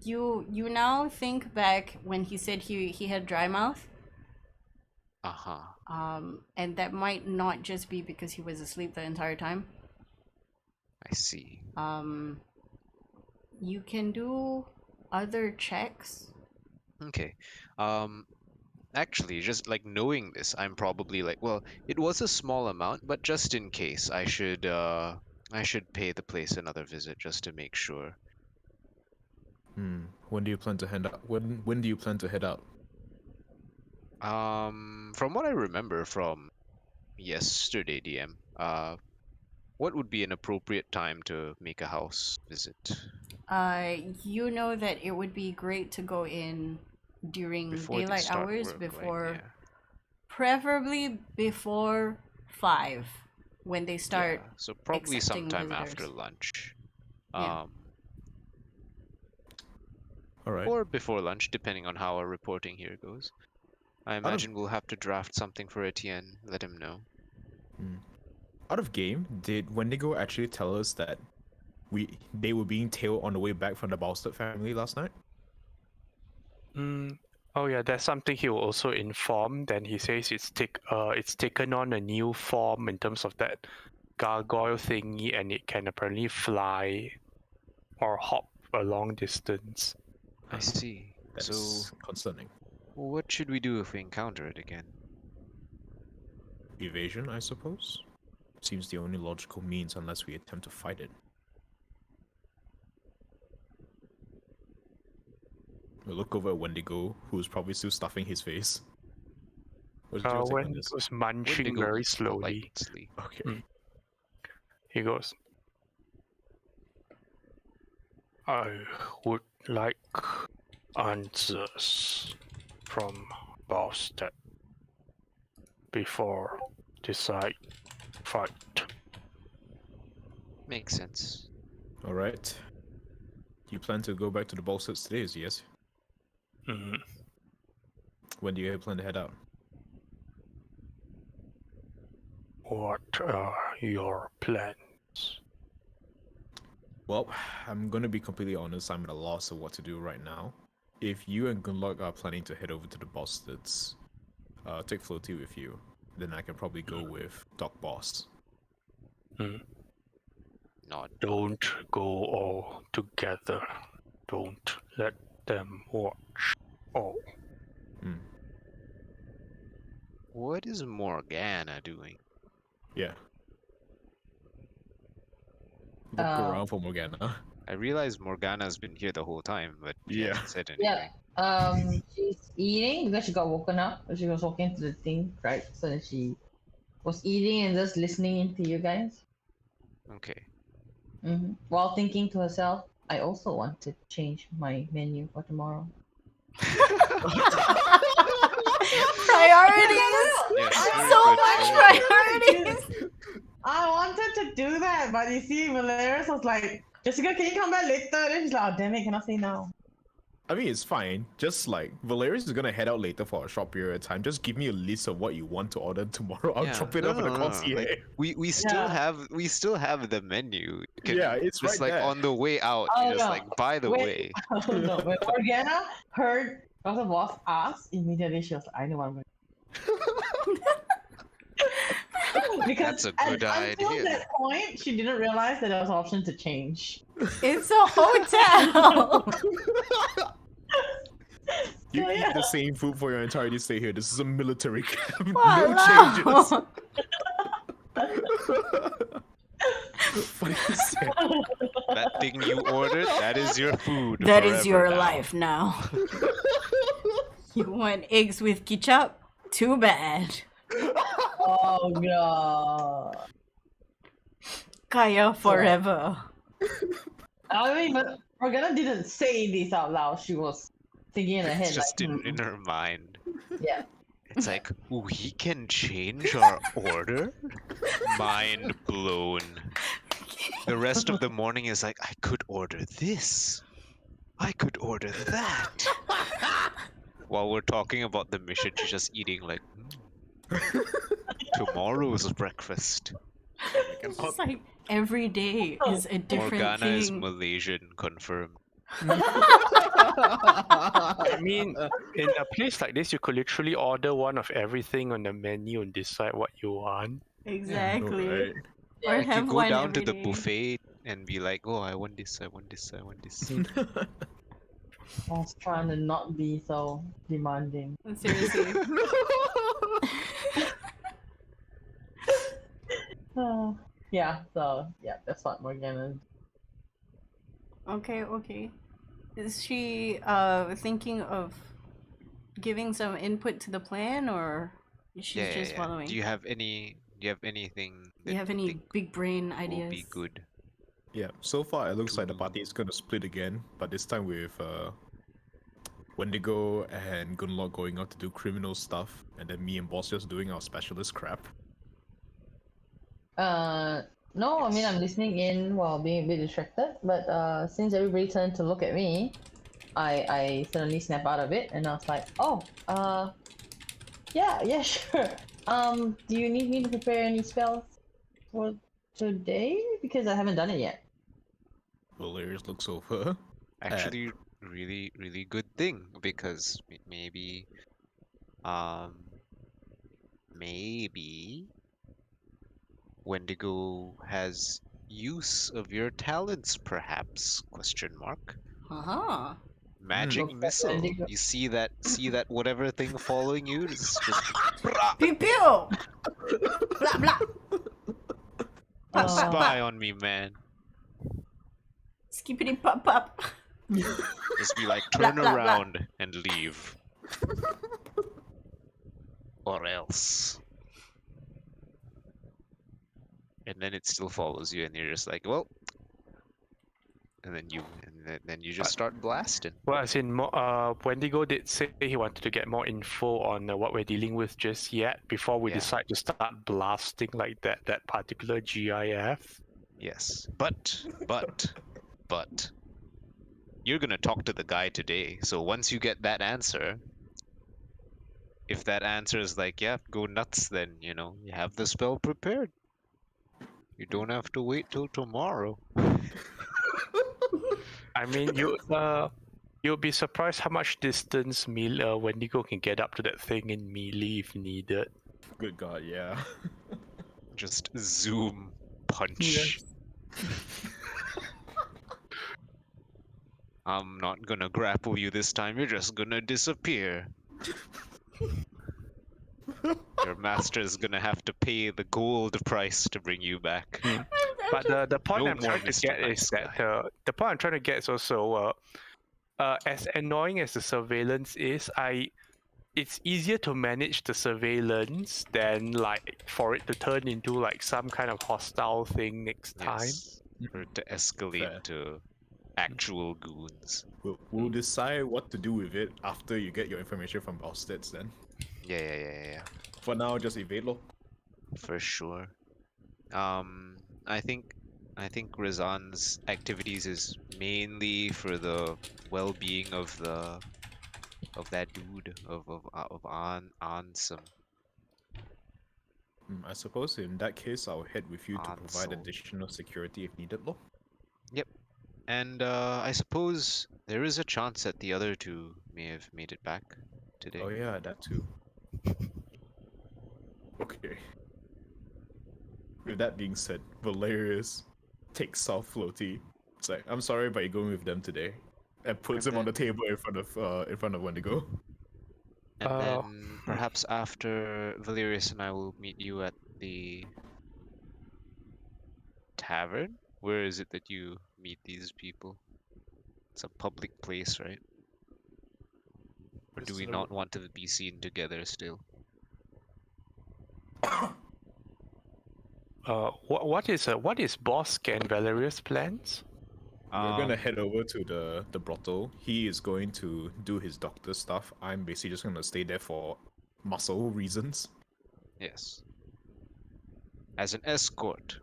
You now think back when he said he had dry mouth. And that might not just be because he was asleep the entire time. I see. You can do other checks. Okay. Actually, just like knowing this, I'm probably like, well, it was a small amount, but just in case, I should pay the place another visit just to make sure. When do you plan to head out? When do you plan to head out? From what I remember from yesterday, DM, what would be an appropriate time to make a house visit? You know that it would be great to go in during Before they daylight start hours, work, right? before, Yeah. preferably before 5, when they start. Yeah, so probably accepting sometime after visitors. lunch. Yeah. All right. Or before lunch, depending on how our reporting here goes. I imagine we'll have to draft something for Etienne, let him know. Out of game, did Wendigo actually tell us that they were being tailed on the way back from the Balstead family last night? Oh yeah, that's something he will also inform. Then he says it's taken on a new form in terms of that gargoyle thingy, and it can apparently fly or hop a long distance. I see. That's So, concerning. what should we do if we encounter it again? Evasion, I suppose? Seems the only logical means unless we attempt to fight it. We'll look over at Wendigo, who's probably still stuffing his face. What's your take on When this? it was munching Wendigo very eats slowly, politely. Okay. he goes, I would like answers from Boston before decide fight. Makes sense. Alright. You plan to go back to the Balsteads today, yes? Mhm. When do you plan to head out? What are your plans? Well, I'm gonna be completely honest, I'm at a loss of what to do right now. If you and Gunlock are planning to head over to the Balsteads, take Floaty with you, then I can probably go with Doc Boss. Nod. Don't go all together. Don't let them watch all. What is Morgana doing? Yeah. Look around for Morgana. I realize Morgana's been here the whole time, but she Yeah. hasn't said anything. Yeah. She's eating because she got woken up. She was walking to the thing, right? So then she was eating and just listening to you guys. Okay. While thinking to herself, I also want to change my menu for tomorrow. Priorities. Yes, very So good, much very good. priorities. I wanted to do that, but you see, Valerius was like, Jessica, can you come back later? Then she's like, oh, damn it, cannot say now. I mean, it's fine. Just like, Valerius is gonna head out later for a short period of time. Just give me a list of what you want to order tomorrow. I'll Yeah, drop it no, off in the no, no, no. concierge. Like, we still have the menu. You can Yeah, it's just right like there. on the way out. Oh, You just no. like by the Wait. way. Oh no, when Morgana heard Dr. Boss ask, immediately she was like, I know what I'm going to Because That's a good until idea. that point, she didn't realize that there was an option to change. It's a hotel. You So, eat yeah. the same food for your entire stay here. This is a military camp. No Walao. changes. Funny sad. That thing you ordered, that is your food. That is forever your now. life now. You want eggs with ketchup? Too bad. Oh god. Kaya forever. I mean, but Morgana didn't say this out loud. She was thinking in her head It's just like, in her mind. yeah. It's like, we can change our order? Mind blown. The rest of the morning is like, I could order this. I could order that. While we're talking about the mission, she's just eating like, tomorrow's breakfast. It's just like every day is a different Morgana is thing. Malaysian, confirmed. I mean, in a place like this, you could literally order one of everything on the menu and decide what you want. Exactly. Right. Or Like, you have go one down to every the day. buffet and be like, oh, I want this, I want this, I want this. I was trying to not be so demanding. Seriously. Yeah, so yeah, that's what Morgana. Okay. Is she thinking of giving some input to the plan, or she's just following? Do you have anything that You have any think big brain will ideas? be good? Yeah, so far it looks like the party is gonna split again, but this time with Wendigo and Gunlock going out to do criminal stuff, and then me and Boss just doing our specialist crap. No, I mean I'm listening in while being a bit distracted, but since everybody turned to look at me, I suddenly snap out of it and I was like, oh, yeah, sure. Do you need me to prepare any spells for today? Because I haven't done it yet. Valerius looks over. Actually, really, really good thing because maybe Wendigo has use of your talents, perhaps? Question mark. Uh-huh. Magic Looks like missile. Wendigo. You see that whatever thing following you? It's just Pew pew! Blah blah! don't spy on me, man. Skippity pop pop. Just be like, Blah, turn blah, blah. around and leave. Or else. And then it still follows you, and you're just like, well. And then you just start blasting. Well, as in, Wendigo did say he wanted to get more info on what we're dealing with just yet before we Yeah. decide to start blasting like that particular GIF. Yes, but you're gonna talk to the guy today. So once you get that answer, if that answer is like, yeah, go nuts, then you have the spell prepared. You don't have to wait till tomorrow. I mean, you'll be surprised how much distance Wendigo can get up to that thing in melee if needed. Good God, yeah. Just zoom punch. I'm not gonna grapple you this time. You're just gonna disappear. Your master's gonna have to pay the gold price to bring you back. But the point No I'm more trying to Mr. get Nice is that the point I'm trying to get is also as annoying as the surveillance is, it's easier to manage the surveillance than like for it to turn into like some kind of hostile thing next time. Yes. For it to escalate Fair. to actual goons. We'll decide what to do with it after you get your information from Balsteds then. Yeah. For now, just evade lo. For sure. I think Razan's activities is mainly for the well-being of that dude of Ansem. I suppose in that case, I'll head with you to provide Ansel. additional security if needed lo. And I suppose there is a chance that the other two may have made it back today. Oh yeah, that too. Okay. with that being said, Valerius takes off Floaty. It's like, I'm sorry, but you're going with them today. And puts And him on the then- table in front of Wendigo. And Uh, then perhaps after Valerius and I will meet you at the tavern. Where is it that you meet these people? It's a public place, right? Or do This we is a- not want to be seen together still? what is Bosk and Valerius' plans? We're gonna Um, head over to the brothel. He is going to do his doctor stuff. I'm basically just gonna stay there for muscle reasons. Yes. As an escort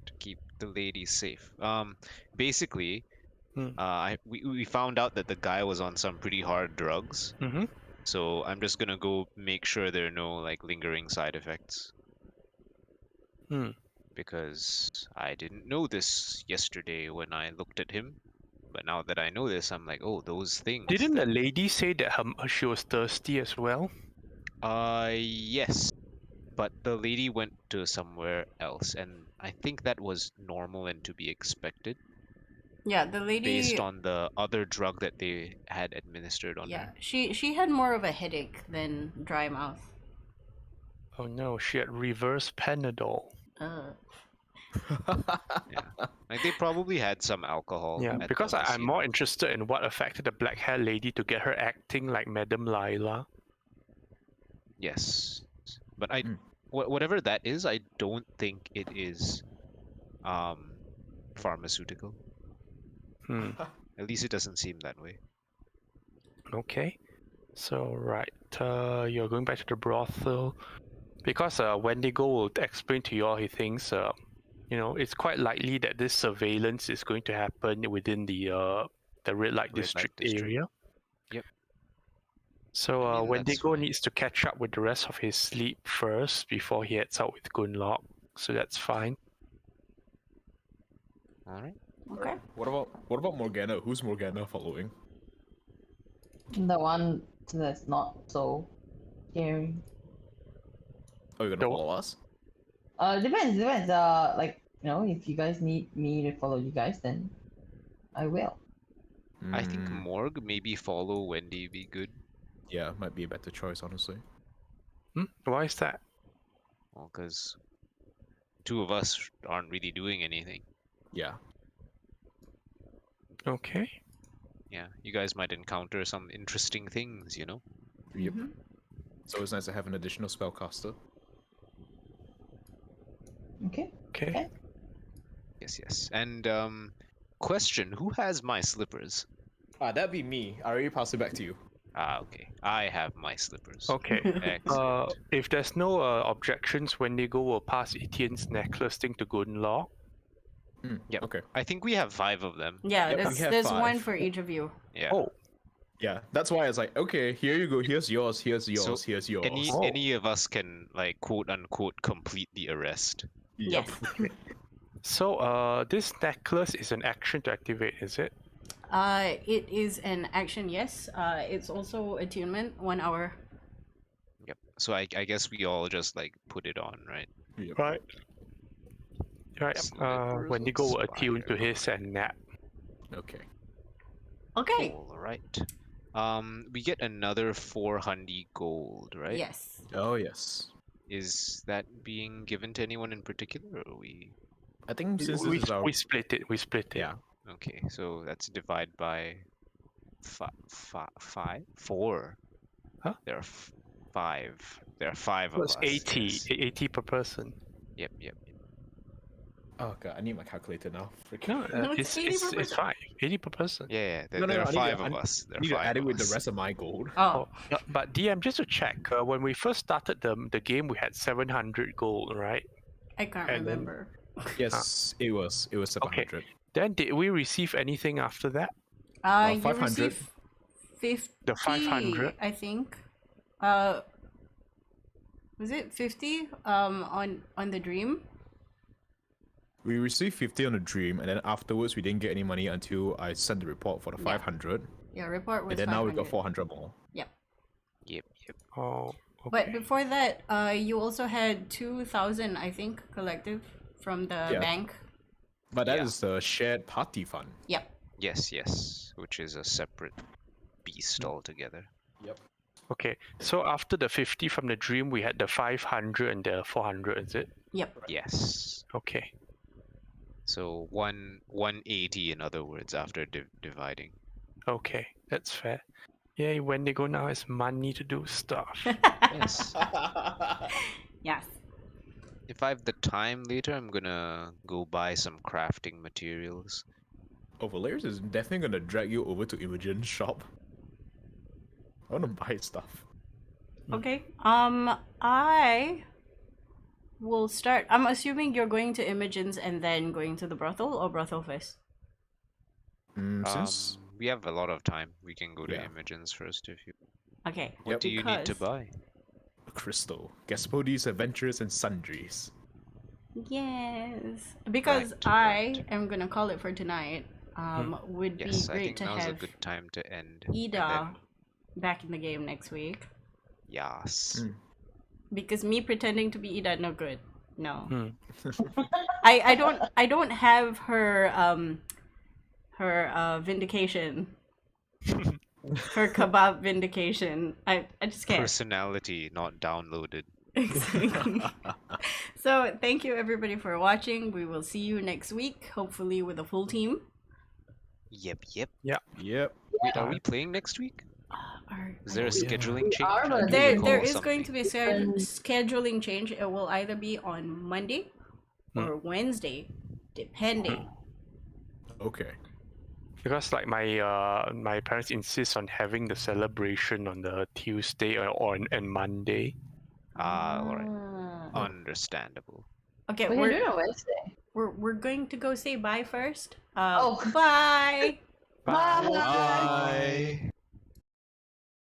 to keep the ladies safe. Basically, Hmm. we found out that the guy was on some pretty hard drugs. Mm-hmm. So I'm just gonna go make sure there are no like lingering side effects. Hmm. Because I didn't know this yesterday when I looked at him. But now that I know this, I'm like, oh, those things. Didn't the lady say that she was thirsty as well? Yes. But the lady went to somewhere else, and I think that was normal and to be expected Yeah, the lady. based on the other drug that they had administered on Yeah, her. she had more of a headache than dry mouth. Oh no, she had reverse Panadol. Yeah. Like they probably had some alcohol. Yeah, at because the I'm more scene. interested in what affected the black hair lady to get her acting like Madame Lila. Yes. But I Mm. whatever that is, I don't think it is pharmaceutical. Hmm. At least it doesn't seem that way. Okay. So right, you're going back to the brothel because Wendigo will explain to you all he thinks. It's quite likely that this surveillance is going to happen within the red light district area. Yep. So I mean, that's Wendigo fine. needs to catch up with the rest of his sleep first before he heads out with Gunlock. So that's fine. All right. Okay. What about Morgana? Who's Morgana following? The one that's not so scary. Oh, you're gonna No. follow us? Depends. Like, if you guys need me to follow you guys, then I will. I think Mm, Morg maybe follow Wendy be good. yeah, might be a better choice, honestly. Why is that? Well, because two of us aren't really doing anything. Yeah. Okay. Yeah, you guys might encounter some interesting things, you know? Yep. Mhm. It's always nice to have an additional spellcaster. Okay. Okay. Yes, yes. And question, who has my slippers? That'd be me. I already passed it back to you. Ah, okay. I have my slippers. Okay. Excellent. If there's no objections, Wendigo will pass Etienne's necklace thing to Gunlock. Yep. Okay. I think we have 5 of them. Yeah, Yep, we there's have there's one 5. for each of you. Yeah. Oh, Yeah, that's why I was like, okay, here you go. Here's yours. Here's yours. So, here's yours. Oh. Any of us can like quote unquote complete the arrest. Yep. Yes. so this necklace is an action to activate, is it? It is an action. Yes. It's also attunement. 1 hour. Yep. So I guess we all just like put it on, right? Yep. Right. Right. Slippers Wendigo will attune to expire. his and nap. Okay. Okay. All right. We get another 400 gold, right? Yes. Oh yes. Is that being given to anyone in particular, or we? I think since we, this is our we split it. We split it. yeah. Okay, so that's divided by 4. Huh? There are 5. There are 5 So of it's us. 80. Yes. 80 per person. Yep, yep. Oh god, I need my calculator now. Freaking. No, No, it's 80 per it's person. fine. 80 per person. Yeah, yeah. There, No, no, there no, are I need to- 5 of I us. There I are need to 5 add it of with the us. rest of my gold. Oh. But DM, just to check, when we first started the game, we had 700 gold, right? I can't And then- remember. Yes, it was 700. Then did we receive anything after that? You 500. receive 50. The 500? I think. Was it 50? On the dream. We received 50 on the dream, and then afterwards we didn't get any money until I sent the report for the Yeah. 500. Yeah, report was. And then now we got 500. 400 more. Yep. Yep, yep. Oh, But Okay. before that, you also had 2,000, I think, collective from the Yeah. bank. But that Yeah. is the shared party fund. Yep. Yes, which is a separate beast altogether. Yep. Okay. So after the 50 from the dream, we had the 500 and the 400. Is it? Yep. Yes. Okay. So 180 in other words after dividing. Okay. That's fair. Yeah. When they go now, has money to do stuff. Yes. Yes. If I have the time later, I'm gonna go buy some crafting materials. Overlayers is definitely gonna drag you over to Imogen's shop. I wanna buy stuff. Okay. I will start. I'm assuming you're going to Imogen's and then going to the brothel, or brothel first. Since We have a lot of time. We can go to Yeah. Imogen's first if you. Okay. What do you need to because- buy? Crystal, Gaspodis, Adventures, and Sundries. Yes. Because Right. I am gonna call it for tonight. Would Yes, be I great think to now's a have good time to end. and Ida then- back in the game next week. Yes. Because me pretending to be Ida, no good. No. Hmm. I don't have her vindication. Her kebab vindication. I just can't. Personality not downloaded. Exactly. So thank you everybody for watching. We will see you next week, hopefully with a full team. Yep. Yep. Wait, are we playing next week? Is there a yeah. scheduling change? are, I but do There recall is going to something. be a scheduling change. It will either be on Monday or Wednesday, depending. Okay. Because like my parents insist on having the celebration on the Tuesday or on Monday. Alright. Ah. Understandable. Okay, We can do it on Wednesday. we're going to go say bye first. Oh. Bye. Bye. Bye.